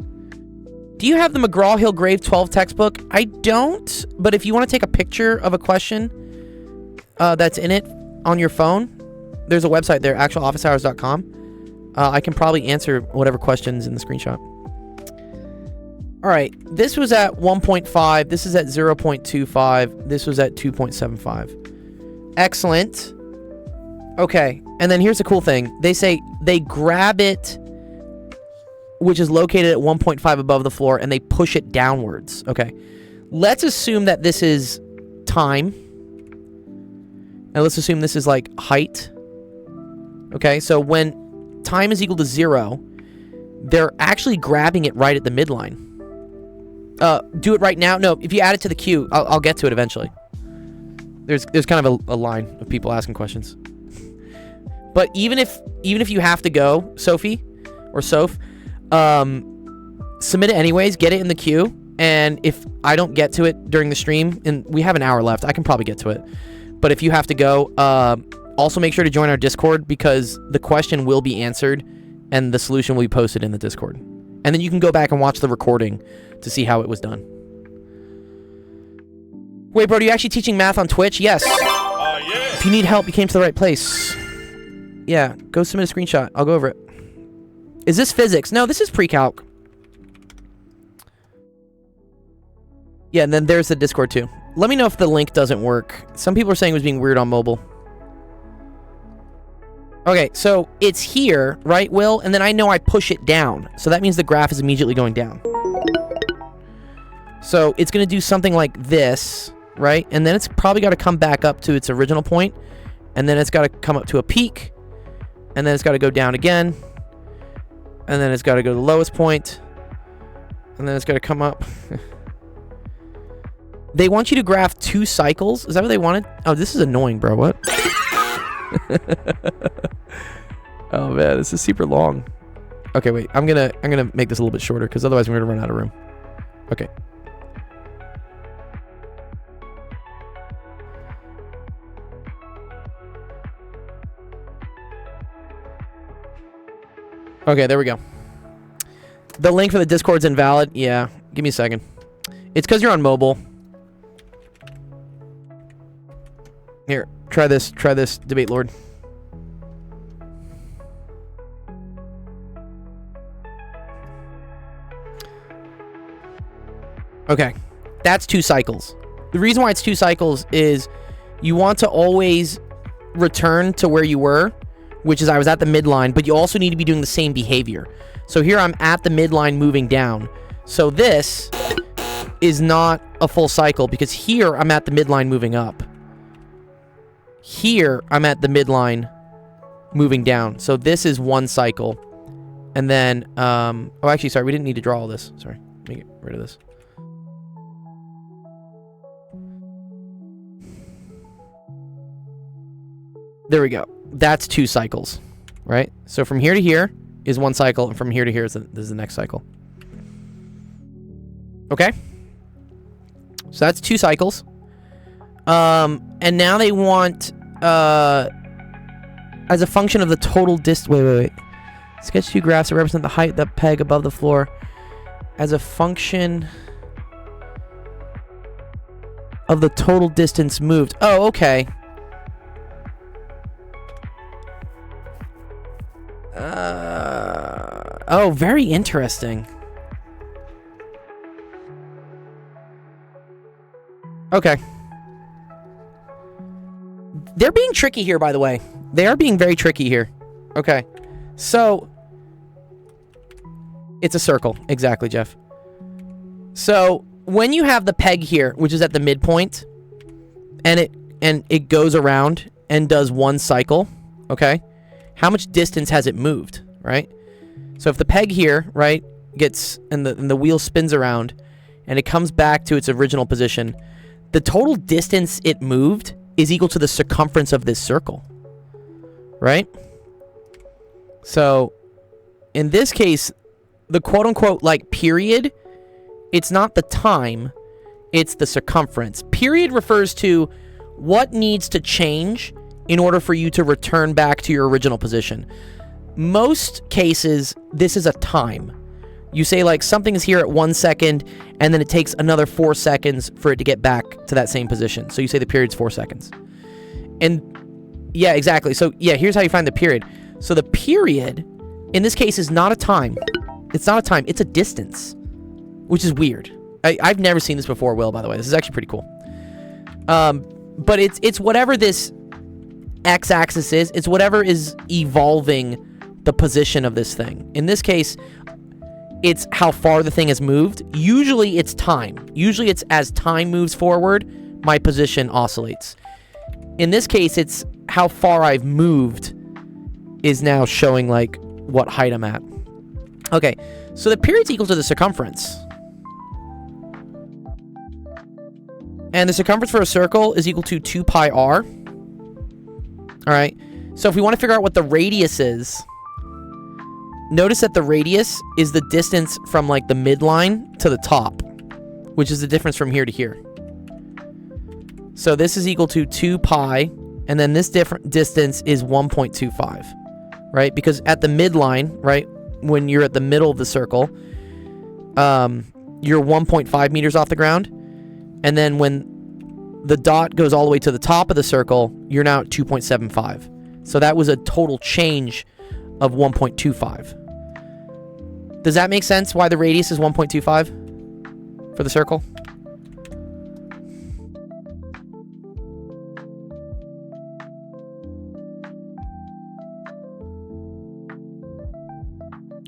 Do you have the McGraw-Hill Grave 12 textbook? I don't, but if you want to take a picture of a question that's in it on your phone, there's a website there, actualofficehours.com. I can probably answer whatever questions in the screenshot. All right, this was at 1.5. This is at 0.25. This was at 2.75. Excellent. Okay, and then here's the cool thing. They say they grab it, which is located at 1.5 above the floor, and they push it downwards. Okay, let's assume that this is time. And let's assume this is like height. Okay, so when time is equal to 0, they're actually grabbing it right at the midline. Do it right now. No, if you add it to the queue, I'll get to it eventually. There's kind of a line of people asking questions. But even if you have to go, Sophie or Soph, submit it anyways. Get it in the queue, and if I don't get to it during the stream, and we have an hour left, I can probably get to it. But if you have to go, also make sure to join our Discord, because the question will be answered, and the solution will be posted in the Discord. And then you can go back and watch the recording to see how it was done. Wait, bro, are you actually teaching math on Twitch? Yes. Yeah. If you need help, you came to the right place. Yeah, go submit a screenshot. I'll go over it. Is this physics? No, this is pre-calc. Yeah, and then there's the Discord too. Let me know if the link doesn't work. Some people are saying it was being weird on mobile. Okay, so it's here, right, Will? And then I know I push it down. So that means the graph is immediately going down. So it's going to do something like this, right? And then it's probably got to come back up to its original point. And then it's got to come up to a peak. And then it's got to go down again. And then it's got to go to the lowest point. And then it's got to come up. They want you to graph 2 cycles. Is that what they wanted? Oh, this is annoying, bro. What? Oh man, this is super long. Okay, wait. I'm gonna make this a little bit shorter because otherwise we're gonna run out of room. Okay. Okay, there we go. The link for the Discord's invalid. Yeah, give me a second. It's because you're on mobile. Here, try this. Try this, Debate Lord. Okay, that's 2 cycles. The reason why it's 2 cycles is you want to always return to where you were, which is I was at the midline, but you also need to be doing the same behavior. So here I'm at the midline moving down. So this is not a full cycle because here I'm at the midline moving up. Here I'm at the midline moving down. So this is 1 cycle. And then, oh, actually, sorry, we didn't need to draw all this. Sorry, let me get rid of this. There we go. That's 2 cycles, right? So from here to here is 1 cycle, and from here to here is the next cycle. Okay? So that's 2 cycles. And now they want, as a function of the total wait. Sketch 2 graphs that represent the height of the peg above the floor as a function of the total distance moved. Oh, okay. Oh, very interesting. Okay. They're being tricky here, by the way. They are being very tricky here. Okay. So, it's a circle. Exactly, Jeff. So, when you have the peg here, which is at the midpoint, and it goes around and does 1 cycle, okay? How much distance has it moved, right? So if the peg here, right, gets, and the wheel spins around, and it comes back to its original position, the total distance it moved is equal to the circumference of this circle, right? So, in this case, the quote-unquote, like, period, it's not the time, it's the circumference. Period refers to what needs to change in order for you to return back to your original position. Most cases, this is a time. You say, like, something is here at 1 second, and then it takes another 4 seconds for it to get back to that same position. So you say the period's 4 seconds. And, yeah, exactly. So, yeah, here's how you find the period. So the period, in this case, is not a time. It's not a time. It's a distance, which is weird. I've never seen this before, Will, by the way. This is actually pretty cool. But it's whatever this x-axis is. It's whatever is evolving the position of this thing. In this case, it's how far the thing has moved. Usually it's time. Usually it's as time moves forward, my position oscillates. In this case, it's how far I've moved is now showing, like, what height I'm at. Okay, so the period's equal to the circumference. And the circumference for a circle is equal to 2 pi r. Alright, so if we want to figure out what the radius is, notice that the radius is the distance from, like, the midline to the top, which is the difference from here to here. So this is equal to 2 pi, and then this different distance is 1.25, right? Because at the midline, right, when you're at the middle of the circle, you're 1.5 meters off the ground, and then when the dot goes all the way to the top of the circle, you're now at 2.75. So that was a total change of 1.25. Does that make sense why the radius is 1.25 for the circle?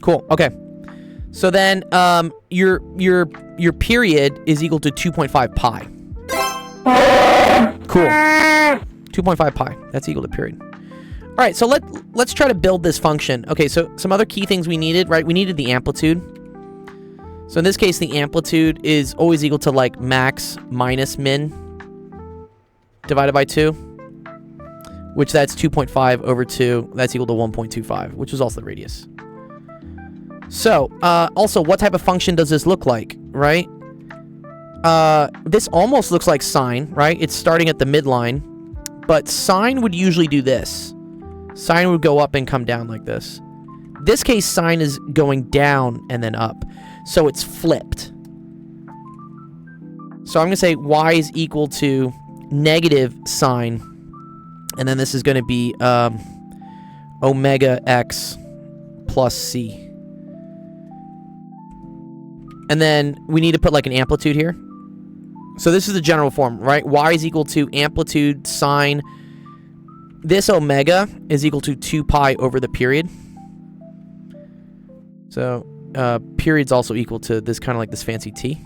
Cool. Okay. So then your period is equal to 2.5 pi. Cool. 2.5 pi. That's equal to period. All right, so let's try to build this function. Okay, so some other key things we needed, right? We needed the amplitude. So in this case, the amplitude is always equal to like max minus min divided by 2, which that's 2.5 over 2. That's equal to 1.25, which is also the radius. So, also, what type of function does this look like, right? This almost looks like sine, right? It's starting at the midline, but sine would usually do this. Sine would go up and come down like this. This case, sine is going down and then up. So it's flipped. So I'm going to say y is equal to negative sine. And then this is going to be omega x plus c. And then we need to put like an amplitude here. So this is the general form, right? Y is equal to amplitude sine. This omega is equal to 2 pi over the period. So period's also equal to this kind of like this fancy t.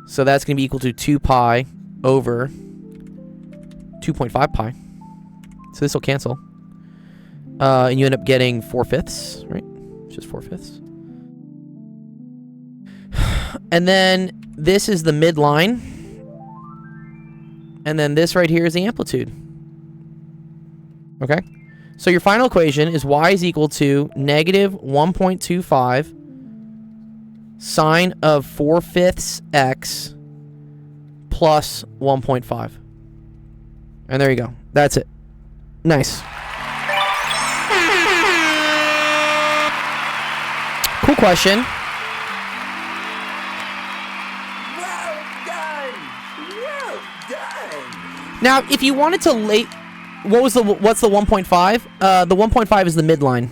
So that's going to be equal to 2 pi over 2.5 pi. So this will cancel. And you end up getting 4/5, right? It's just 4/5. And then this is the midline. And then this right here is the amplitude. Okay? So your final equation is y is equal to negative 1.25 sine of 4/5 x plus 1.5. And there you go. That's it. Nice. Cool question. Now, if you wanted to what's the 1.5? The 1.5 is the midline.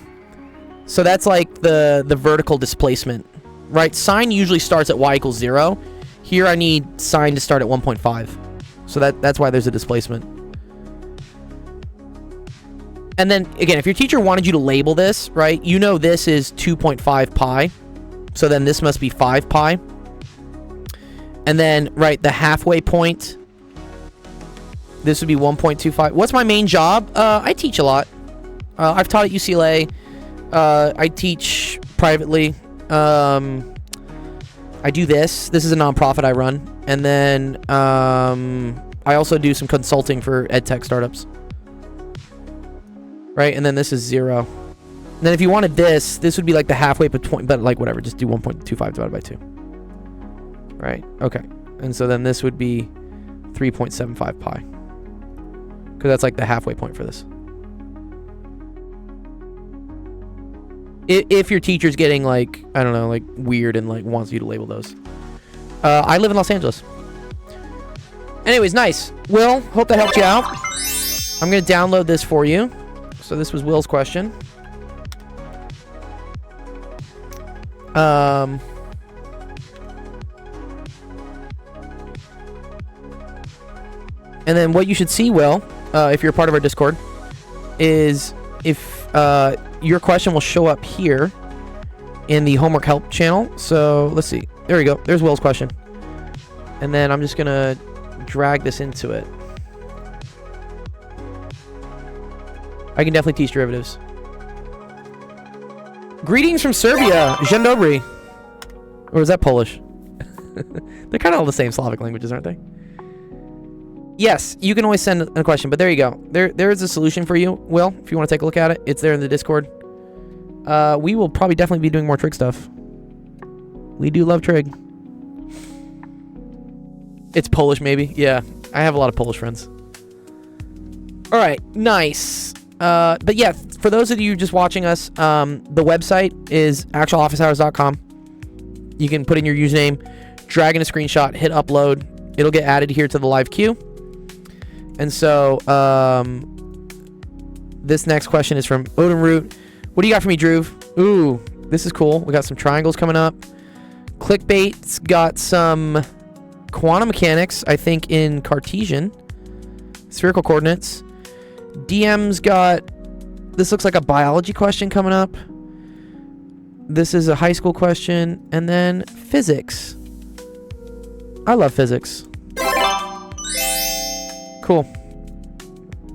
So that's like the vertical displacement, right? Sine usually starts at y equals 0. Here I need sine to start at 1.5. So that's why there's a displacement. And then, again, if your teacher wanted you to label this, right, you know this is 2.5 pi. So then this must be 5 pi. And then, right, the halfway point, this would be 1.25. What's my main job? I teach a lot. I've taught at UCLA. I teach privately. I do this. This is a nonprofit I run. And then I also do some consulting for edtech startups. Right? And then this is 0. And then if you wanted this would be like the halfway between, but like whatever, just do 1.25 divided by 2. Right? Okay. And so then this would be 3.75 pi. Because that's like the halfway point for this. If your teacher's getting like, I don't know, like weird and like wants you to label those. I live in Los Angeles. Anyways, nice. Will, hope that helped you out. I'm going to download this for you. So this was Will's question. And then what you should see, Will, if you're a part of our Discord, is if your question will show up here in the homework help channel. So let's see. There we go. There's Will's question. And then I'm just going to drag this into it. I can definitely teach derivatives. Greetings from Serbia. Dzień dobry. Or is that Polish? They're kind of all the same Slavic languages, aren't they? Yes, you can always send a question, but there you go. There is a solution for you, Will, if you want to take a look at it. It's there in the Discord. We will probably definitely be doing more trig stuff. We do love trig. It's Polish, maybe. Yeah, I have a lot of Polish friends. All right, nice. But yeah, for those of you just watching us, the website is actualofficehours.com. You can put in your username, drag in a screenshot, hit upload. It'll get added here to the live queue. And so, this next question is from Odinroot. What do you got for me, Drew? Ooh, this is cool. We got some triangles coming up. Clickbait's got some quantum mechanics, I think, in Cartesian. Spherical coordinates. DM's got... This looks like a biology question coming up. This is a high school question, and then physics. I love physics. Cool.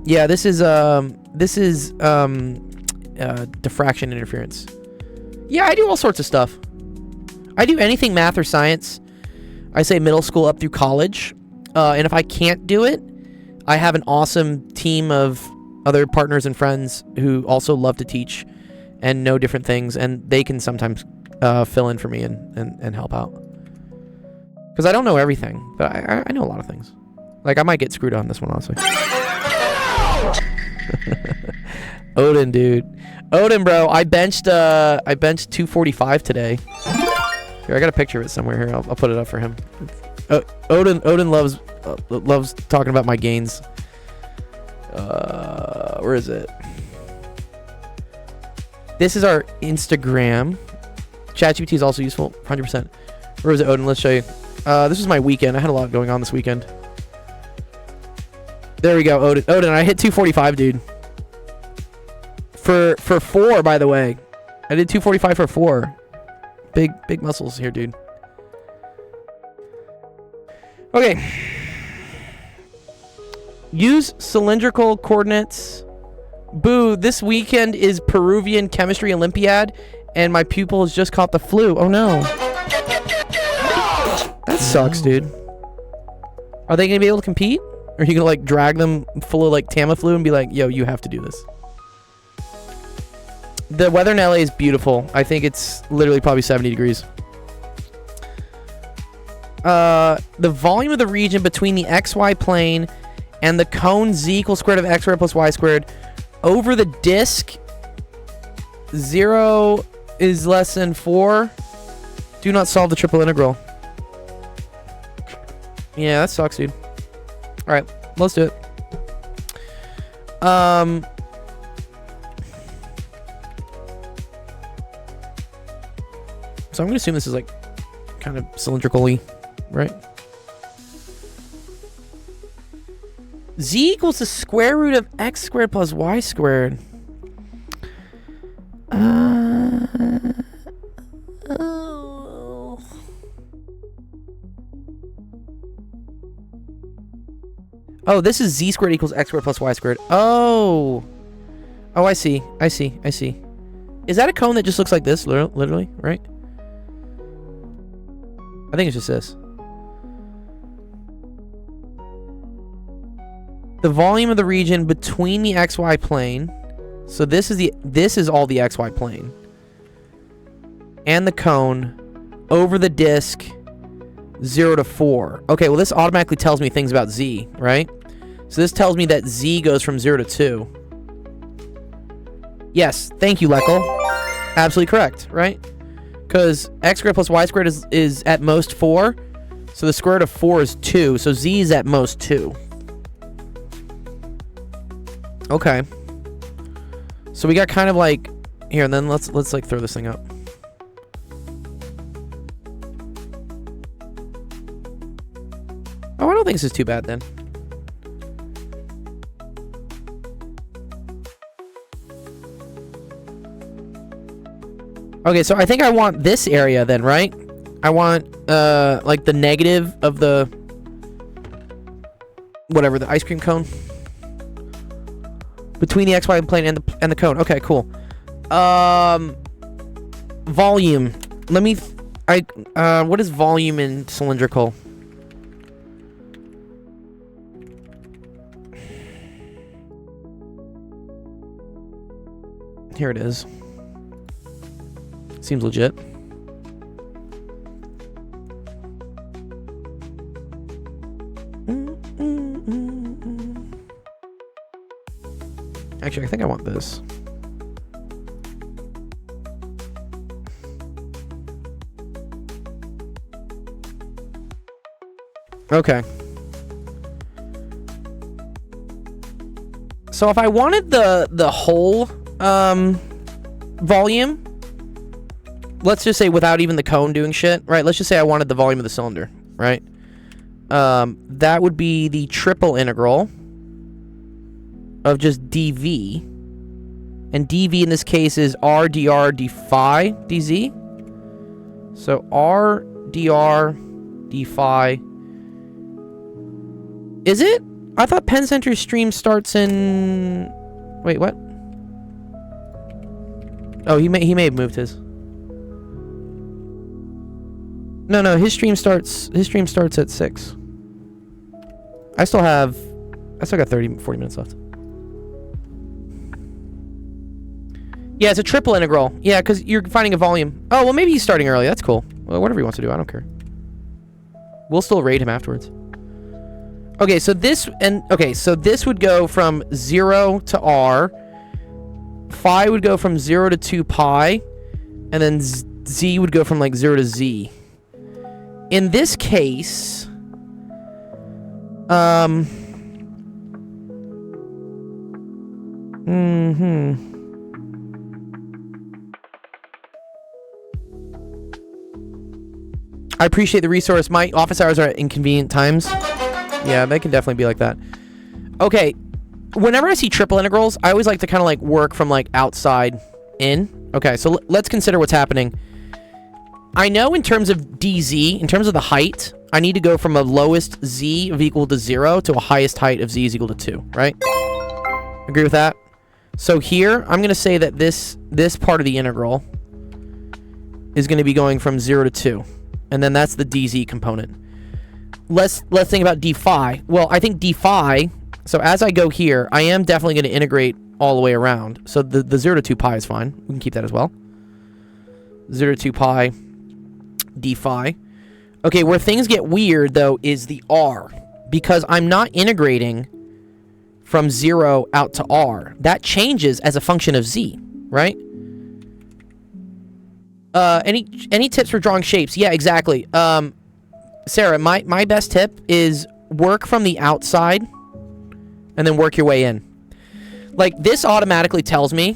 Yeah, this is diffraction interference. Yeah, I do all sorts of stuff. I do anything math or science. I say middle school up through college. And if I can't do it, I have an awesome team of other partners and friends who also love to teach and know different things, and they can sometimes fill in for me and help out. Because I don't know everything, but I know a lot of things. Like, I might get screwed on this one, honestly. Odin, dude. Odin, bro. I benched 245 today. Here, I got a picture of it somewhere here. I'll put it up for him. Odin loves talking about my gains. Where is it? This is our Instagram. ChatGPT is also useful, 100%. Where is it, Odin? Let's show you. This was my weekend. I had a lot going on this weekend. There we go, Odin. Odin, I hit 245, dude. For 4, by the way. I did 245 for 4. Big muscles here, dude. Okay. Use cylindrical coordinates. Boo, this weekend is Peruvian Chemistry Olympiad, and my pupils just caught the flu. Oh, no. That sucks, dude. Are they going to be able to compete? Or are you going to, like, drag them full of, like, Tamiflu and be like, yo, you have to do this? The weather in LA is beautiful. I think it's literally probably 70 degrees. The volume of the region between the XY plane and the cone z equals square root of x squared plus y squared over the disk 0 is less than 4. Do not solve the triple integral. Yeah, that sucks, dude. Alright, let's do it. So I'm going to assume this is like kind of cylindrical-y, right? Z equals the square root of x squared plus y squared. Oh, this is z squared equals x squared plus y squared. Oh, I see. Is that a cone that just looks like this, literally, right? I think it's just this. The volume of the region between the XY plane. So this is all the XY plane. And the cone over the disk 0 to 4. Okay, well this automatically tells me things about Z, right? So this tells me that Z goes from 0 to 2. Yes, thank you, Leckle. Absolutely correct, right? Because x squared plus y squared is at most 4. So the square root of 4 is 2. So Z is at most 2. Okay. So we got kind of like here, and then let's like throw this thing up. Oh, I don't think this is too bad then. Okay, so I think I want this area then, right? I want like the negative of the whatever, the ice cream cone between the XY plane and the cone. Okay, cool. Volume. Let me what is volume in cylindrical? Here it is. Seems legit. Actually, I think I want this. Okay. So if I wanted the whole volume, let's just say without even the cone doing shit, right? Let's just say I wanted the volume of the cylinder, right? That would be the triple integral of just dv And dv in this case is r dr d phi dz. So r dr d phi. Is it? I thought Pen Center's stream starts in... Wait, what? Oh, he may have moved his. No, his stream starts at 6. I still got 40 minutes left. Yeah, it's a triple integral. Yeah, because you're finding a volume. Oh, well, maybe he's starting early. That's cool. Well, whatever he wants to do, I don't care. We'll still raid him afterwards. Okay, so this would go from 0 to r. Phi would go from 0 to 2 pi, and then z would go from like 0 to z. In this case, I appreciate the resource. My office hours are at inconvenient times. Yeah, they can definitely be like that. Okay, whenever I see triple integrals, I always like to kind of like work from like outside in. Okay, so let's consider what's happening. I know in terms of dz, in terms of the height, I need to go from a lowest z of equal to 0 to a highest height of z is equal to 2, right? Agree with that? So here, I'm going to say that this part of the integral is going to be going from 0 to 2. And then that's the dz component. Let's think about d phi. Well, I think d phi, so as I go here, I am definitely going to integrate all the way around. So the 0 to 2 pi is fine. We can keep that as well. 0 to 2 pi d phi. Okay, where things get weird, though, is the r. Because I'm not integrating from 0 out to r. That changes as a function of z, right? Any tips for drawing shapes? Yeah, exactly. Sarah, my best tip is work from the outside and then work your way in. Like, this automatically tells me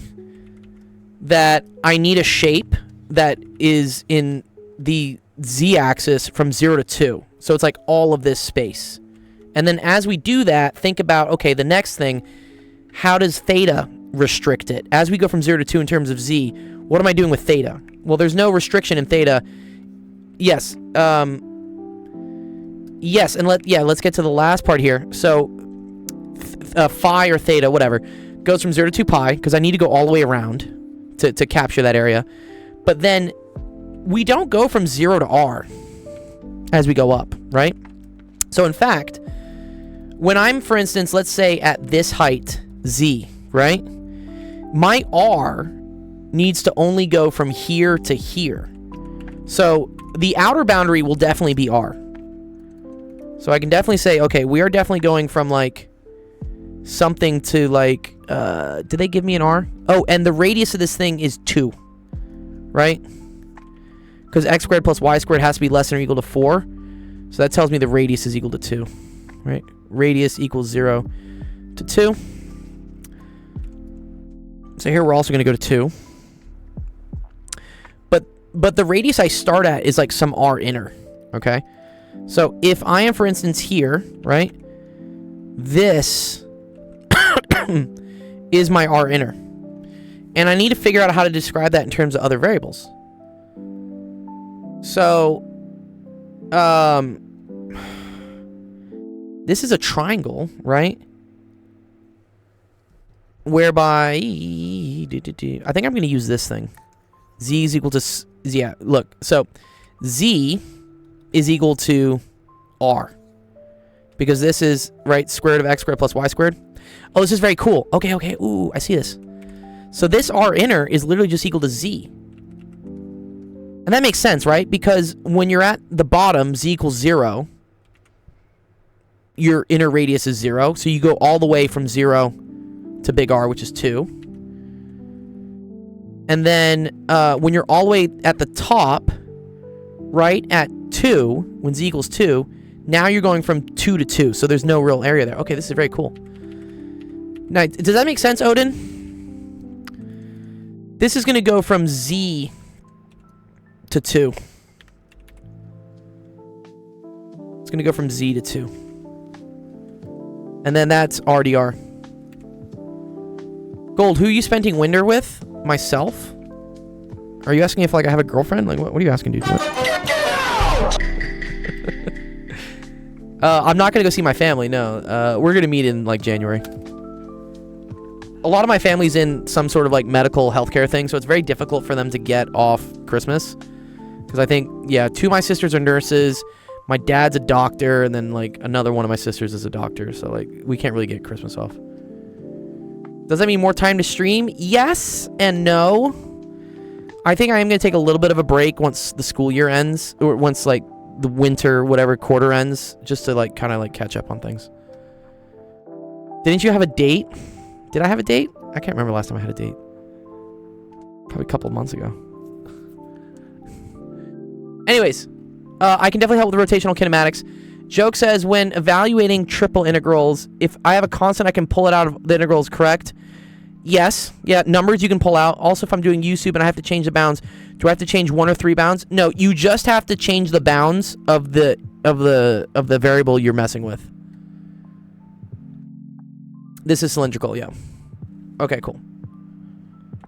that I need a shape that is in the z-axis from 0 to 2. So it's like all of this space. And then as we do that, think about, okay, the next thing, how does theta restrict it? As we go from 0 to 2 in terms of z, what am I doing with theta? Well, there's no restriction in theta. Yes. Yes, and let's get to the last part here. So, phi or theta, whatever, goes from 0 to 2 pi, because I need to go all the way around to capture that area. But then, we don't go from 0 to r as we go up, right? So, in fact, when I'm, for instance, let's say at this height, z, right? My r needs to only go from here to here. So, the outer boundary will definitely be r. So I can definitely say, okay, we are definitely going from, like, something to, like, did they give me an r? Oh, and the radius of this thing is 2, right? Because x squared plus y squared has to be less than or equal to 4. So that tells me the radius is equal to 2, right? Radius equals 0 to 2. So here we're also going to go to 2. But the radius I start at is, like, some r inner, okay? So if I am, for instance, here, right, this is my r inner. And I need to figure out how to describe that in terms of other variables. So, this is a triangle, right? Whereby, I think I'm going to use this thing. Z is equal to, yeah, look, so Z is equal to r, because this is, right, square root of x squared plus y squared. Oh, this is very cool. Okay, ooh, I see this. So this r inner is literally just equal to z. And that makes sense, right? Because when you're at the bottom, z equals 0, your inner radius is 0, so you go all the way from 0 to big R, which is 2. And then when you're all the way at the top, right, at 2, when z equals 2, now you're going from 2 to 2, so there's no real area there. Okay, this is very cool. Now, does that make sense, Odin? This is going to go from z to 2. It's going to go from z to 2. And then that's RDR. Gold, who are you spending winter with? Myself? Are you asking if like I have a girlfriend? Like what are you asking, dude? I'm not gonna go see my family. No, we're gonna meet in like January. A lot of my family's in some sort of like medical healthcare thing, so it's very difficult for them to get off Christmas. Because I think, yeah, 2 of my sisters are nurses. My dad's a doctor, and then like another one of my sisters is a doctor. So like we can't really get Christmas off. Does that mean more time to stream? Yes and no. I think I am gonna take a little bit of a break once the school year ends, or once like the winter whatever quarter ends, just to like kind of like catch up on things. Didn't you have a date? Did I have a date? I can't remember last time I had a date. Probably a couple of months ago. Anyways, I can definitely help with rotational kinematics. Joke says, when evaluating triple integrals, if I have a constant, I can pull it out of the integrals, correct? Yes. Yeah, numbers you can pull out. Also, if I'm doing U-soup and I have to change the bounds, do I have to change 1 or 3 bounds? No, you just have to change the bounds of the variable you're messing with. This is cylindrical, yeah. Okay, cool.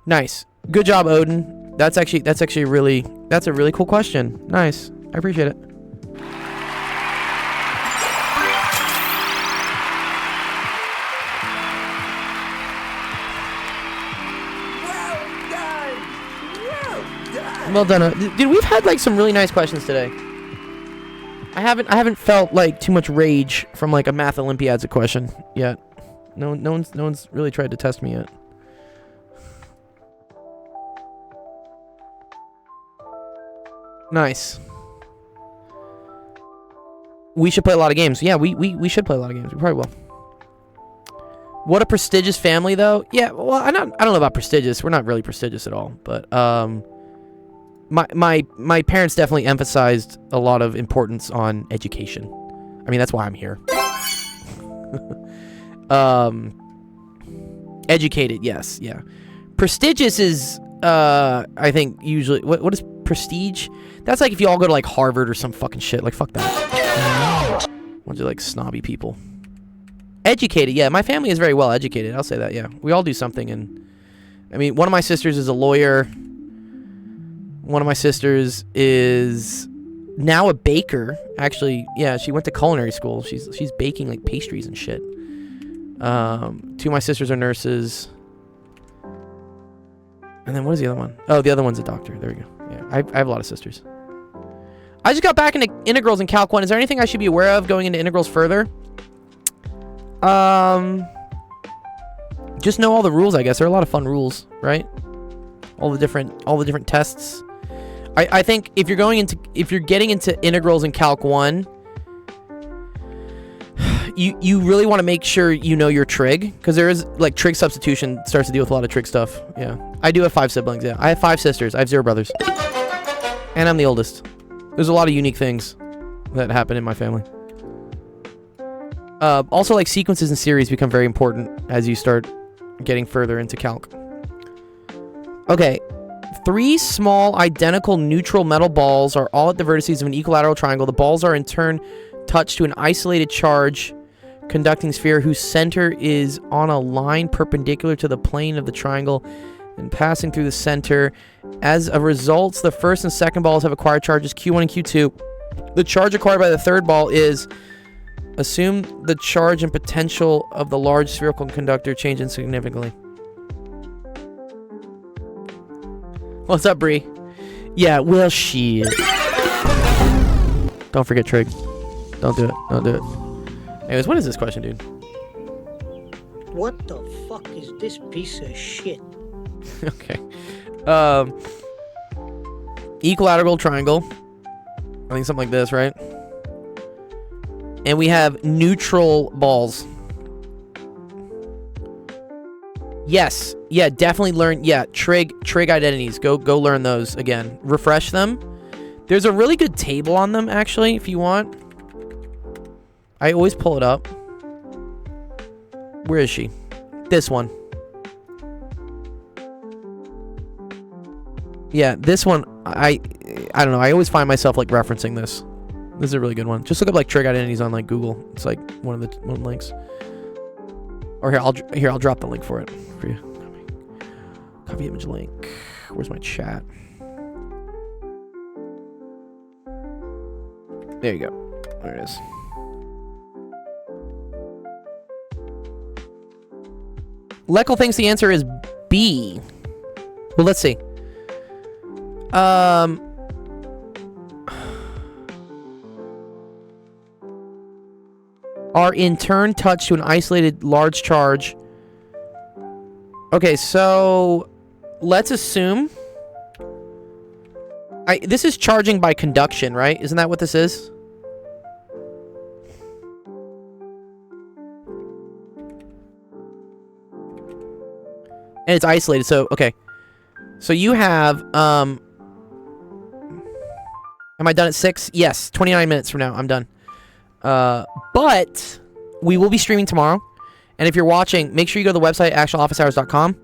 Nice. Good job, Odin. That's a really cool question. Nice. I appreciate it. Well done. Dude, we've had like some really nice questions today. I haven't felt like too much rage from like a math Olympiads question yet. No one's really tried to test me yet. Nice. We should play a lot of games. Yeah, we should play a lot of games. We probably will. What a prestigious family, though. Yeah, well, I don't know about prestigious. We're not really prestigious at all, but my parents definitely emphasized a lot of importance on education. I mean, that's why I'm here. Educated, yes, yeah. Prestigious is I think usually what is prestige? That's like if you all go to like Harvard or some fucking shit. Like fuck that. Bunch of like snobby people. Educated, yeah. My family is very well educated. I'll say that, yeah. We all do something, and I mean, one of my sisters is a lawyer. One of my sisters is now a baker. Actually, yeah, she went to culinary school. She's baking like pastries and shit. 2 of my sisters are nurses. And then what is the other one? Oh, the other one's a doctor. There we go. Yeah, I have a lot of sisters. I just got back into integrals in Calc 1. Is there anything I should be aware of going into integrals further? Just know all the rules, I guess. There are a lot of fun rules, right? All the different tests. I think if you're getting into integrals in Calc 1, you really want to make sure you know your trig, because there is like trig substitution starts to deal with a lot of trig stuff. Yeah, I do have 5 siblings. Yeah, I have 5 sisters. I have 0 brothers, and I'm the oldest. There's a lot of unique things that happen in my family. Also, like sequences and series become very important as you start getting further into calc. Okay, 3 small identical neutral metal balls are all at the vertices of an equilateral triangle. The balls are in turn touched to an isolated charge conducting sphere whose center is on a line perpendicular to the plane of the triangle and passing through the center. As a result, the first and second balls have acquired charges Q1 and Q2. The charge acquired by the third ball is... Assume the charge and potential of the large spherical conductor change insignificantly. What's up, Bree? Yeah, well, shit. Don't forget trig. Don't do it. Don't do it. Anyways, what is this question, dude? What the fuck is this piece of shit? Okay. Equilateral triangle. I think something like this, right? And we have neutral balls. Yes. Yeah, definitely learn. Yeah, trig identities. Go learn those again. Refresh them. There's a really good table on them, actually, if you want. I always pull it up. Where is she? This one. Yeah, this one, I don't know. I always find myself like referencing this. This is a really good one. Just look up like trig identities on like Google. It's like one of the links. Or here, I'll drop the link for it for you. Copy image link. Where's my chat? There you go. There it is. Leckle thinks the answer is B. Well, let's see. Are in turn touched to an isolated large charge. Okay, so let's assume this is charging by conduction, right? Isn't that what this is? And it's isolated, so okay. So you have am I done at 6? Yes, 29 minutes from now I'm done. But we will be streaming tomorrow. And if you're watching, make sure you go to the website actualofficehours.com.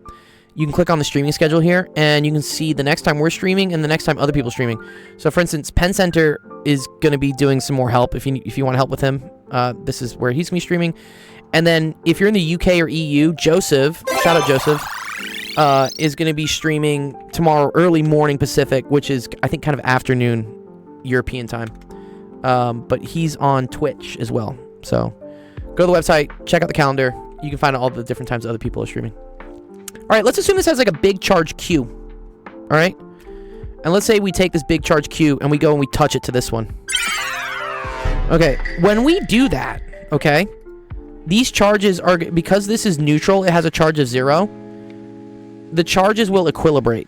You can click on the streaming schedule here, and you can see the next time we're streaming and the next time other people are streaming. So, for instance, Penn Center is going to be doing some more help. If you want to help with him, this is where he's going to be streaming. And then, if you're in the UK or EU, Joseph, shout out Joseph, is going to be streaming tomorrow early morning Pacific, which is, I think, kind of afternoon European time. But he's on Twitch as well. So, go to the website, check out the calendar. You can find out all the different times other people are streaming. All right, let's assume this has like a big charge Q. All right? And let's say we take this big charge Q and we go and we touch it to this one. Okay, when we do that, okay, these charges are, because this is neutral, it has a charge of 0, the charges will equilibrate,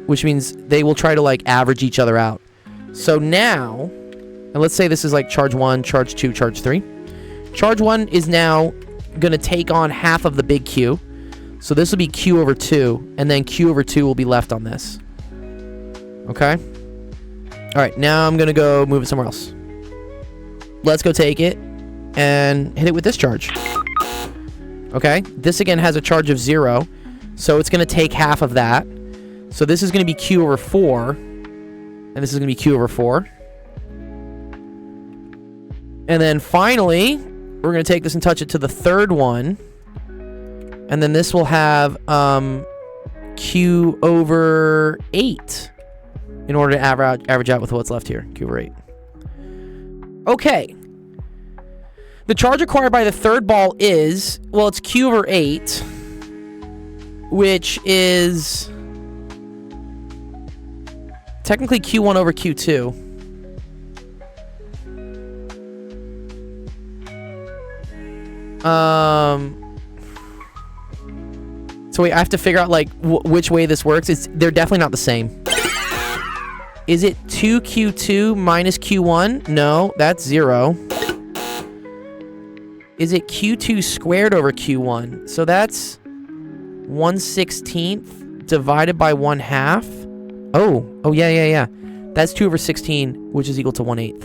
which means they will try to like average each other out. So now, and let's say this is like charge 1, charge 2, charge 3. Charge 1 is now going to take on half of the big Q. So this will be Q over 2, and then Q over 2 will be left on this. Okay? Alright, now I'm going to go move it somewhere else. Let's go take it and hit it with this charge. Okay? This again has a charge of 0, so it's going to take half of that. So this is going to be Q over 4, and this is going to be Q over 4. And then finally, we're going to take this and touch it to the third one. And then this will have Q over 8 in order to average out with what's left here. Q over 8. Okay. The charge required by the third ball is, well, it's Q over 8, which is technically Q1 over Q2. So wait, I have to figure out like which way this works. They're definitely not the same. Is it 2Q2 minus Q1? No, that's 0. Is it Q2 squared over Q1? So that's 1/16 divided by 1/2. Oh yeah. That's 2 over 16, which is equal to 1/8.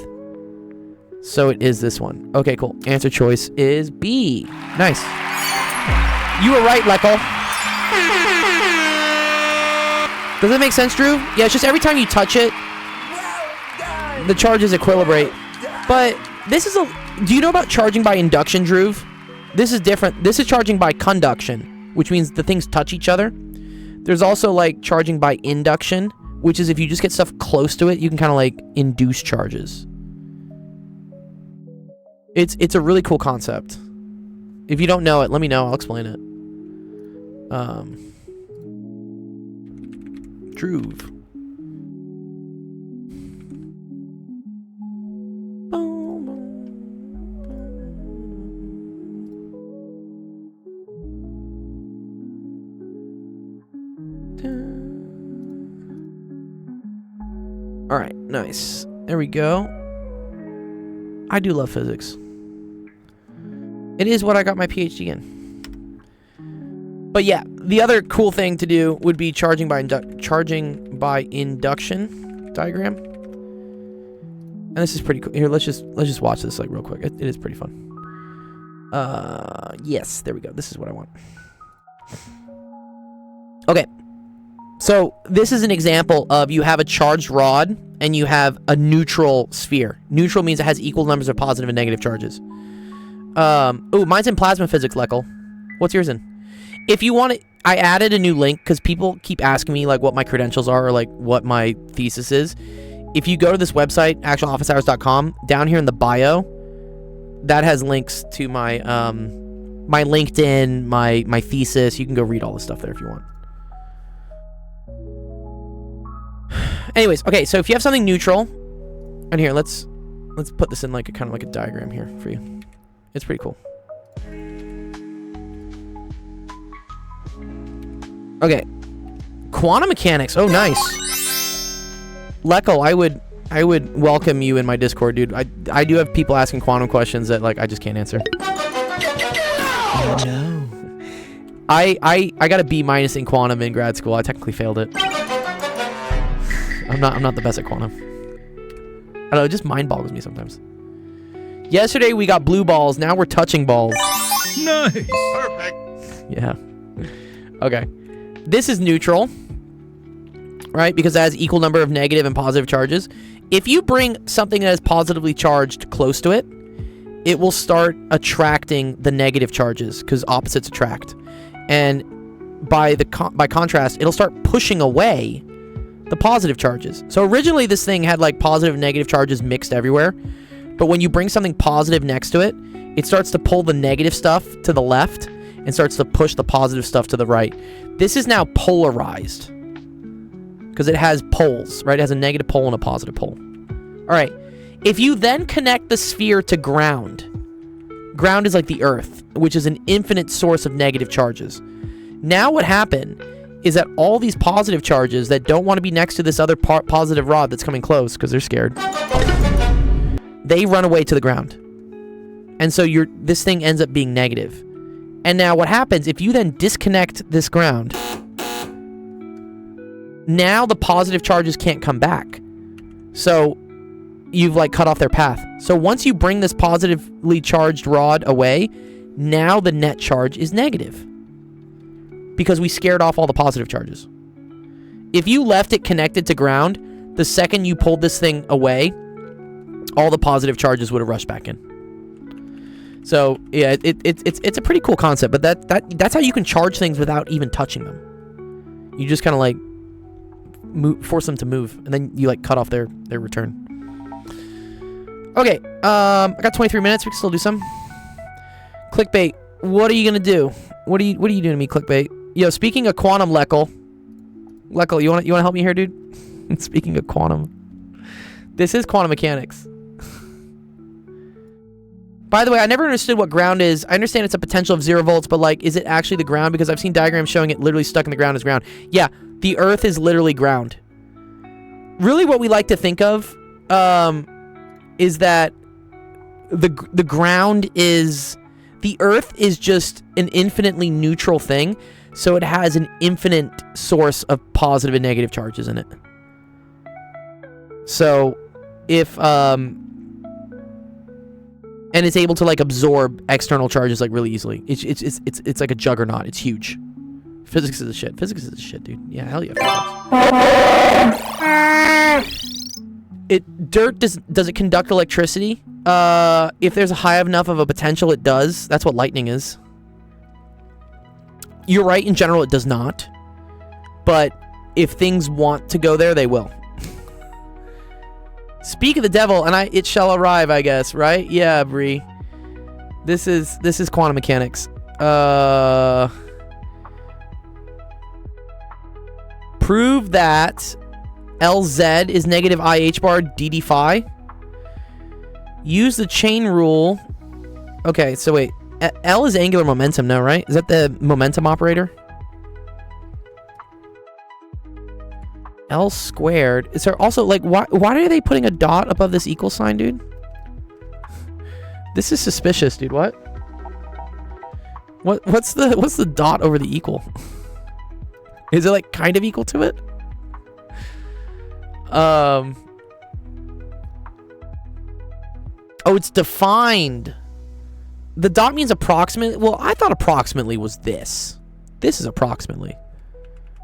So it is this one. Okay, cool. Answer choice is B. Nice. You were right, Leckle. Does that make sense, Drew? Yeah, it's just every time you touch it, the charges equilibrate. But this is do you know about charging by induction, Drew? This is different. This is charging by conduction, which means the things touch each other. There's also like charging by induction, which is if you just get stuff close to it, you can kind of like induce charges. It's a really cool concept. If you don't know it, let me know. I'll explain it. Droove. All right, nice. There we go. I do love physics. It is what I got my PhD in. But yeah, the other cool thing to do would be charging by induction diagram. And this is pretty cool. Here, let's just watch this like real quick. It is pretty fun. Yes, there we go. This is what I want. Okay. So this is an example of you have a charged rod and you have a neutral sphere. Neutral means it has equal numbers of positive and negative charges. Oh, mine's in plasma physics, Leckle. What's yours in? If you want it, I added a new link because people keep asking me like what my credentials are or like what my thesis is. If you go to this website, actualofficehours.com, down here in the bio, that has links to my my LinkedIn, my thesis. You can go read all this stuff there if you want. Anyways, okay, so if you have something neutral, and here, let's put this in like a kind of like a diagram here for you. It's pretty cool. Okay, quantum mechanics. Oh, nice. Leckel, I would welcome you in my Discord, dude. I do have people asking quantum questions that like I just can't answer. Oh no. I got a B- in quantum in grad school. I technically failed it. I'm not the best at quantum. I don't know, it just mind boggles me sometimes. Yesterday we got blue balls, now we're touching balls. Nice. Perfect. Yeah. Okay. This is neutral, right? Because it has equal number of negative and positive charges. If you bring something that is positively charged close to it, it will start attracting the negative charges because opposites attract. And by contrast, it'll start pushing away the positive charges. So originally this thing had like positive and negative charges mixed everywhere. But when you bring something positive next to it, it starts to pull the negative stuff to the left and starts to push the positive stuff to the right. This is now polarized because it has poles, right? It has a negative pole and a positive pole. All right. If you then connect the sphere to ground, ground is like the Earth, which is an infinite source of negative charges. Now what happened is that all these positive charges that don't want to be next to this other positive rod that's coming close because they're scared, they run away to the ground. And so this thing ends up being negative. And now what happens if you then disconnect this ground, now the positive charges can't come back. So you've like cut off their path. So once you bring this positively charged rod away, now the net charge is negative because we scared off all the positive charges. If you left it connected to ground, the second you pulled this thing away, all the positive charges would have rushed back in. So yeah, it's a pretty cool concept, but that's how you can charge things without even touching them. You just kind of like force them to move, and then you like cut off their return. Okay, I got 23 minutes. We can still do some clickbait. What are you gonna do? What are you doing to me, clickbait? Yo, speaking of quantum, Leckel, you wanna help me here, dude? Speaking of quantum, this is quantum mechanics. By the way, I never understood what ground is. I understand it's a potential of 0 volts, but like, is it actually the ground? Because I've seen diagrams showing it literally stuck in the ground as ground. Yeah, the Earth is literally ground. Really, what we like to think of is that the ground is... The Earth is just an infinitely neutral thing, so it has an infinite source of positive and negative charges in it. So, if... and it's able to like absorb external charges like really easily. It's like a juggernaut. It's huge. Physics is a shit. Physics is a shit, dude. Yeah, hell yeah. Dirt does it conduct electricity? If there's a high enough of a potential, it does. That's what lightning is. You're right. In general, it does not. But if things want to go there, they will. Speak of the devil, and it shall arrive, I guess, right? Yeah, Bree. This is quantum mechanics. Prove that LZ is negative IH bar DD phi. Use the chain rule. Okay, so wait. L is angular momentum, no, right? Is that the momentum operator? L squared. Is there also like why are they putting a dot above this equal sign, dude? This is suspicious, dude. What's the dot over the equal? Is it like kind of equal to it? Oh, it's defined. The dot means approximately. Well, I thought approximately was this. This is approximately.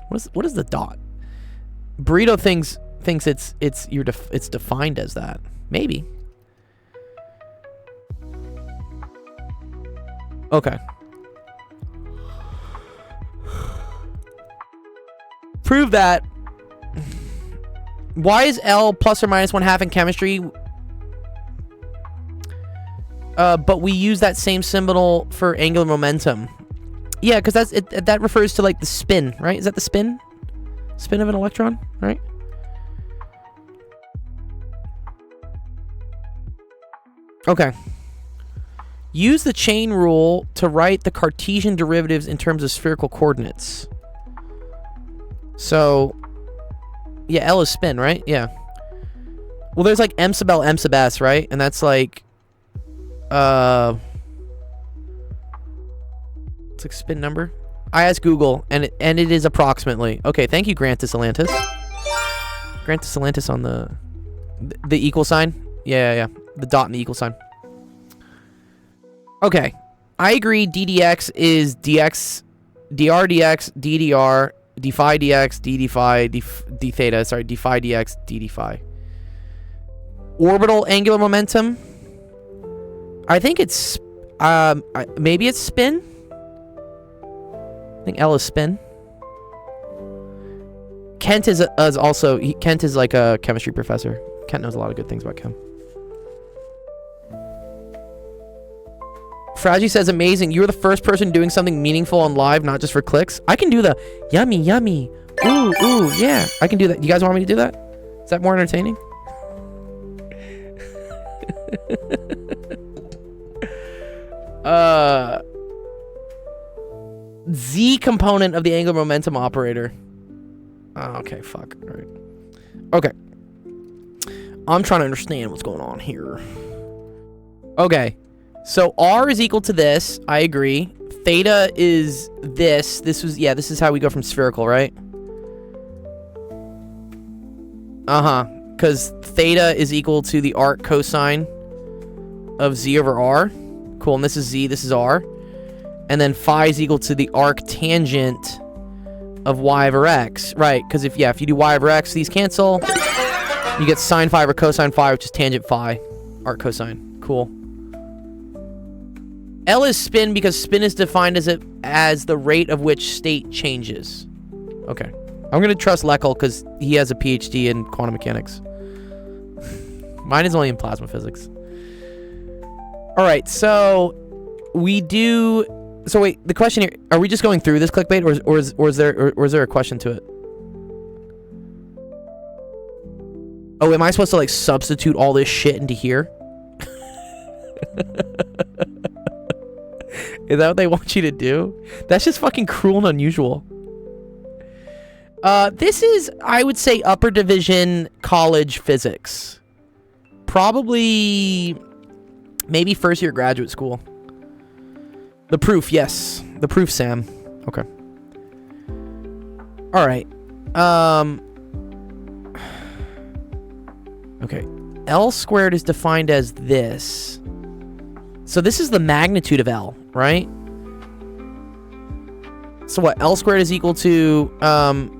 What is the dot? Burrito thinks it's defined as that. Maybe. Okay. prove that. Why is L plus or minus 1/2 in chemistry? But we use that same symbol for angular momentum. Yeah, because that's it. That refers to like the spin, right? Is that the spin? Spin of an electron, right? Okay. Use the chain rule to write the Cartesian derivatives in terms of spherical coordinates. So, yeah, L is spin, right? Yeah. Well, there's like M sub L, M sub S, right? And that's like, it's like spin number. I asked Google, and it is approximately. Okay, thank you, Grantis Atlantis. Grantis Atlantis on the equal sign. Yeah. The dot and the equal sign. Okay, I agree. DDX is dx, dr dx, ddr, d phi dx, d phi, d theta. Sorry, d phi dx, d phi. Orbital angular momentum. I think it's maybe it's spin. I think L is spin. Kent is also Kent is like a chemistry professor. Kent knows a lot of good things about chem. Fragi says, amazing. You were the first person doing something meaningful on live, not just for clicks. I can do the yummy, yummy. Ooh, yeah. I can do that. You guys want me to do that? Is that more entertaining? Z component of the angular momentum operator. Oh, okay, fuck. All right. Okay. I'm trying to understand what's going on here. Okay. So R is equal to this. I agree. Theta is this. This is how we go from spherical, right? Because theta is equal to the arc cosine of Z over R. Cool, and this is Z, this is R. And then phi is equal to the arc tangent of Y over X. Right, because if you do Y over X, these cancel. You get sine phi over cosine phi, which is tangent phi. Arc cosine. Cool. L is spin because spin is defined as the rate of which state changes. Okay. I'm going to trust Leckel because he has a PhD in quantum mechanics. Mine is only in plasma physics. All right, so we do... So wait, the question here, are we just going through this clickbait or is there a question to it? Oh, am I supposed to like substitute all this shit into here? Is that what they want you to do? That's just fucking cruel and unusual. This is, I would say, upper division college physics. Probably, maybe first year graduate school. The proof, yes. The proof, Sam. Okay. All right. Okay. L squared is defined as this. So this is the magnitude of L, right? So what? L squared is equal to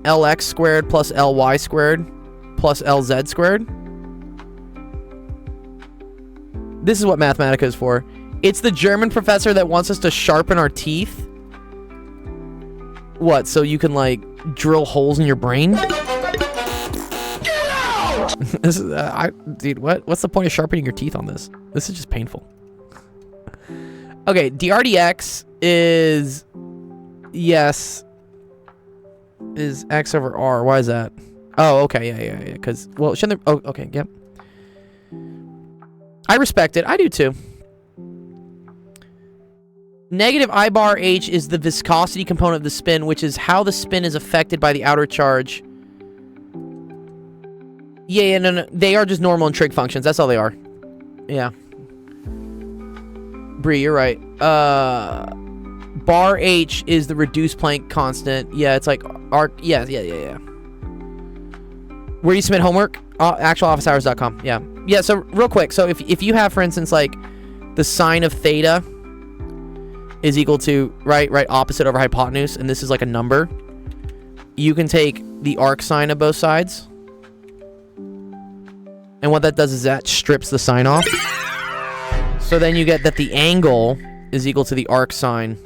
Lx squared plus Ly squared plus Lz squared. This is what Mathematica is for. It's the German professor that wants us to sharpen our teeth. What? So you can like drill holes in your brain? This is, dude, what's the point of sharpening your teeth on this? This is just painful. Okay, drdx is... Yes. Is x over r. Why is that? Oh, okay, yeah. Because, well, shouldn't there... Oh, okay, yep. I respect it. I do too. Negative I bar h is the viscosity component of the spin, which is how the spin is affected by the outer charge. Yeah, no. They are just normal and trig functions. That's all they are. Yeah. Bree, you're right. Bar h is the reduced Planck constant. Yeah, it's like arc. Yeah. Where do you submit homework? Actualofficehours.com. Yeah. So real quick. So if you have, for instance, like the sine of theta is equal to right opposite over hypotenuse, and this is like a number, you can take the arc sine of both sides. And what that does is that strips the sine off. So then you get that the angle is equal to the arc sine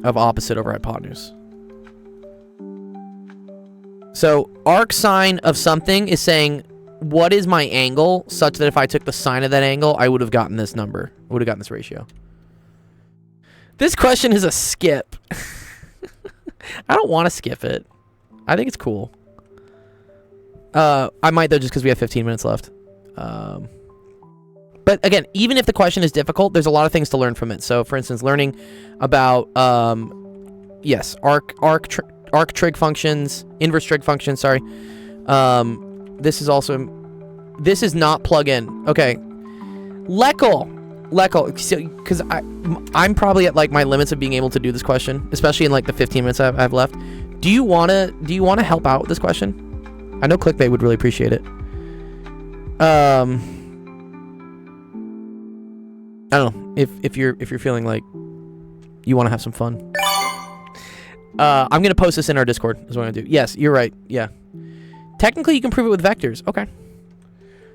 of opposite over hypotenuse. So arc sine of something is saying, what is my angle such that if I took the sine of that angle, I would have gotten this number. I would have gotten this ratio. This question is a skip. I don't want to skip it. I think it's cool. I might, though, just because we have 15 minutes left. But again, even if the question is difficult, there's a lot of things to learn from it. So, for instance, learning about, yes, arc trig functions, inverse trig functions, sorry. This is also, this is not plug-in. Okay. Leckle, because I'm probably at like my limits of being able to do this question, especially in like the 15 minutes I have left. Do you wanna help out with this question? I know Clickbait would really appreciate it. I don't know if you're feeling like you want to have some fun. I'm gonna post this in our Discord. Is what I'm gonna do. Yes, you're right. Yeah. Technically, you can prove it with vectors. Okay.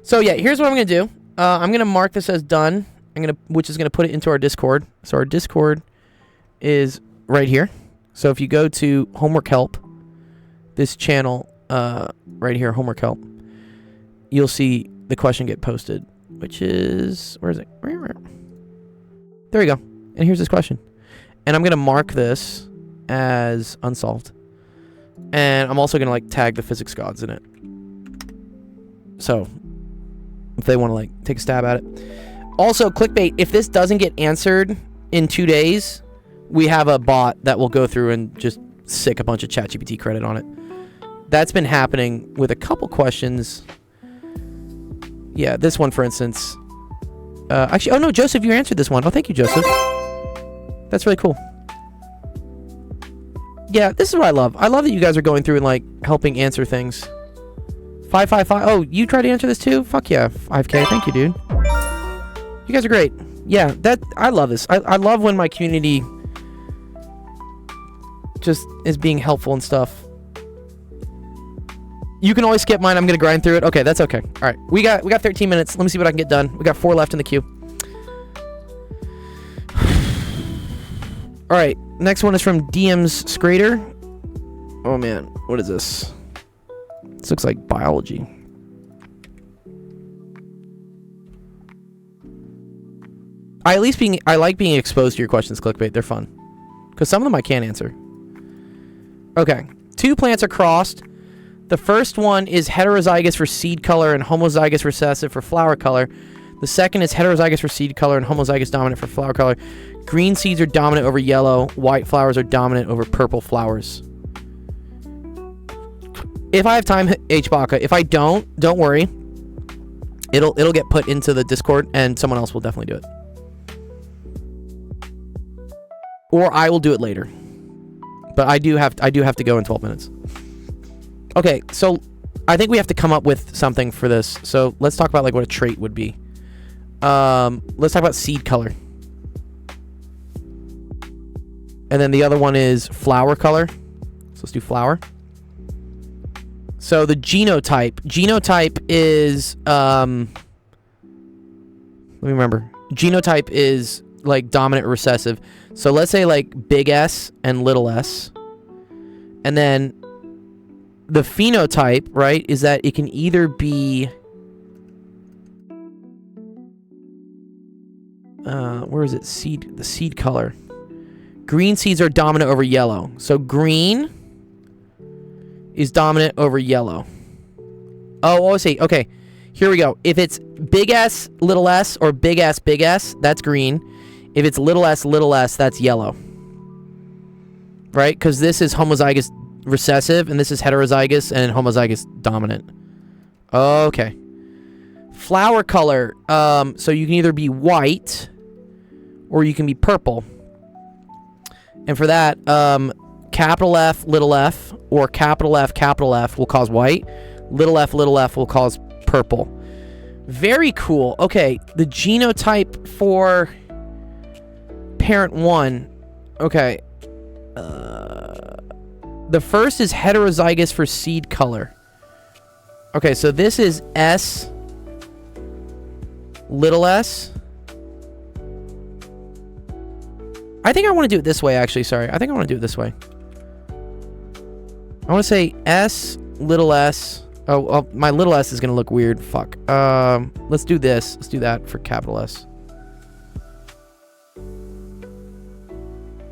So yeah, here's what I'm gonna do. I'm gonna mark this as done. Which is gonna put it into our Discord. So our Discord is right here. So if you go to Homework Help, this channel right here, Homework Help, you'll see the question get posted, which is, where is it? There we go. And here's this question. And I'm gonna mark this as unsolved. And I'm also gonna like tag the physics gods in it. So if they want to like take a stab at it. Also, Clickbait, if this doesn't get answered in 2 days, we have a bot that will go through and just sick a bunch of ChatGPT credit on it. That's been happening with a couple questions. Yeah, this one, for instance. Actually, oh no, Joseph, you answered this one. Oh, thank you, Joseph. That's really cool. Yeah, this is what I love. I love that you guys are going through and like helping answer things. 555. Oh, you tried to answer this too? Fuck yeah, 5K. Thank you, dude. You guys are great. Yeah, I love this. I love when my community just is being helpful and stuff. You can always skip mine. I'm gonna grind through it. Okay, that's okay. All right, we got 13 minutes. Let me see what I can get done. We got 4 left in the queue. All right, next one is from DM's Scrader. Oh man, what is this? This looks like biology. I like being exposed to your questions, Clickbait. They're fun. Because some of them I can't answer. Okay. 2 plants are crossed. The first one is heterozygous for seed color and homozygous recessive for flower color. The second is heterozygous for seed color and homozygous dominant for flower color. Green seeds are dominant over yellow. White flowers are dominant over purple flowers. If I have time, HBaka. If I don't worry. It'll get put into the Discord and someone else will definitely do it. Or I will do it later. But I do have to go in 12 minutes. Okay, so I think we have to come up with something for this. So let's talk about like what a trait would be. Let's talk about seed color. And then the other one is flower color. So let's do flower. So the genotype. Genotype is let me remember. Genotype is like dominant or recessive. So let's say like big S and little s. And then the phenotype, right, is that it can either be where is it? The seed color. Green seeds are dominant over yellow. So green is dominant over yellow. Oh, I see. Okay. Here we go. If it's big S, little s, or big S, that's green. If it's little s, that's yellow. Right? Because this is homozygous recessive, and this is heterozygous and homozygous dominant. Okay. Flower color. So you can either be white, or you can be purple. And for that, capital F, little f, or capital F will cause white. Little f will cause purple. Very cool. Okay, the genotype for parent 1. Okay. The first is heterozygous for seed color. Okay, so this is S, little s. I think I want to do it this way, actually. Sorry. I think I want to do it this way. I want to say S, little s. Oh, my little s is gonna look weird. Fuck. Let's do this. Let's do that for capital S.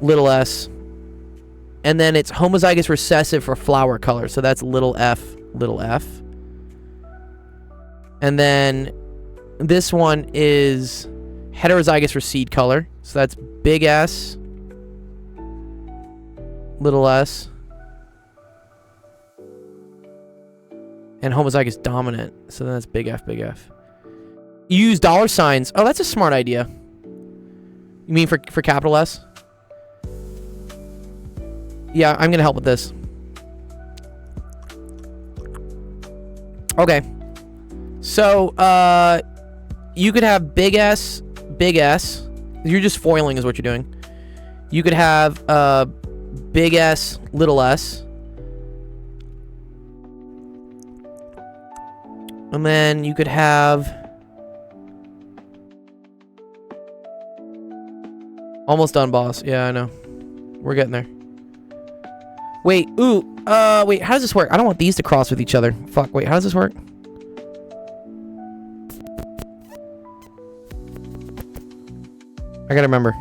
Little s. And then it's homozygous recessive for flower color. So that's little f, little f. And then this one is heterozygous for seed color. So that's big S, little s. And homozygous dominant. So then that's big F, big F. You use dollar signs. Oh, that's a smart idea. You mean for capital S? Yeah, I'm gonna help with this. Okay. So, you could have big S, big S. You're just foiling is what you're doing. You could have big S, little s. And then you could have... Almost done, boss. Yeah, I know. We're getting there. Wait, wait, how does this work? I don't want these to cross with each other. Fuck, wait, how does this work? I gotta remember.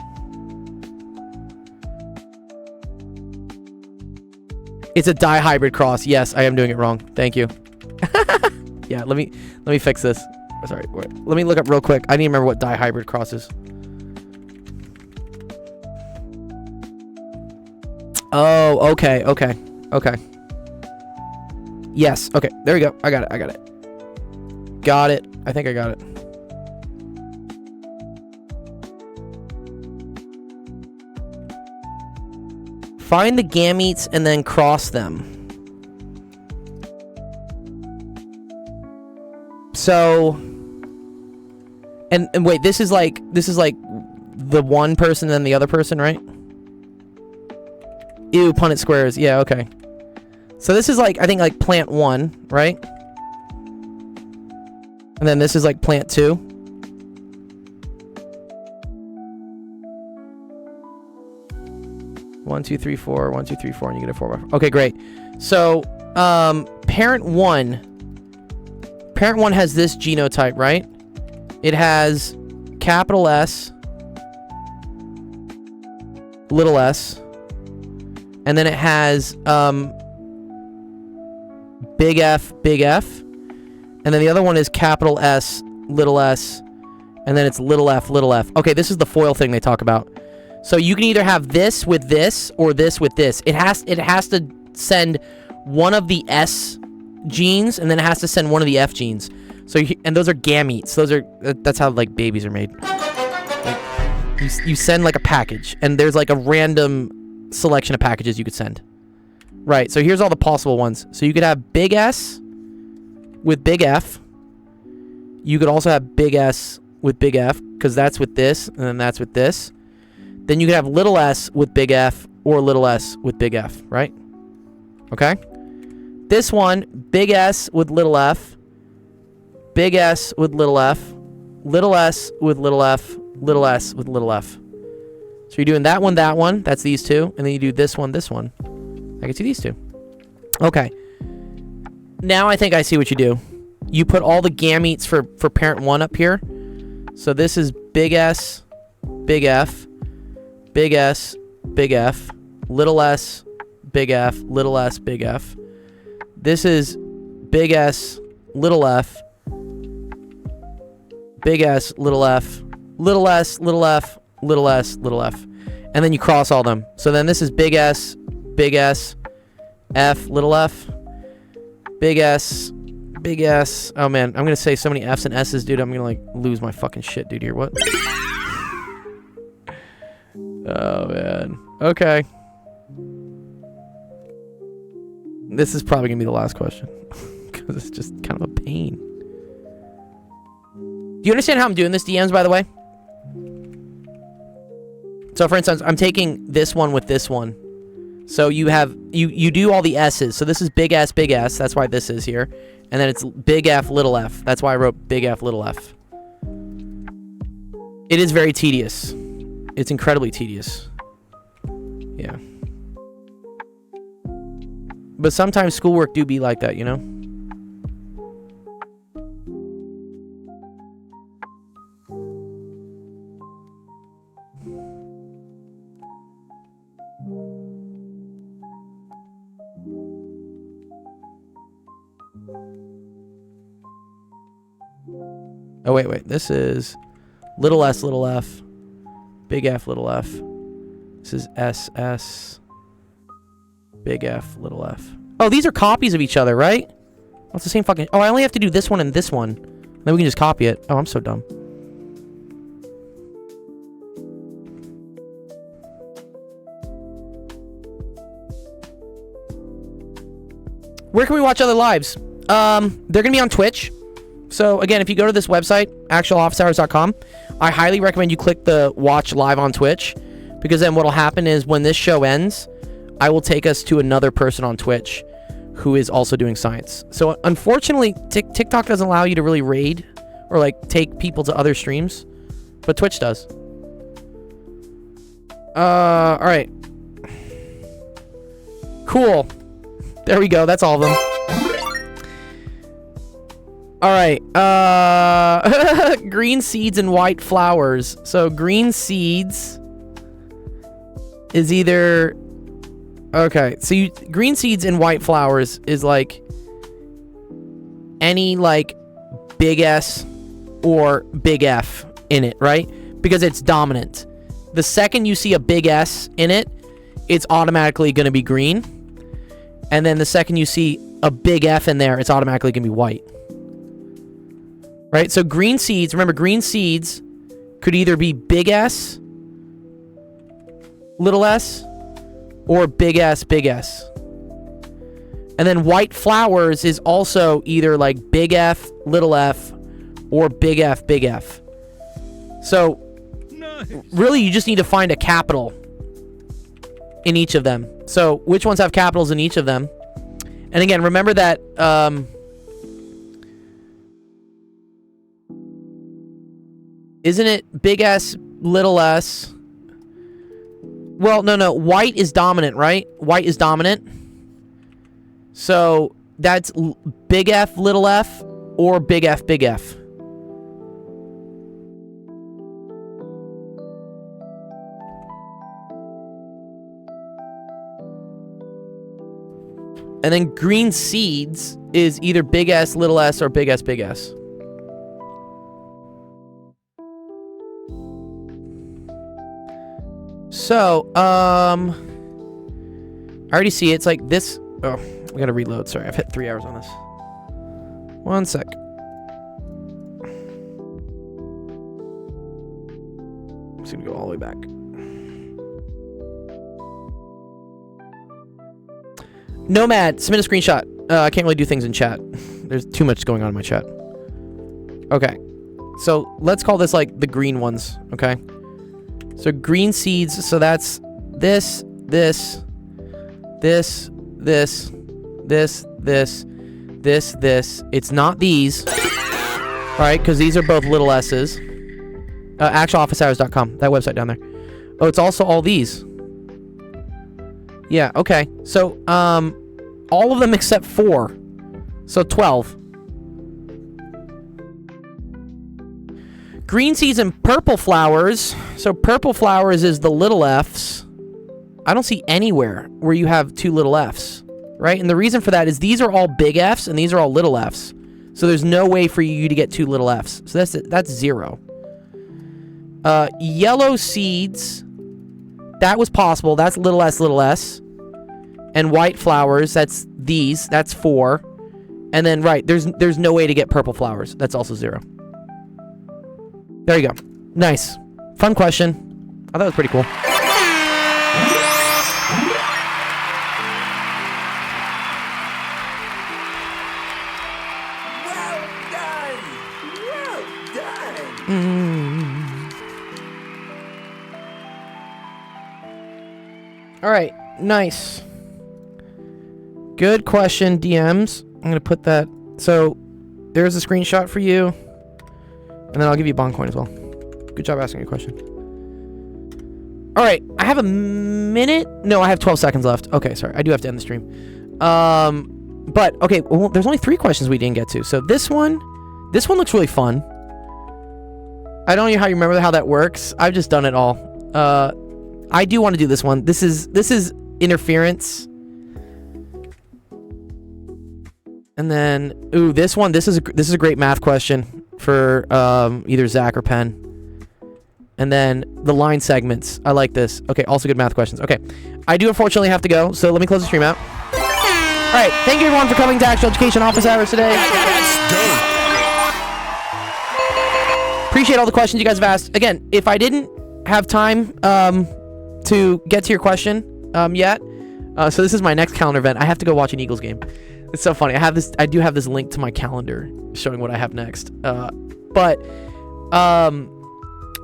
It's a dihybrid cross. Yes, I am doing it wrong. Thank you. Yeah, let me fix this. Sorry, wait, let me look up real quick. I need to remember what dihybrid cross is. Oh, okay. Yes, okay, there we go. I got it. Got it. I think I got it. Find the gametes and then cross them. So, and wait, this is like the one person and then the other person, right? Ew, Punnett squares. Yeah, okay. So this is like, I think like plant 1, right? And then this is like plant 2. One, two, three, four. 1, 2, 3, 4, and you get a 4 by 4. Okay, great. So, parent 1 has this genotype, right? It has capital S, little s, and then it has big F, and then the other one is capital S, and then it's little f. Okay, this is the foil thing they talk about. So you can either have this with this or this with this. It has to send one of the S genes, and then it has to send one of the F genes. So and those are gametes. That's how like babies are made. Like, you send like a package, and there's like a random selection of packages you could send. Right. So here's all the possible ones. So you could have big S with big F. You could also have big S with big F, because that's with this, and then that's with this. Then you could have little s with big F or little s with big F, right? Okay? This one, big S with little f, big S with little f, little s with little f, little s with little f. So you're doing that one, that's these two, and then you do this one. I can see these two. Okay. Now I think I see what you do. You put all the gametes for parent 1 up here. So this is big S, big F, big S, big F, little s, big F, little s, big F. This is big S, little f, big S, little f, little s, little f, little s, little f. And then you cross all them. So then this is big S, F, little f, big S, big S. Oh man, I'm gonna say so many F's and S's, dude. I'm gonna like lose my fucking shit, dude. Here, what? Oh man. Okay. This is probably gonna be the last question because it's just kind of a pain. Do you understand how I'm doing this, DMs, by the way? So for instance, I'm taking this one with this one. So you have, you do all the S's. So this is big S, that's why this is here. And then it's big F, little f. That's why I wrote big F, little f. It is very tedious. It's incredibly tedious. Yeah. But sometimes schoolwork do be like that, you know? Oh, wait. This is little s, little f, big F, little f. This is SS, big F, little f. Oh, these are copies of each other, right? Oh, it's the same fucking... Oh, I only have to do this one and this one. Then we can just copy it. Oh, I'm so dumb. Where can we watch other lives? They're gonna be on Twitch. So again, if you go to this website, actualofficehours.com, I highly recommend you click the watch live on Twitch, because then what'll happen is when this show ends, I will take us to another person on Twitch who is also doing science. So unfortunately, TikTok doesn't allow you to really raid or like take people to other streams, but Twitch does. All right. Cool. There we go. That's all of them. All right. Green seeds and white flowers. So green seeds is either... Okay, so green seeds and white flowers is like any like big S or big F in it, right? Because it's dominant. The second you see a big S in it, it's automatically going to be green. And then the second you see a big F in there, it's automatically going to be white. Right? So green seeds, remember green seeds could either be big S, little s, or big S, big S. And then white flowers is also either like big F, little f, or big F, big F. So really you just need to find a capital in each of them. So which ones have capitals in each of them? And again, remember that isn't it big S, little s? Well, no. White is dominant, right? White is dominant. So that's big F, little f, or big F, big F. And then green seeds is either big S, little s, or big S, big S. So, I already see it. It's like this. Oh, we gotta reload. Sorry, I've hit 3 hours on this. 1 sec. I'm just gonna go all the way back. Nomad, submit a screenshot. I can't really do things in chat. There's too much going on in my chat. Okay. So, let's call this like the green ones, okay? So green seeds, so that's this, this, this, this, this, this, this, this. It's not these, right? Because these are both little s's. Actualofficehours.com, that website down there. Oh, it's also all these. Yeah, okay. So, all of them except 4. So 12. Green seeds and purple flowers. So purple flowers is the little f's. I don't see anywhere where you have 2 little f's, right? And the reason for that is these are all big F's and these are all little f's. So there's no way for you to get 2 little f's. So that's 0. Yellow seeds, that was possible. That's little s, little s. And white flowers, that's these. That's 4. And then, right, there's no way to get purple flowers. That's also 0. There you go. Nice. Fun question. I thought it was pretty cool. All right. Nice. Good question, DMs. I'm going to put that. So, there's a screenshot for you. And then I'll give you a bond coin as well. Good job asking a question. All right, I have a minute. No, I have 12 seconds left. Okay, sorry. I do have to end the stream. But okay, well, there's only 3 questions we didn't get to. So this one looks really fun. I don't know how you remember how that works. I've just done it all. I do want to do this one. This is interference. And then, ooh, this is a great math question for either Zach or Penn. And then the line segments. I like this. Okay, also good math questions. Okay, I do unfortunately have to go, so let me close the stream out. All right, thank you everyone for coming to Actual Education Office Hours today. Appreciate all the questions you guys have asked. Again, if I didn't have time to get to your question yet, so this is my next calendar event. I have to go watch an Eagles game. It's so funny. I do have this link to my calendar showing what I have next. But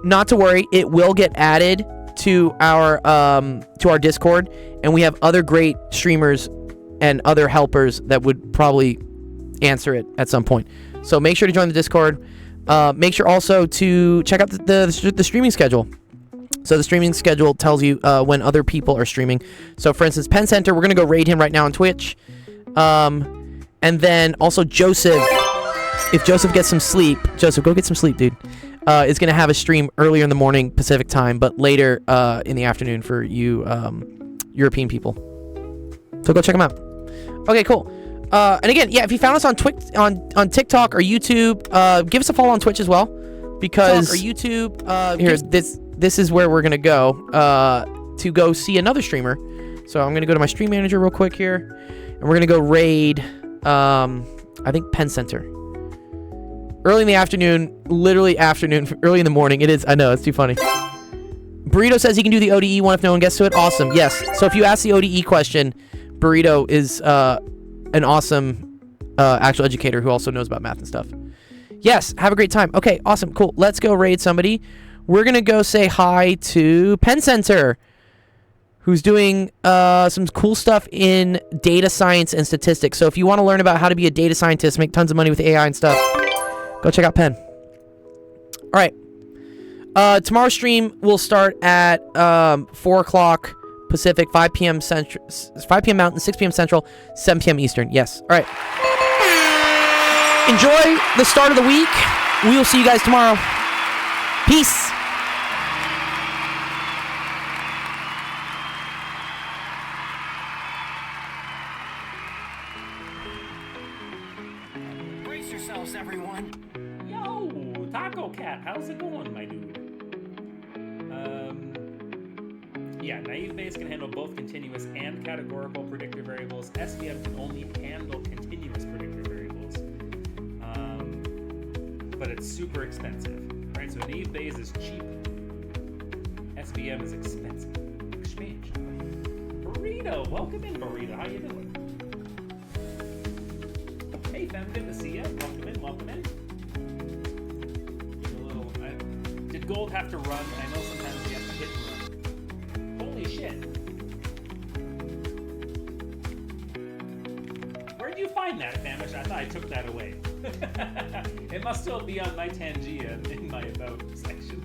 not to worry, it will get added to our Discord, and we have other great streamers and other helpers that would probably answer it at some point. So make sure to join the Discord. Make sure also to check out the streaming schedule. So the streaming schedule tells you when other people are streaming. So for instance, Penn Center, we're gonna go raid him right now on Twitch. And then also Joseph, if Joseph gets some sleep, Joseph, go get some sleep, dude. Is gonna have a stream earlier in the morning Pacific time, but later in the afternoon for you European people. So go check them out. Okay, cool. And again, yeah, if you found us on TikTok or YouTube, give us a follow on Twitch as well, because this is where we're gonna go to go see another streamer. So I'm gonna go to my stream manager real quick here, and we're gonna go raid I think Penn Center. Early in the afternoon, literally afternoon, early in the morning. It is. I know, it's too funny. Burrito says he can do the ODE one if no one gets to it. Awesome. Yes. So if you ask the ODE question, Burrito is an awesome actual educator who also knows about math and stuff. Yes. Have a great time. Okay. Awesome. Cool. Let's go raid somebody. We're going to go say hi to Penn Center, who's doing some cool stuff in data science and statistics. So if you want to learn about how to be a data scientist, make tons of money with AI and stuff, go check out Penn. All right. Tomorrow's stream will start at 4 o'clock Pacific, 5 p.m. Central, 5 p.m. Mountain, 6 p.m. Central, 7 p.m. Eastern. Yes. All right. Enjoy the start of the week. We will see you guys tomorrow. Peace. Brace yourselves, everyone. Yo, Taco Cat, how's it going, my dude? Yeah, naive Bayes can handle both continuous and categorical predictor variables. SVM can only handle continuous predictor variables. But it's super expensive, right? So naive Bayes is cheap. SVM is expensive. Exchange. Burrito, welcome in, Burrito. How you doing? Hey, fam, good to see you. Welcome in, welcome in. Did Gold have to run? I know sometimes he has to hit and run. Holy shit. Where'd you find that, Famish? I thought I took that away. It must still be on my Tangia in my about section.